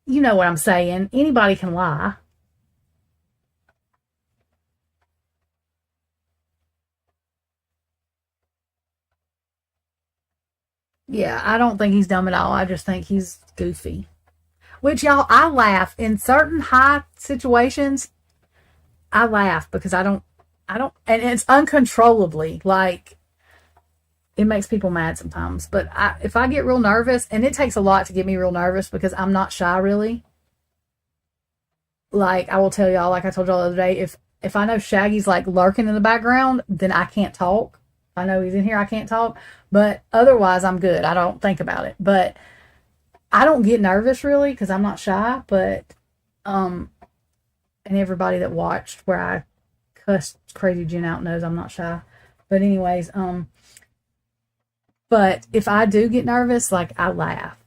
You know what I'm saying. Anybody can lie. Yeah, I don't think he's dumb at all. I just think he's goofy. Which, y'all, I laugh in certain high situations. I laugh because and it's uncontrollably. Like, it makes people mad sometimes. But if I get real nervous, and it takes a lot to get me real nervous because I'm not shy really. Like, I will tell y'all, like I told y'all the other day, if I know Shaggy's like lurking in the background, then I can't talk. If I know he's in here, I can't talk. But otherwise, I'm good. I don't think about it. But I don't get nervous really because I'm not shy, but and everybody that watched where I cussed Crazy Jen out knows I'm not shy. But anyways, but if I do get nervous, like I laugh.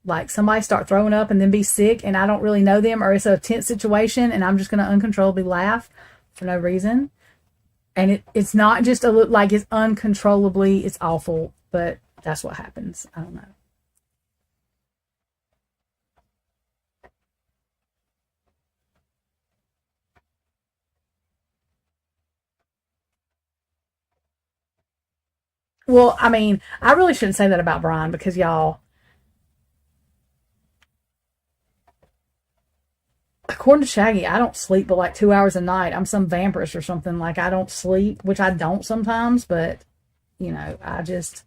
Like somebody start throwing up and then be sick and I don't really know them, or it's a tense situation and I'm just going to uncontrollably laugh for no reason. And it's not just like it's uncontrollably, it's awful, but that's what happens. I don't know. Well, I mean, I really shouldn't say that about Brian because y'all, according to Shaggy, I don't sleep but like 2 hours a night. I'm some vampirist or something. Like I don't sleep, which I don't sometimes, but I just,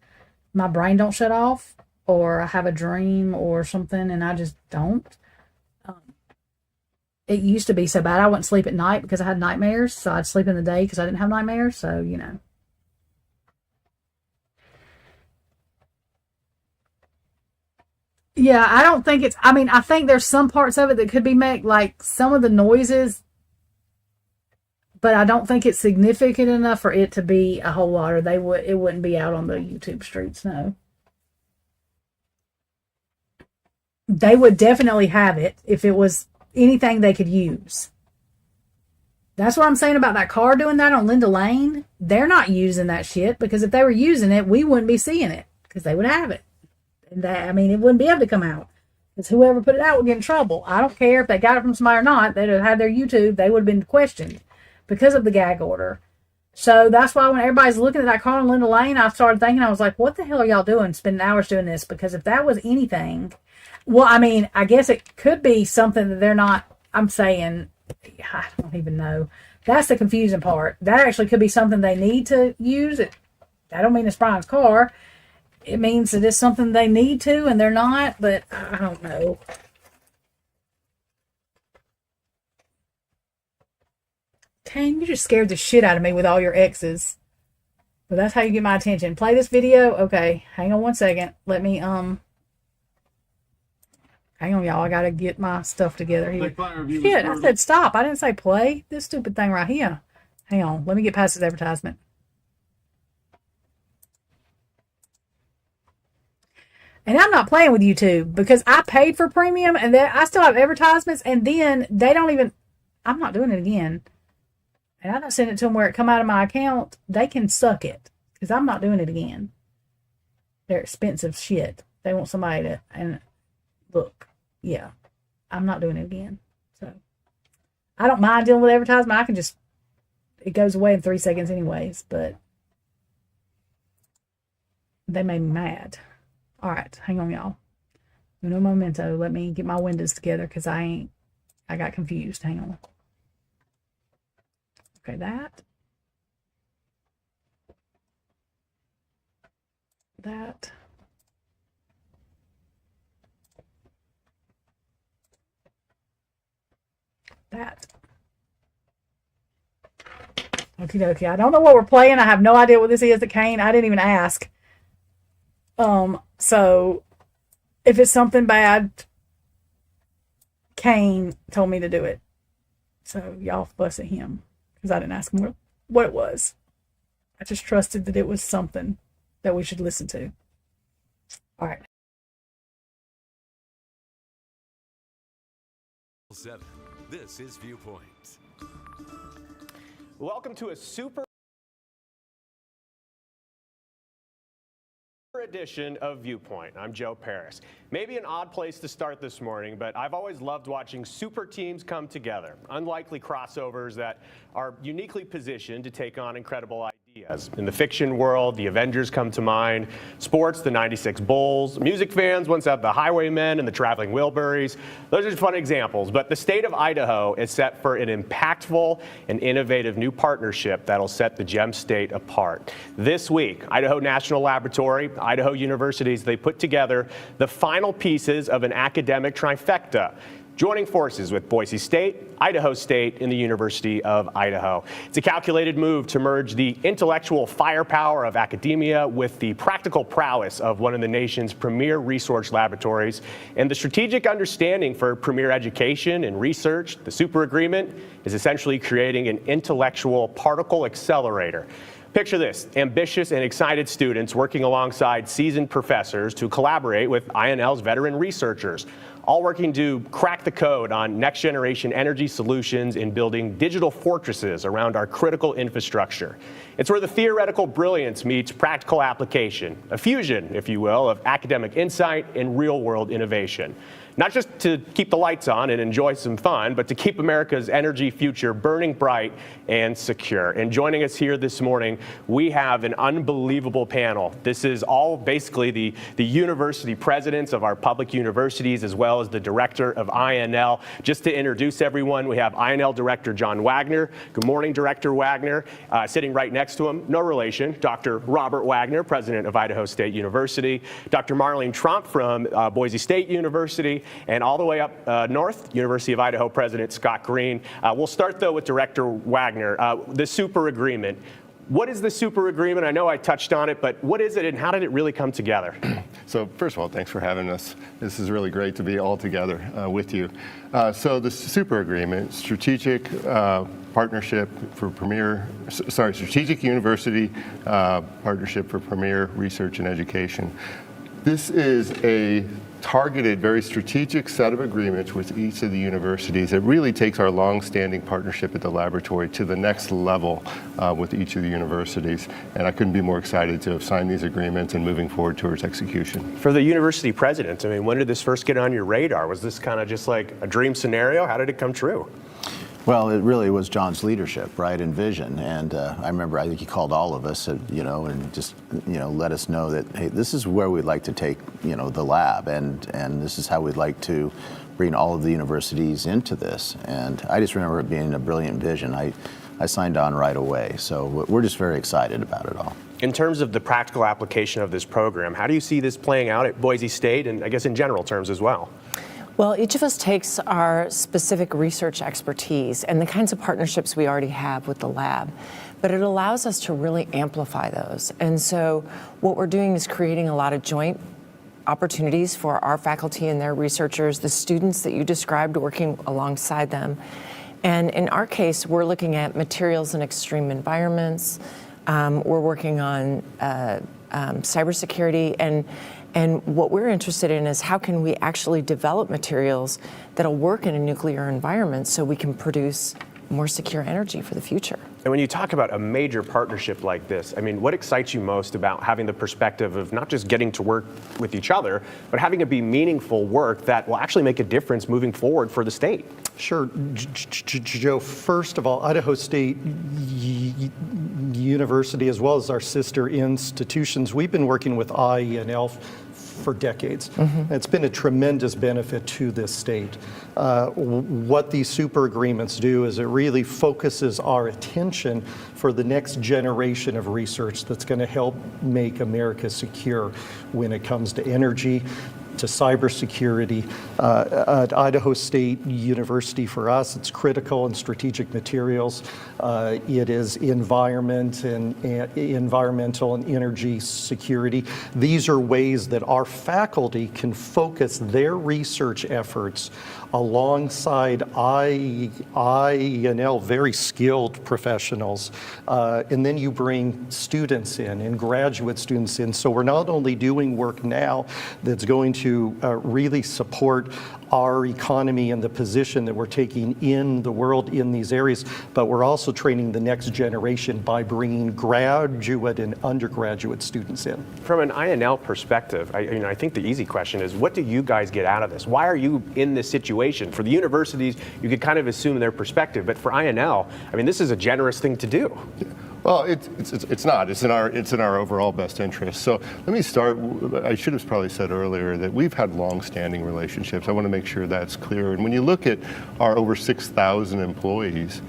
my brain don't shut off, or I have a dream or something and I just don't. It used to be so bad I wouldn't sleep at night because I had nightmares, so I'd sleep in the day because I didn't have nightmares. So yeah, I don't think it's, I mean, I think there's some parts of it that could be made, like some of the noises, but I don't think it's significant enough for it to be a whole lot, or it wouldn't be out on the YouTube streets. No, they would definitely have it if it was anything they could use. That's what I'm saying about that car doing that on Linda Lane. They're not using that shit because if they were using it, we wouldn't be seeing it because they would have it. And that, I mean, it wouldn't be able to come out because whoever put it out would get in trouble. I don't care if they got it from somebody or not. They'd have had their YouTube. They would have been questioned because of the gag order. So that's why when everybody's looking at that car on Linda Lane, I started thinking, I was like, what the hell are y'all doing? Spending hours doing this? Because if that was anything, well, I mean, I guess it could be something that they're not, I'm saying, I don't even know. That's the confusing part. That actually could be something they need to use. I don't mean it's Brian's car. It means that it's something they need to and they're not, but I don't know. Tane, you just scared the shit out of me with all your exes. But that's how you get my attention. Play this video. Okay, hang on one second. Let me, hang on, y'all. I gotta get my stuff together here. Shit, I said stop. I didn't say play. This stupid thing right here. Hang on. Let me get past this advertisement. And I'm not playing with YouTube because I paid for premium and I still have advertisements, and then they don't even, I'm not doing it again. And I don't send it to them where it come out of my account. They can suck it because I'm not doing it again. They're expensive shit. They want somebody to, and look, yeah, I'm not doing it again. So I don't mind dealing with advertisement. I can just, it goes away in 3 seconds anyways, but they made me mad. All right, hang on, y'all. Uno momento. Let me get my windows together because I got confused. Hang on. Okay, that. That. That. Okie dokie. I don't know what we're playing. I have no idea what this is at Kane. I didn't even ask. So if it's something bad, Kane told me to do it. So y'all fuss at him because I didn't ask him what it was. I just trusted that it was something that we should listen to. All right. 7. This is Viewpoint. Welcome to a super edition of Viewpoint. I'm Joe Paris. Maybe an odd place to start this morning, but I've always loved watching super teams come together. Unlikely crossovers that are uniquely positioned to take on incredible ideas. In the fiction world, the Avengers come to mind. Sports, the 96 Bulls. Music fans once had the Highwaymen and the Traveling Wilburys. Those are fun examples, but the state of Idaho is set for an impactful and innovative new partnership that'll set the gem state apart. This week, Idaho National Laboratory, Idaho universities, they put together the final pieces of an academic trifecta. joining forces with Boise State, Idaho State, and the University of Idaho. It's a calculated move to merge the intellectual firepower of academia with the practical prowess of one of the nation's premier research laboratories and the strategic understanding for premier education and research. The super agreement is essentially creating an intellectual particle accelerator. Picture this: ambitious and excited students working alongside seasoned professors to collaborate with INL's veteran researchers, all working to crack the code on next-generation energy solutions in building digital fortresses around our critical infrastructure. It's where the theoretical brilliance meets practical application, a fusion, if you will, of academic insight and real-world innovation. Not just to keep the lights on and enjoy some fun, but to keep America's energy future burning bright and secure. And joining us here this morning, we have an unbelievable panel. This is all basically the university presidents of our public universities, as well as the director of INL. Just to introduce everyone, we have INL Director John Wagner. Good morning, Director Wagner. Sitting right next to him, no relation, Dr. Robert Wagner, president of Idaho State University. Dr. Marlene Trump from Boise State University. And all the way up north, University of Idaho President Scott Green. We'll start, though, with Director Wagner. The super agreement. What is the super agreement? I know I touched on it, but what is it and how did it really come together? So first of all, thanks for having us. This is really great to be all together with you. So the super agreement, strategic partnership for strategic university partnership for premier research and education. This is a targeted, very strategic set of agreements with each of the universities. It really takes our long-standing partnership at the laboratory to the next level with each of the universities. And I couldn't be more excited to have signed these agreements and moving forward towards execution. For the university president, I mean, when did this first get on your radar? Was this kind of just like a dream scenario? How did it come true? Well, it really was John's leadership, right, and vision. And I remember, I think he called all of us, and just, let us know that, hey, this is where we'd like to take, the lab, and this is how we'd like to bring all of the universities into this. And I just remember it being a brilliant vision. I signed on right away. So we're just very excited about it all. In terms of the practical application of this program, how do you see this playing out at Boise State and I guess in general terms as well? Well, each of us takes our specific research expertise and the kinds of partnerships we already have with the lab, but it allows us to really amplify those. And so what we're doing is creating a lot of joint opportunities for our faculty and their researchers, the students that you described working alongside them. And in our case, we're looking at materials in extreme environments. We're working on cybersecurity, and what we're interested in is how can we actually develop materials that'll work in a nuclear environment so we can produce more secure energy for the future. And when you talk about a major partnership like this, I mean, what excites you most about having the perspective of not just getting to work with each other, but having it be meaningful work that will actually make a difference moving forward for the state? Sure, Joe. First of all, Idaho State University, as well as our sister institutions, we've been working with INL for decades. Mm-hmm. It's been a tremendous benefit to this state. What these super agreements do is it really focuses our attention for the next generation of research that's going to help make America secure when it comes to energy, to cybersecurity. At Idaho State University, for us, it's critical and strategic materials. It is environmental and energy security. These are ways that our faculty can focus their research efforts alongside INL, very skilled professionals. And then you bring students in and graduate students in. So we're not only doing work now that's going to really support our economy and the position that we're taking in the world in these areas, but we're also training the next generation by bringing graduate and undergraduate students in. From an INL perspective, I think the easy question is, what do you guys get out of this? Why are you in this situation? For the universities, you could kind of assume their perspective, but for INL, I mean, this is a generous thing to do. Well, it's not. It's in our overall best interest. So let me start. I should have probably said earlier that we've had long-standing relationships. I want to make sure that's clear. And when you look at our over 6,000 employees,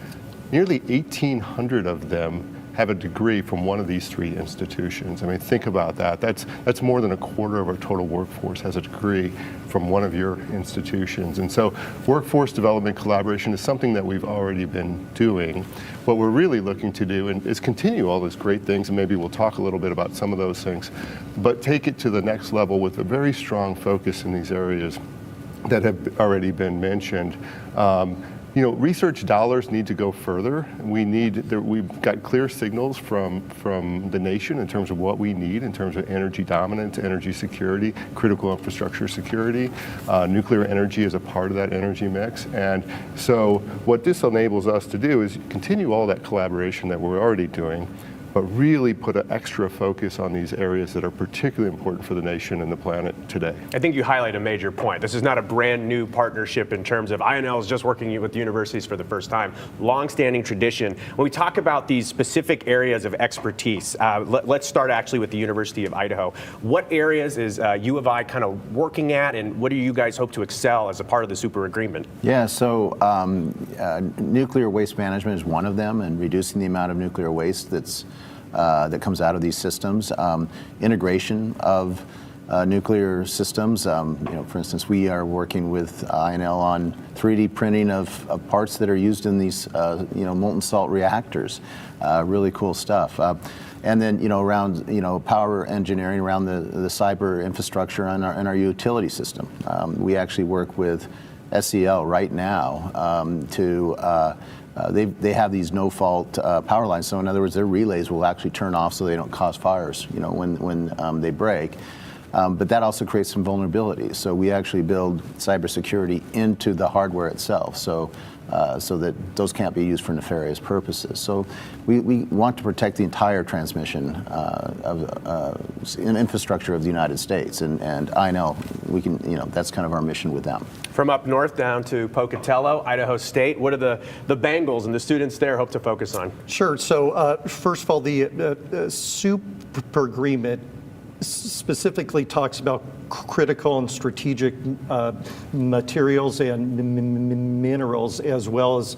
nearly 1,800 of them have a degree from one of these 3 institutions. I mean, think about that. That's more than a quarter of our total workforce has a degree from one of your institutions. And so workforce development collaboration is something that we've already been doing. What we're really looking to do is continue all those great things, and maybe we'll talk a little bit about some of those things, but take it to the next level with a very strong focus in these areas that have already been mentioned. You know, research dollars need to go further. We've got clear signals from the nation in terms of what we need in terms of energy dominance, energy security, critical infrastructure security. Nuclear energy is a part of that energy mix. And so what this enables us to do is continue all that collaboration that we're already doing, but really put an extra focus on these areas that are particularly important for the nation and the planet today. I think you highlight a major point. This is not a brand new partnership in terms of INL is just working with universities for the first time. Long-standing tradition. When we talk about these specific areas of expertise, let's start actually with the University of Idaho. What areas is U of I kind of working at, and what do you guys hope to excel as a part of the super agreement? Yeah, so nuclear waste management is one of them, and reducing the amount of nuclear waste that comes out of these systems. Integration of nuclear systems. You know, for instance, we are working with INL on 3D printing of parts that are used in these you know, molten salt reactors. Really cool stuff. And then, you know, around, you know, power engineering around the cyber infrastructure in our utility system. We actually work with SEL right now they have these no-fault power lines. So in other words, their relays will actually turn off so they don't cause fires, you know, when they break. But that also creates some vulnerabilities. So we actually build cybersecurity into the hardware itself, so that those can't be used for nefarious purposes. So we want to protect the entire transmission infrastructure of the United States, and INL, we can, you know, that's kind of our mission with them. From up north down to Pocatello, Idaho State, what are the Bengals and the students there hope to focus on? Sure. So first of all, the super agreement specifically talks about critical and strategic materials and minerals, as well as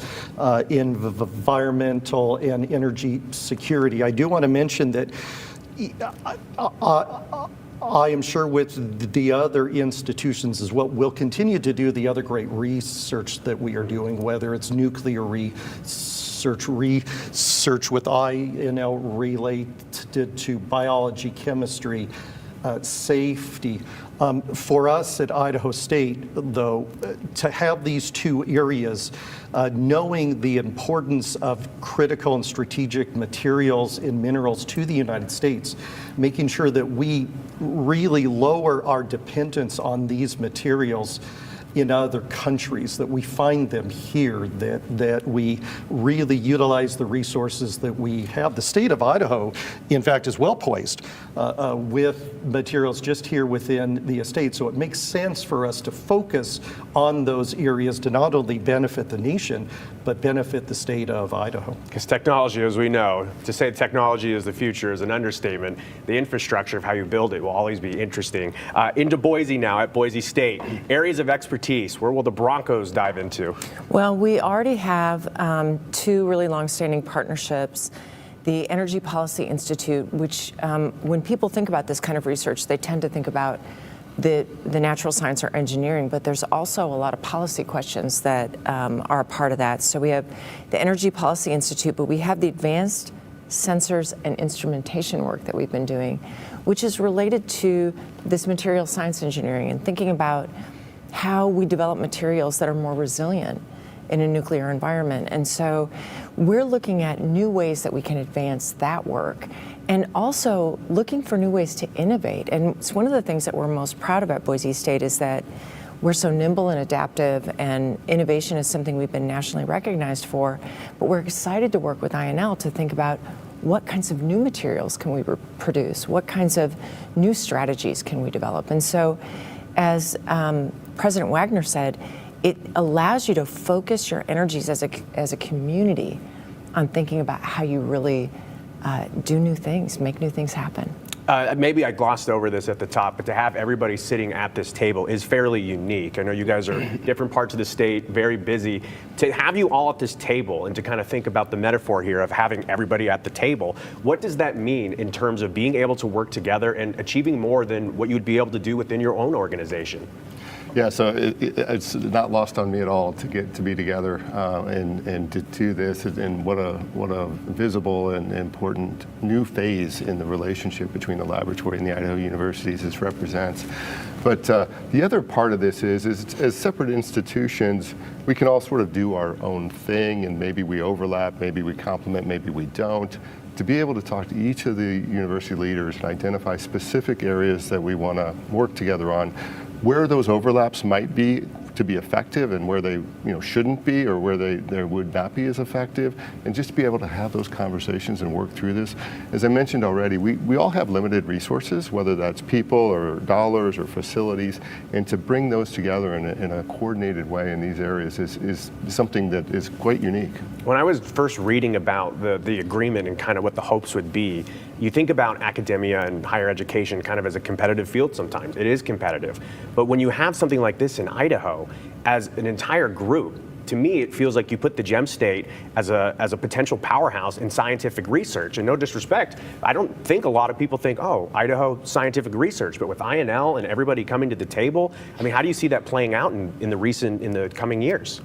environmental and energy security. I do want to mention that I am sure with the other institutions as well, we'll continue to do the other great research that we are doing, whether it's nuclear research with INL related to biology, chemistry, safety. For us at Idaho State, though, to have these 2 areas, knowing the importance of critical and strategic materials and minerals to the United States, making sure that we really lower our dependence on these materials in other countries, that we find them here, that we really utilize the resources that we have. The state of Idaho, in fact, is well poised with materials just here within the estate. So it makes sense for us to focus on those areas to not only benefit the nation, but benefit the state of Idaho. Because technology, as we know, to say technology is the future is an understatement. The infrastructure of how you build it will always be interesting. Into Boise now, at Boise State. Areas of expertise, where will the Broncos dive into? Well, we already have 2 really long-standing partnerships. The Energy Policy Institute, which when people think about this kind of research, they tend to think about the natural science or engineering, but there's also a lot of policy questions that are a part of that. So we have the Energy Policy Institute, but we have the advanced sensors and instrumentation work that we've been doing, which is related to this material science engineering and thinking about how we develop materials that are more resilient in a nuclear environment. And so we're looking at new ways that we can advance that work, and also looking for new ways to innovate. And it's one of the things that we're most proud of at Boise State is that we're so nimble and adaptive, and innovation is something we've been nationally recognized for, but we're excited to work with INL to think about what kinds of new materials can we produce, what kinds of new strategies can we develop. And so, as President Wagner said, it allows you to focus your energies as a community on thinking about how you really do new things, make new things happen. Maybe I glossed over this at the top, but to have everybody sitting at this table is fairly unique. I know you guys are different parts of the state, very busy. To have you all at this table and to kind of think about the metaphor here of having everybody at the table, what does that mean in terms of being able to work together and achieving more than what you would be able to do within your own organization? Yeah, so it's not lost on me at all to get to be together and to do this, and what a visible and important new phase in the relationship between the laboratory and the Idaho universities this represents. But the other part of this is as separate institutions, we can all sort of do our own thing, and maybe we overlap, maybe we complement, maybe we don't. To be able to talk to each of the university leaders and identify specific areas that we want to work together on, where those overlaps might be to be effective and where they shouldn't be, or where they would not be as effective, and just to be able to have those conversations and work through this. As I mentioned already, we all have limited resources, whether that's people or dollars or facilities, and to bring those together in a coordinated way in these areas is something that is quite unique. When I was first reading about the agreement and kind of what the hopes would be, you think about academia and higher education kind of as a competitive field sometimes. It is competitive. But when you have something like this in Idaho, as an entire group, to me, it feels like you put the Gem State as a potential powerhouse in scientific research. And no disrespect, I don't think a lot of people think, oh, Idaho scientific research. But with INL and everybody coming to the table, I mean, how do you see that playing out in the coming years?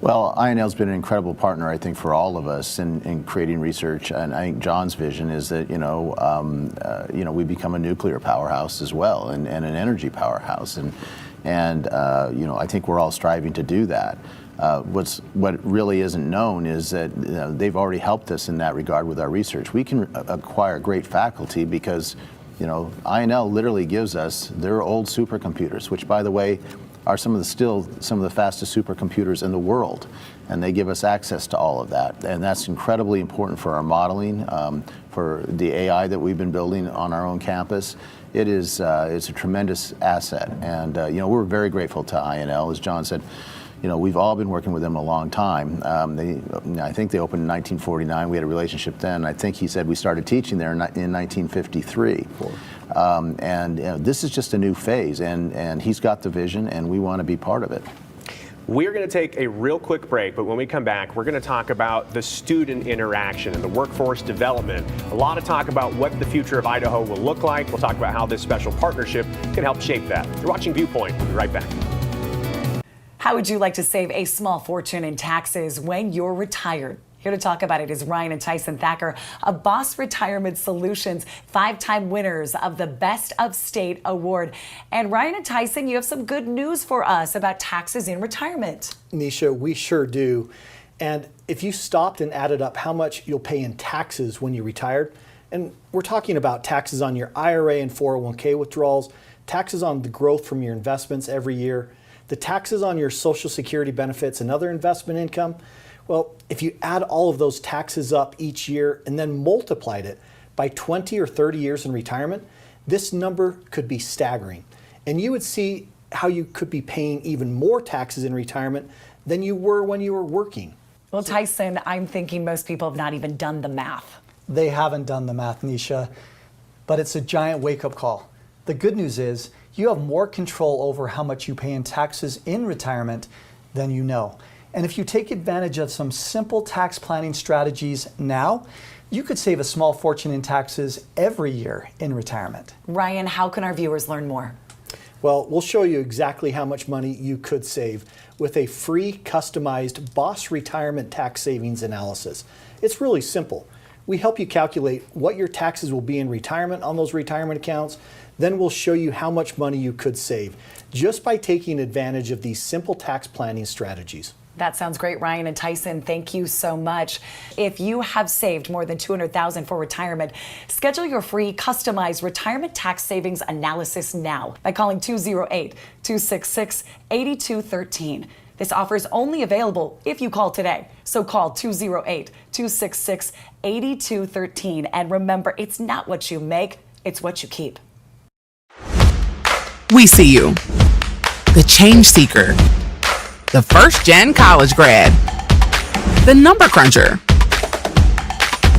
Well, INL's been an incredible partner, I think, for all of us in creating research. And I think John's vision is that, we become a nuclear powerhouse as well, and an energy powerhouse. And I think we're all striving to do that. What really isn't known is that they've already helped us in that regard with our research. We can acquire great faculty because, INL literally gives us their old supercomputers, which, by the way, are some of the fastest supercomputers in the world, and they give us access to all of that, and that's incredibly important for our modeling, for the AI that we've been building on our own campus. It's a tremendous asset, and we're very grateful to INL. As John said, we've all been working with them a long time. I think they opened in 1949. We had a relationship then. I think he said we started teaching there in 1953. This is just a new phase, and he's got the vision, and we want to be part of it. We're going to take a real quick break, but when we come back, we're going to talk about the student interaction and the workforce development. A lot of talk about what the future of Idaho will look like. We'll talk about how this special partnership can help shape that. You're watching Viewpoint. We'll be right back. How would you like to save a small fortune in taxes when you're retired? Here to talk about it is Ryan and Tyson Thacker of Boss Retirement Solutions, 5-time winners of the Best of State Award. And Ryan and Tyson, you have some good news for us about taxes in retirement. Nisha, we sure do. And if you stopped and added up how much you'll pay in taxes when you're retired, and we're talking about taxes on your IRA and 401k withdrawals, taxes on the growth from your investments every year, the taxes on your Social Security benefits and other investment income, well, if you add all of those taxes up each year and then multiplied it by 20 or 30 years in retirement, this number could be staggering. And you would see how you could be paying even more taxes in retirement than you were when you were working. Well, Tyson, I'm thinking most people have not even done the math. They haven't done the math, Nisha, but it's a giant wake-up call. The good news is you have more control over how much you pay in taxes in retirement than you know. And if you take advantage of some simple tax planning strategies now, you could save a small fortune in taxes every year in retirement. Ryan, how can our viewers learn more? Well, we'll show you exactly how much money you could save with a free customized Boss Retirement Tax Savings Analysis. It's really simple. We help you calculate what your taxes will be in retirement on those retirement accounts. Then we'll show you how much money you could save just by taking advantage of these simple tax planning strategies. That sounds great, Ryan and Tyson. Thank you so much. If you have saved more than $200,000 for retirement, schedule your free customized retirement tax savings analysis now by calling 208-266-8213. This offer is only available if you call today. So call 208-266-8213. And remember, it's not what you make, it's what you keep. We see you. The change seeker. The first-gen college grad, the number cruncher,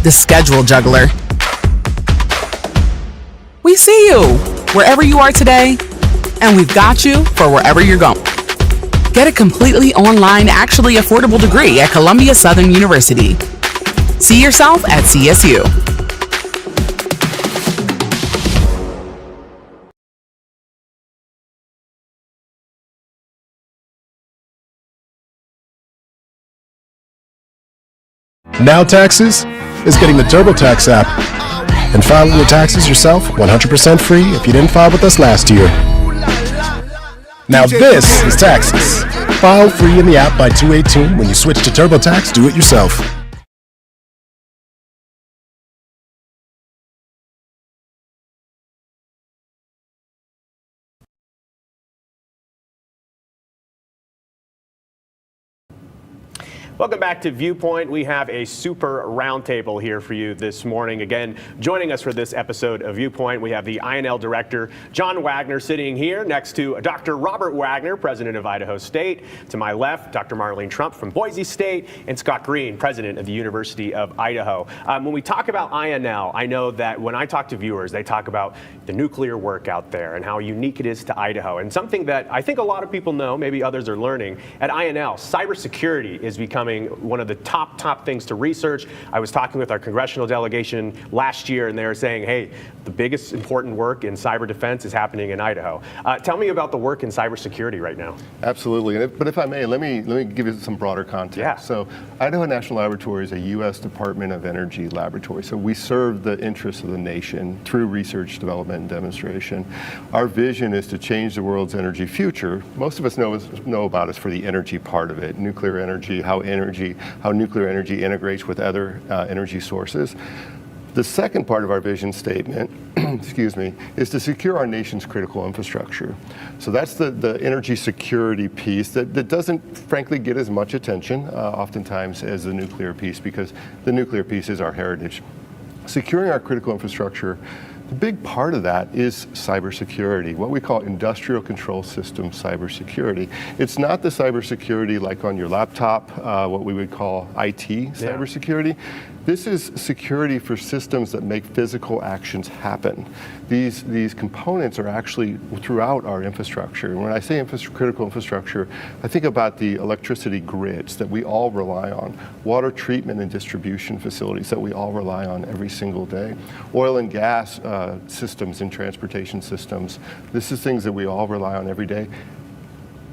the schedule juggler, We see you wherever you are today, and we've got you for wherever you're going. Get a completely online, actually affordable degree at Columbia Southern University. See yourself at CSU. Now Taxes is getting the TurboTax app and filing your taxes yourself 100% free if you didn't file with us last year. Now this is taxes. File free in the app by 2/18 when you switch to TurboTax Do It Yourself. Welcome back to Viewpoint. We have a super roundtable here for you this morning. Again, joining us for this episode of Viewpoint, we have the INL director, John Wagner, sitting here next to Dr. Robert Wagner, president of Idaho State. To my left, Dr. Marlene Trump from Boise State, and Scott Green, president of the University of Idaho. When we talk about INL, I know that when I talk to viewers, they talk about the nuclear work out there and how unique it is to Idaho. And something that I think a lot of people know, maybe others are learning, at INL, cybersecurity is becoming one of the top things to research. I was talking with our congressional delegation last year, and they were saying, hey, the biggest important work in cyber defense is happening in Idaho. Tell me about the work in cybersecurity right now. Absolutely, but if I may, let me give you some broader context. Yeah. So Idaho National Laboratory is a U.S. Department of Energy laboratory. So we serve the interests of the nation through research, development, and demonstration. Our vision is to change the world's energy future. Most of us know about us for the energy part of it, nuclear energy, how nuclear energy integrates with other energy sources. The second part of our vision statement, excuse me, is to secure our nation's critical infrastructure. So that's the energy security piece that doesn't, frankly, get as much attention oftentimes as the nuclear piece, because the nuclear piece is our heritage. Securing our critical infrastructure, the big part of that is cybersecurity, what we call industrial control system cybersecurity. It's not the cybersecurity like on your laptop, what we would call IT cybersecurity. This is security for systems that make physical actions happen. These components are actually throughout our infrastructure. And when I say critical infrastructure, I think about the electricity grids that we all rely on, water treatment and distribution facilities that we all rely on every single day, oil and gas systems and transportation systems. This is things that we all rely on every day.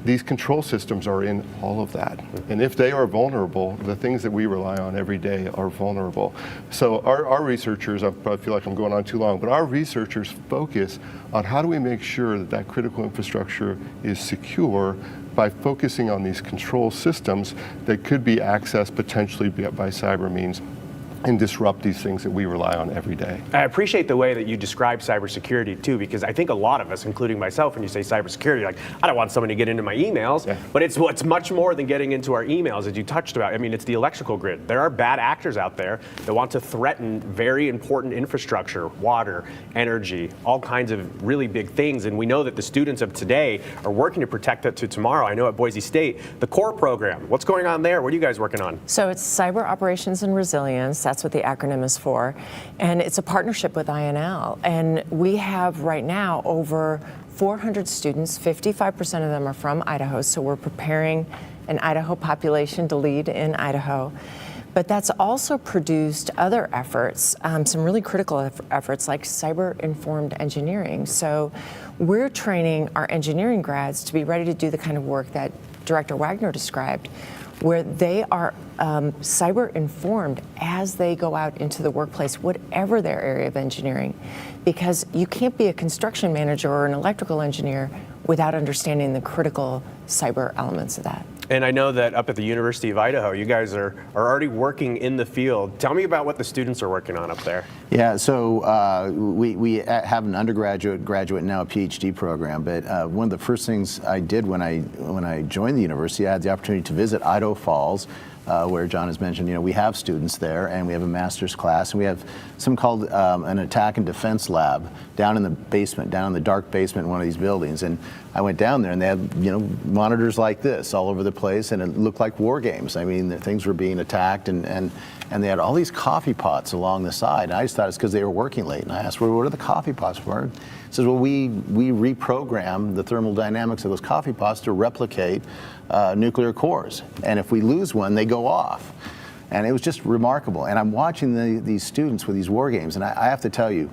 These control systems are in all of that. And if they are vulnerable, the things that we rely on every day are vulnerable. So our researchers, I feel like I'm going on too long, but our researchers focus on how do we make sure that that critical infrastructure is secure by focusing on these control systems that could be accessed potentially by cyber means and disrupt these things that we rely on every day. I appreciate the way that you describe cybersecurity too, because I think a lot of us, including myself, when you say cybersecurity, like, I don't want someone to get into my emails, but it's much more than getting into our emails, as you touched about. I mean, it's the electrical grid. There are bad actors out there that want to threaten very important infrastructure, water, energy, all kinds of really big things. And we know that the students of today are working to protect that to tomorrow. I know at Boise State, the CORE program, what's going on there? What are you guys working on? So it's Cyber Operations and Resilience. That's what the acronym is for. And it's a partnership with INL. And we have right now over 400 students, 55% of them are from Idaho. So we're preparing an Idaho population to lead in Idaho. But that's also produced other efforts, some really critical efforts like cyber-informed engineering. So we're training our engineering grads to be ready to do the kind of work that Director Wagner described, where they are cyber informed as they go out into the workplace, whatever their area of engineering, because you can't be a construction manager or an electrical engineer without understanding the critical cyber elements of that. And I know that up at the University of Idaho, you guys are already working in the field. Tell me about what the students are working on up there. Yeah, so we have an undergraduate, graduate, and now a PhD program. But one of the first things I did when I joined the university, I had the opportunity to visit Idaho Falls, where John has mentioned, we have students there, and we have a master's class, and we have something called an attack and defense lab down in the basement, down in the dark basement in one of these buildings. And I went down there, and they had, monitors like this all over the place, and it looked like war games. I mean, things were being attacked, and they had all these coffee pots along the side. And I just thought it's because they were working late. And I asked, well, what are the coffee pots for? He says, well, we reprogram the thermal dynamics of those coffee pots to replicate nuclear cores. And if we lose one, they go off. And it was just remarkable. And I'm watching these students with these war games, and I have to tell you,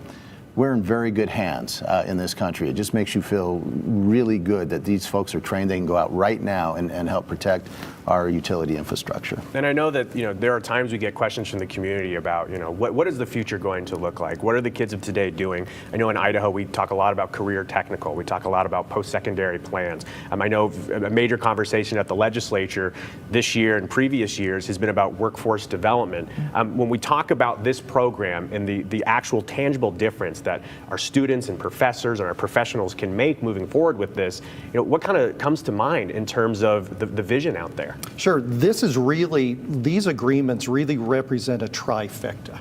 we're in very good hands in this country. It just makes you feel really good that these folks are trained. They can go out right now and help protect our utility infrastructure. And I know that there are times we get questions from the community about what is the future going to look like? What are the kids of today doing? I know in Idaho we talk a lot about career technical. We talk a lot about post-secondary plans. I know a major conversation at the legislature this year and previous years has been about workforce development. When we talk about this program and the actual tangible difference that our students and professors and our professionals can make moving forward with this, what kind of comes to mind in terms of the vision out there? Sure, these agreements really represent a trifecta.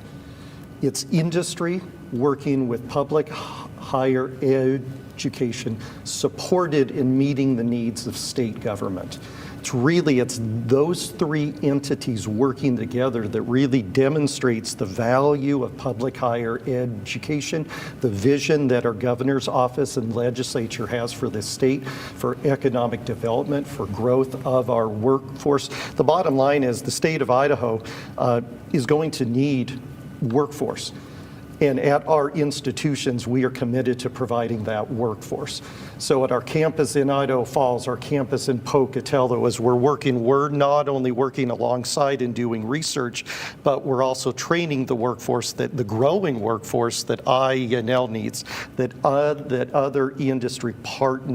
It's industry working with public higher education supported in meeting the needs of state government. It's those three entities working together that really demonstrates the value of public higher education, the vision that our governor's office and legislature has for this state, for economic development, for growth of our workforce. The bottom line is the state of Idaho is going to need workforce. And at our institutions, we are committed to providing that workforce. So at our campus in Idaho Falls, our campus in Pocatello, as we're not only working alongside and doing research, but we're also training the workforce, the growing workforce that INL needs, that other industry partners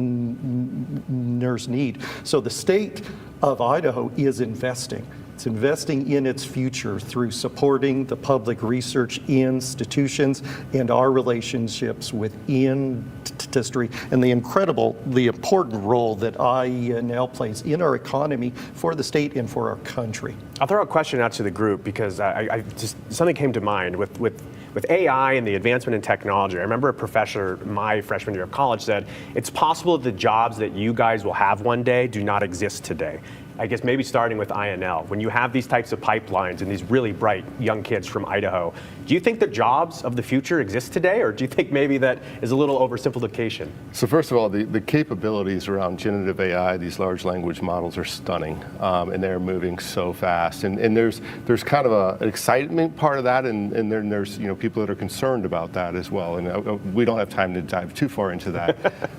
need. So the state of Idaho is investing. It's investing in its future through supporting the public research institutions and our relationships with industry and the important role that INL plays in our economy for the state and for our country. I'll throw a question out to the group because I just something came to mind with AI and the advancement in technology. I remember a professor my freshman year of college said, it's possible that the jobs that you guys will have one day do not exist today. I guess maybe starting with INL, when you have these types of pipelines and these really bright young kids from Idaho, do you think the jobs of the future exist today, or do you think maybe that is a little oversimplification? So first of all, the capabilities around generative AI, these large language models, are stunning, and they're moving so fast. And there's kind of an excitement part of that, and then there's people that are concerned about that as well. And we don't have time to dive too far into that.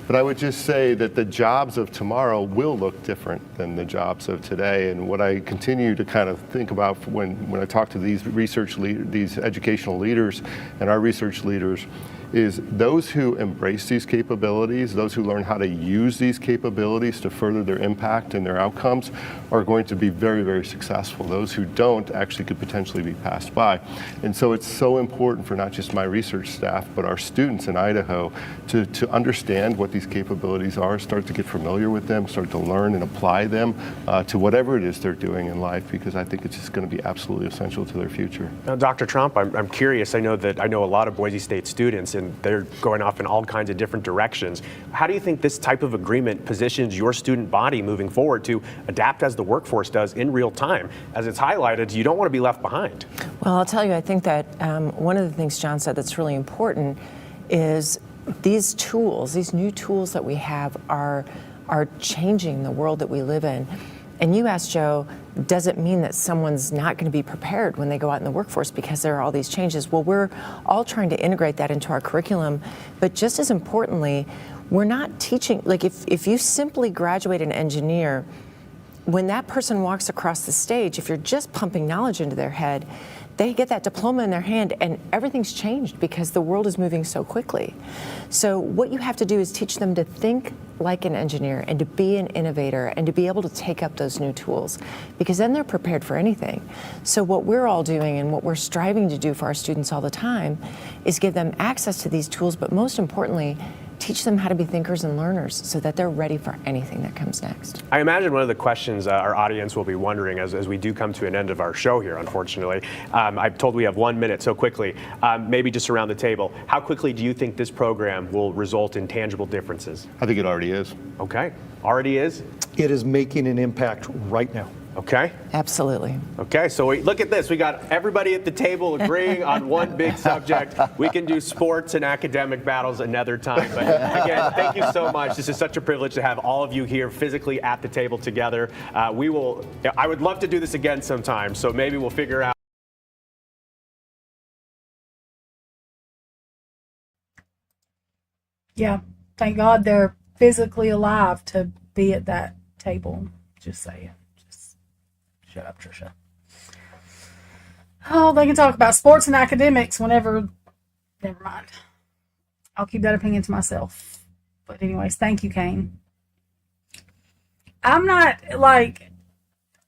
But I would just say that the jobs of tomorrow will look different than the jobs of today. And what I continue to kind of think about when I talk to these these educational leaders and our research leaders is those who embrace these capabilities, those who learn how to use these capabilities to further their impact and their outcomes are going to be very, very successful. Those who don't actually could potentially be passed by. And so it's so important for not just my research staff, but our students in Idaho to understand what these capabilities are, start to get familiar with them, start to learn and apply them to whatever it is they're doing in life, because I think it's just going to be absolutely essential to their future. Now, Dr. Trump, I'm curious. I know a lot of Boise State students, and they're going off in all kinds of different directions. How do you think this type of agreement positions your student body moving forward to adapt as the workforce does in real time? As it's highlighted, you don't want to be left behind. Well, I'll tell you, I think that one of the things John said that's really important is these tools, these new tools that we have are changing the world that we live in. And you asked Joe, does it mean that someone's not going to be prepared when they go out in the workforce because there are all these changes? Well, we're all trying to integrate that into our curriculum, but just as importantly, we're not teaching, like if you simply graduate an engineer, when that person walks across the stage, if you're just pumping knowledge into their head, they get that diploma in their hand and everything's changed because the world is moving so quickly. So what you have to do is teach them to think like an engineer and to be an innovator and to be able to take up those new tools, because then they're prepared for anything. So what we're all doing and what we're striving to do for our students all the time is give them access to these tools, but most importantly, teach them how to be thinkers and learners so that they're ready for anything that comes next. I imagine one of the questions our audience will be wondering as we do come to an end of our show here, unfortunately. I'm told we have 1 minute, so quickly, maybe just around the table. How quickly do you think this program will result in tangible differences? I think it already is. Okay, already is? It is making an impact right now. Okay. Absolutely. Okay, so look at this. We got everybody at the table agreeing on one big subject. We can do sports and academic battles another time. But again, thank you so much. This is such a privilege to have all of you here physically at the table together. I would love to do this again sometime, so maybe we'll figure out. Yeah, thank God they're physically alive to be at that table. Just saying. Shut up, Trisha. Oh, they can talk about sports and academics whenever. Never mind. I'll keep that opinion to myself. But anyways, thank you, Kane. I'm not, like,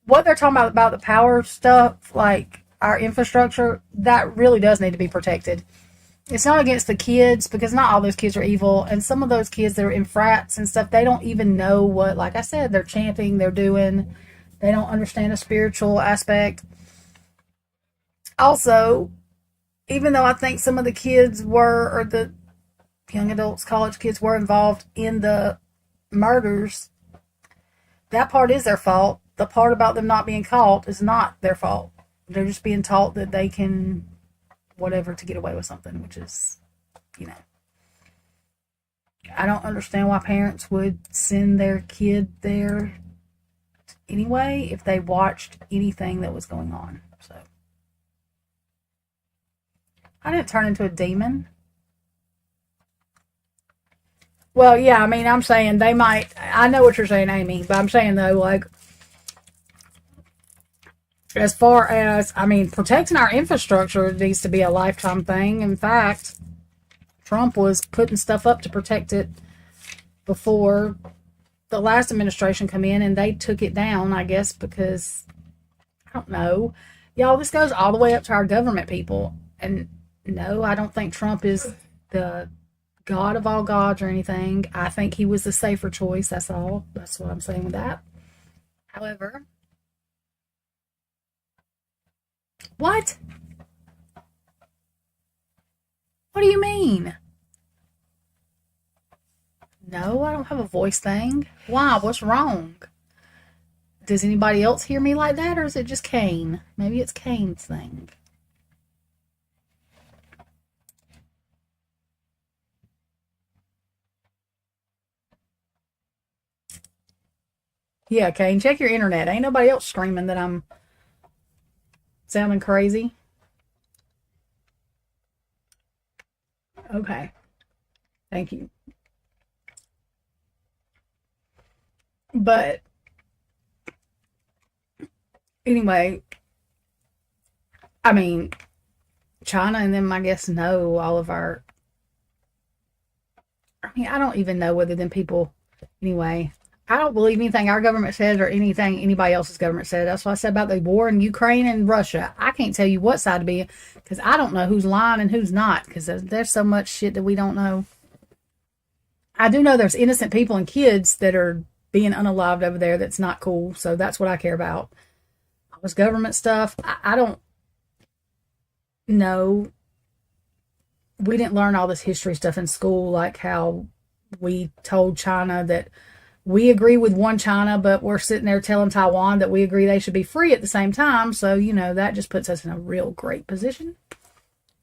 what they're talking about the power stuff, like our infrastructure, that really does need to be protected. It's not against the kids, because not all those kids are evil. And some of those kids that are in frats and stuff, they don't even know what, like I said, they're chanting, they're doing. They don't understand the spiritual aspect. Also, even though I think some of the kids were, or the young adults, college kids were involved in the murders, that part is their fault. The part about them not being caught is not their fault. They're just being taught that they can whatever to get away with something, which is, I don't understand why parents would send their kid there anyway if they watched anything that was going on. So I didn't turn into a demon. Well, yeah, I mean, I'm saying they might. I know what you're saying, Amy, but I'm saying though, like, as far as, I mean, protecting our infrastructure needs to be a lifetime thing. In fact, Trump was putting stuff up to protect it before the last administration come in, and they took it down, I guess, because, I don't know. Y'all, this goes all the way up to our government people. And no, I don't think Trump is the God of all gods or anything. I think he was the safer choice, that's all. That's what I'm saying with that. However, what? What do you mean? No, I don't have a voice thing. Why? What's wrong? Does anybody else hear me like that, or is it just Kane? Maybe it's Kane's thing. Yeah, Kane, check your internet. Ain't nobody else screaming that I'm sounding crazy. Okay. Thank you. But anyway, I mean, China and them, I guess, know all of our. I mean, I don't even know whether them people. Anyway, I don't believe anything our government says or anything anybody else's government said. That's what I said about the war in Ukraine and Russia. I can't tell you what side to be, because I don't know who's lying and who's not, because there's so much shit that we don't know. I do know there's innocent people and kids that are being unalived over there. That's not cool. So that's what I care about. All this government stuff, I don't know. We didn't learn all this history stuff in school, like how we told China that we agree with one China, but we're sitting there telling Taiwan that we agree they should be free at the same time. So, that just puts us in a real great position.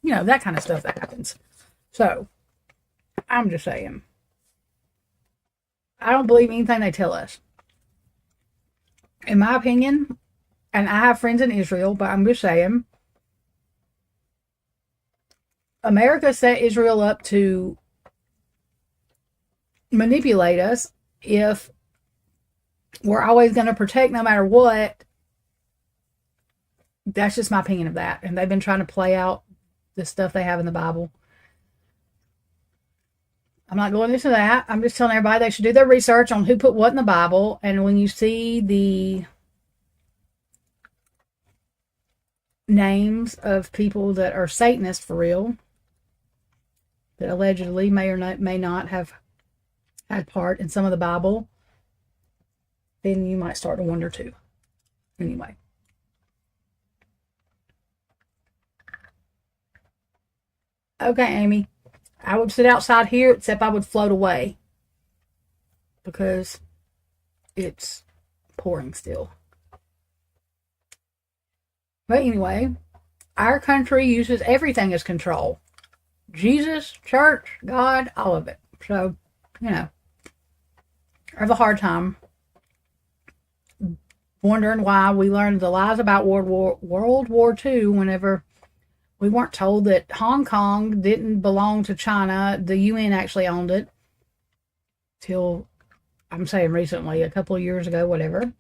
That kind of stuff that happens. So, I'm just saying. I don't believe anything they tell us. In my opinion, and I have friends in Israel, but I'm just saying, America set Israel up to manipulate us if we're always going to protect no matter what. That's just my opinion of that. And they've been trying to play out the stuff they have in the Bible. I'm not going into that. I'm just telling everybody they should do their research on who put what in the Bible. And when you see the names of people that are Satanists for real, that allegedly may or may not have had part in some of the Bible, then you might start to wonder too. Anyway. Okay, Amy. I would sit outside here, except I would float away because it's pouring still. But anyway, our country uses everything as control. Jesus, church, God, all of it. So, you know, I have a hard time wondering why we learned the lies about World War II whenever we weren't told that Hong Kong didn't belong to China. The UN actually owned it till, I'm saying recently, a couple of years ago, whatever.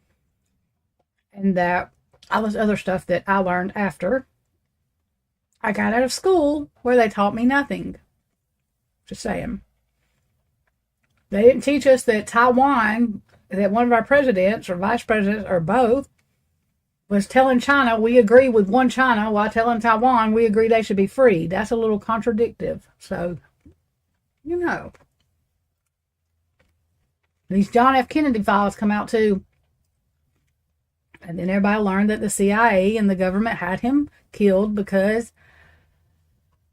And that all this other stuff that I learned after I got out of school where they taught me nothing. Just saying. They didn't teach us that Taiwan, that one of our presidents or vice presidents or both, was telling China we agree with one China while telling Taiwan we agree they should be free. That's a little contradictive. So, you know. These John F. Kennedy files come out too. And then everybody learned that the CIA and the government had him killed because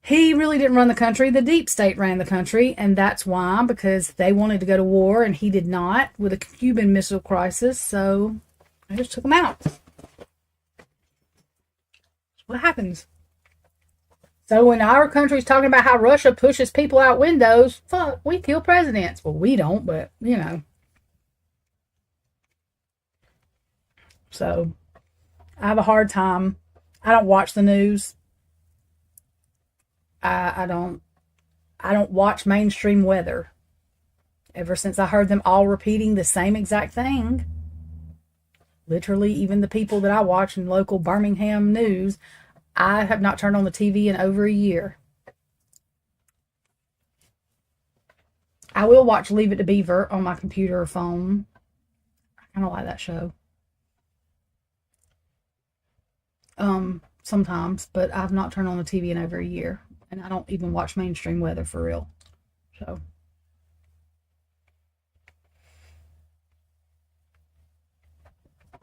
he really didn't run the country. The deep state ran the country. And that's why, because they wanted to go to war and he did not with a Cuban Missile Crisis. So I just took him out. That's what happens. So when our country's talking about how Russia pushes people out windows, fuck, we kill presidents. Well, we don't, but, you know. So I have a hard time. I don't watch the news. I don't watch mainstream weather. Ever since I heard them all repeating the same exact thing, literally even the people that I watch in local Birmingham news, I have not turned on the TV in over a year. I will watch Leave It to Beaver on my computer or phone. I kind of like that show. Sometimes, but I've not turned on the TV in over a year. And I don't even watch mainstream weather for real. So.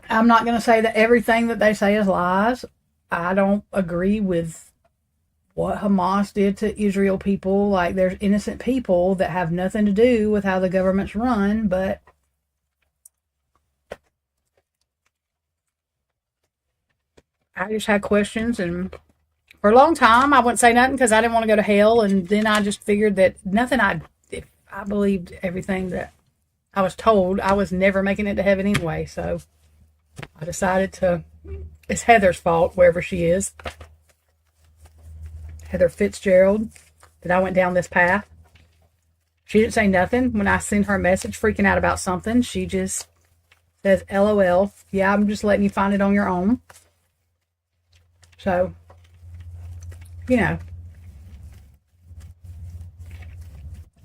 I'm not going to say that everything that they say is lies. I don't agree with what Hamas did to Israel people. Like, there's innocent people that have nothing to do with how the government's run, but I just had questions, and for a long time I wouldn't say nothing because I didn't want to go to hell, and then I just figured that if I believed everything that I was told, I was never making it to heaven anyway. So I decided it's Heather's fault, wherever she is. Heather Fitzgerald, that I went down this path. She didn't say nothing when I sent her a message freaking out about something. She just says, LOL. Yeah, I'm just letting you find it on your own. So, you know,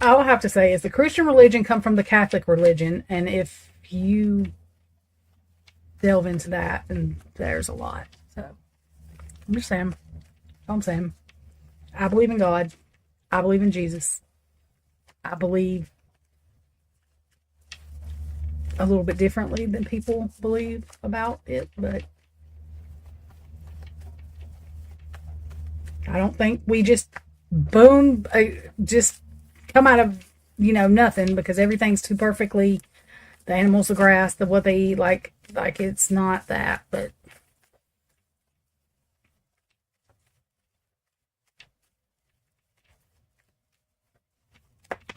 all I have to say is the Christian religion come from the Catholic religion, and if you delve into that, and there's a lot. So I'm just saying. I'm saying. I believe in God. I believe in Jesus. I believe a little bit differently than people believe about it, but I don't think we just boom, just come out of, nothing, because everything's too perfectly, the animals, the grass, the what they eat, like it's not that, but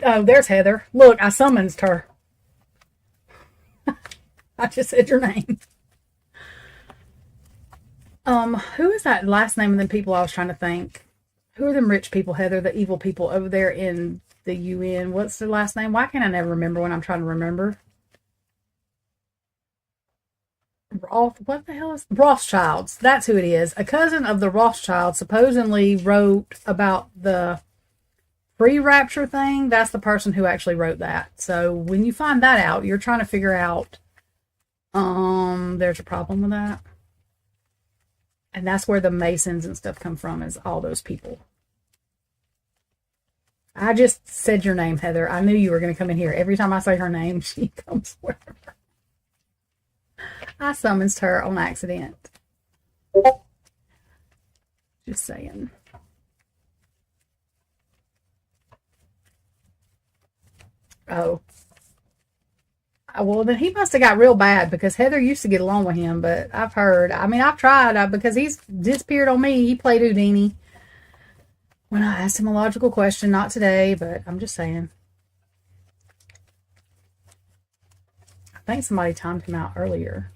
oh, there's Heather. Look, I summoned her. I just said your name. Who is that last name of the people I was trying to think? Who are them rich people, Heather, the evil people over there in the UN? What's their last name? Why can't I never remember when I'm trying to remember? What the hell is Rothschilds? That's who it is. A cousin of the Rothschilds supposedly wrote about the pre-rapture thing. That's the person who actually wrote that. So when you find that out, you're trying to figure out, there's a problem with that. And that's where the Masons and stuff come from, is all those people. I just said your name, Heather. I knew you were going to come in here. Every time I say her name, she comes wherever. I summoned her on accident. Just saying. Oh. Well, then he must have got real bad because Heather used to get along with him, but I've heard. I mean, I've tried because he's disappeared on me. He played Houdini when I asked him a logical question. Not today, but I'm just saying. I think somebody timed him out earlier.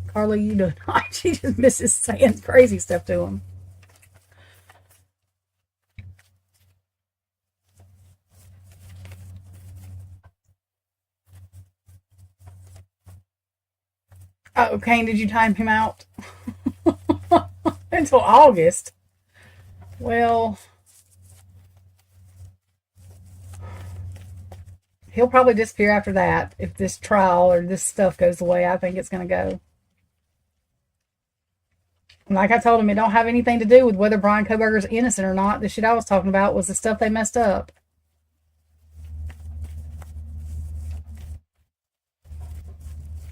Carla, you do not. She just misses saying crazy stuff to him. Oh, Kane, did you time him out? Until August. Well, he'll probably disappear after that. If this trial or this stuff goes the way I think it's going to go. And like I told him, it don't have anything to do with whether Bryankohberger's innocent or not. The shit I was talking about was the stuff they messed up.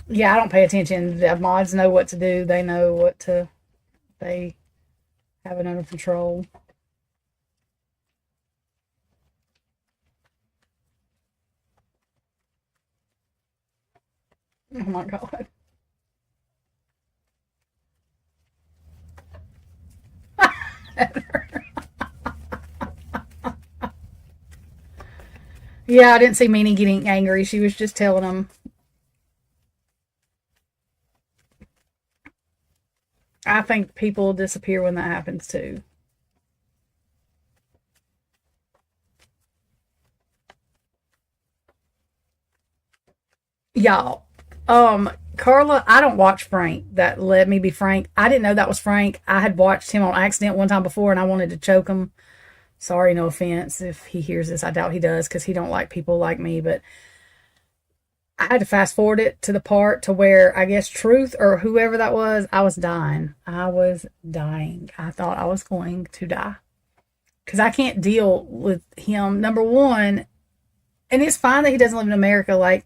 Yeah, I don't pay attention. The mods know what to do. They know what to... They have it under control. Oh my God. Yeah, I didn't see Meanie getting angry. She was just telling him. I think people disappear when that happens too. Y'all, Carla, I don't watch Frank. That let me be frank. I didn't know that was Frank. I had watched him on accident one time before and I wanted to choke him. Sorry, no offense if he hears this. I doubt he does because he don't like people like me, but I had to fast forward it to the part to where I guess Truth or whoever that was, I was dying. I was dying. I thought I was going to die because I can't deal with him. Number one, and it's fine that he doesn't live in America. Like,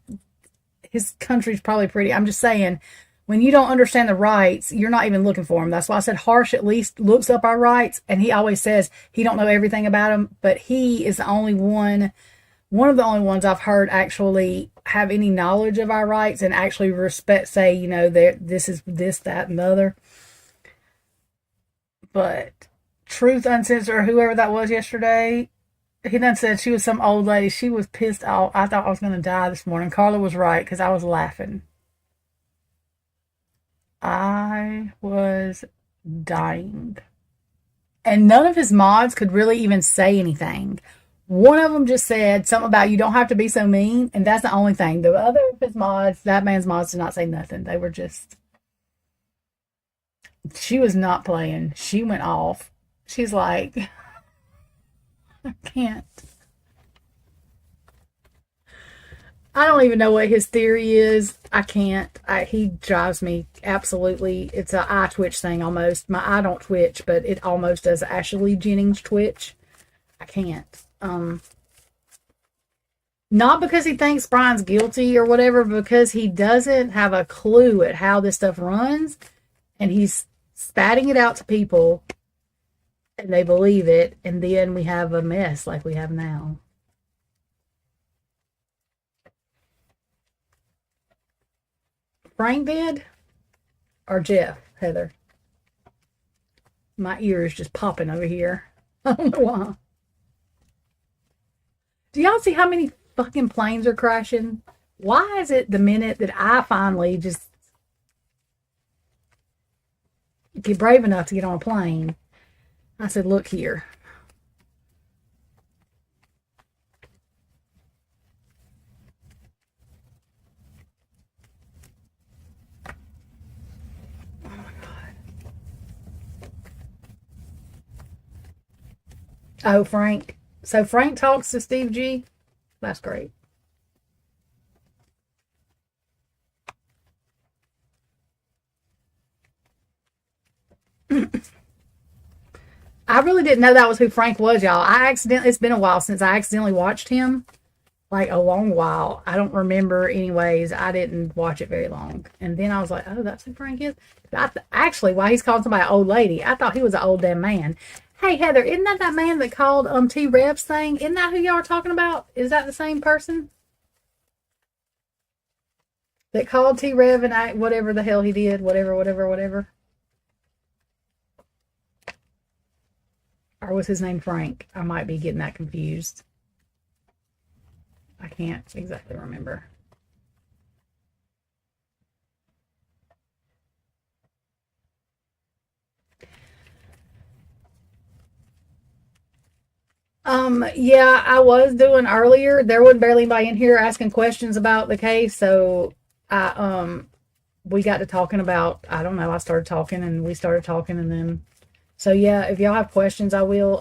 his country's probably pretty. I'm just saying, when you don't understand the rights, you're not even looking for them. That's why I said Harsh at least looks up our rights, and he always says he don't know everything about them, but he is the only one of the only ones I've heard actually have any knowledge of our rights and actually respect, say, you know, that this is this, that, and the other. But Truth Uncensored, or whoever that was yesterday, he done said she was some old lady. She was pissed off. I thought I was going to die this morning. Carla was right because I was laughing. I was dying. And none of his mods could really even say anything. One of them just said something about you don't have to be so mean, and that's the only thing. The other of his mods, that man's mods, did not say nothing. They were just... She was not playing. She went off. She's like... I can't. I don't even know what his theory is. I can't. He drives me absolutely. It's an eye twitch thing almost. My eye don't twitch, but it almost does Ashley Jennings twitch. I can't. Not because he thinks Brian's guilty or whatever, because he doesn't have a clue at how this stuff runs, and he's spatting it out to people, and they believe it, and then we have a mess like we have now. Frank did? Or Jeff, Heather? My ear is just popping over here. I don't know why. Do y'all see how many fucking planes are crashing? Why is it the minute that I finally just get brave enough to get on a plane, I said, look here. Oh my God. Oh, Frank. So Frank talks to Steve G? That's great. I really didn't know that was who Frank was, y'all. It's been a while since I accidentally watched him. Like a long while. I don't remember anyways. I didn't watch it very long. And then I was like, oh, that's who Frank is? Actually, why he's calling somebody an old lady, I thought he was an old damn man. Hey, Heather, isn't that man that called T. Rev's thing? Isn't that who y'all are talking about? Is that the same person? That called T. Rev and whatever the hell he did. Whatever. Or was his name Frank? I might be getting that confused. I can't exactly remember. Yeah, I was doing earlier. There wasn't barely anybody in here asking questions about the case, so we got to talking about, I don't know, I started talking and we started talking and then, so yeah, if y'all have questions, I will,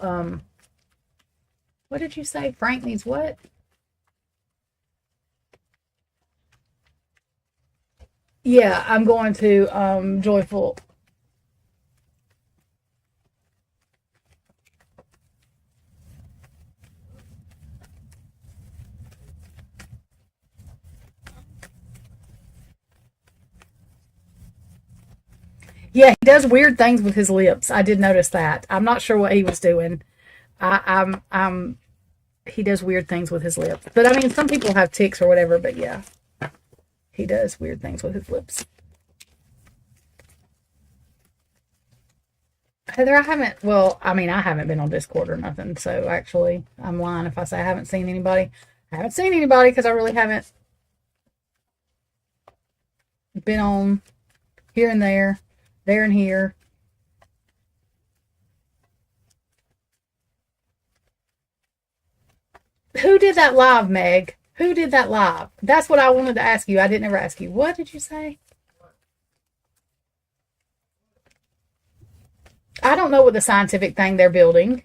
what did you say? Frank needs what? Yeah, I'm going to, Joyful. Yeah, he does weird things with his lips. I did notice that. I'm not sure what he was doing. He does weird things with his lips. But I mean, some people have tics or whatever, but yeah, he does weird things with his lips. Heather, I haven't been on Discord or nothing. So actually, I'm lying if I say I haven't seen anybody. I haven't seen anybody because I really haven't been on here and there and here. Who did that live, Meg? Who did that live? That's what I wanted to ask you. I didn't ever ask you. What did you say? I don't know what the scientific thing they're building.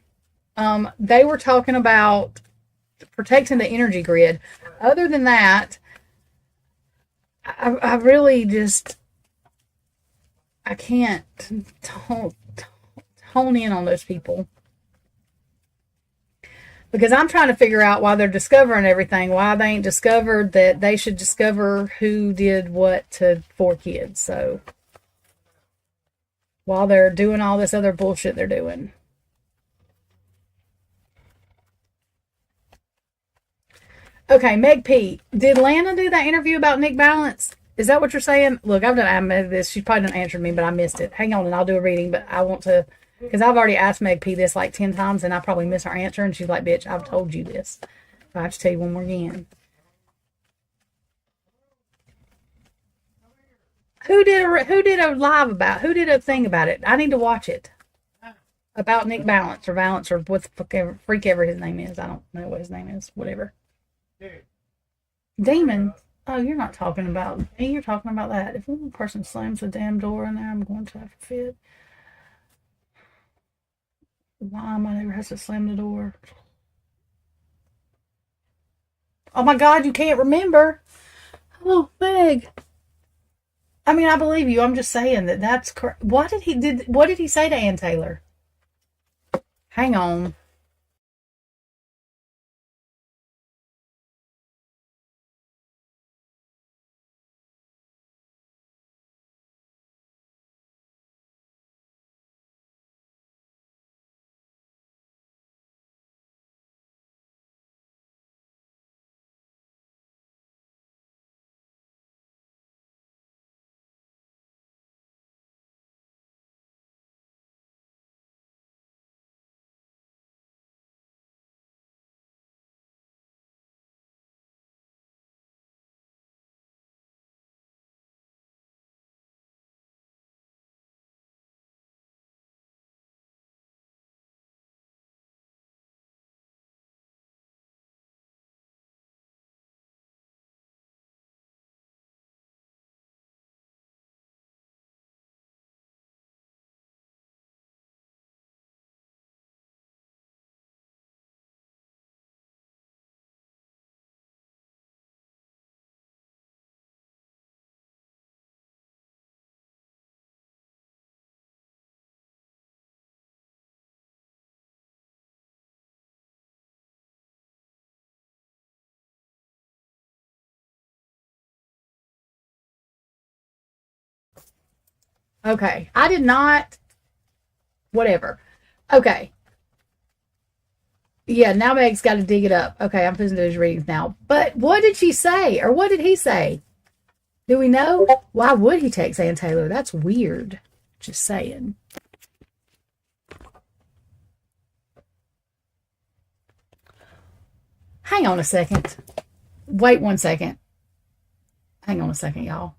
They were talking about protecting the energy grid. Other than that, I really just, I can't hone in on those people. Because I'm trying to figure out why they're discovering everything, why they ain't discovered that they should discover who did what to 4 kids. So while they're doing all this other bullshit they're doing. Okay, Meg P. Did Lana do that interview about Nick Balance? Is that what you're saying? Look, I missed this. She probably didn't answer me, but I missed it. Hang on, and I'll do a reading, but I want to, because I've already asked Meg P this like 10 times, and I probably miss her answer, and she's like, bitch, I've told you this. I have to tell you one more again. Who did a live about? Who did a thing about it? I need to watch it. About Nick Balance or what the freak ever his name is. I don't know what his name is. Whatever. Demon. Oh, you're not talking about me. You're talking about that. If one person slams the damn door in there, I'm going to have a fit. Why my neighbor has to slam the door? Oh my God, you can't remember. Oh, Meg. I mean, I believe you. I'm just saying that's correct. What did he say to anntaylor? Hang on. Okay. I did not. Whatever. Okay. Yeah, now Meg's got to dig it up. Okay, I'm supposed to do his readings now. But what did she say? Or what did he say? Do we know? Why would he text anntaylor? That's weird. Just saying. Hang on a second. Wait 1 second. Hang on a second, y'all.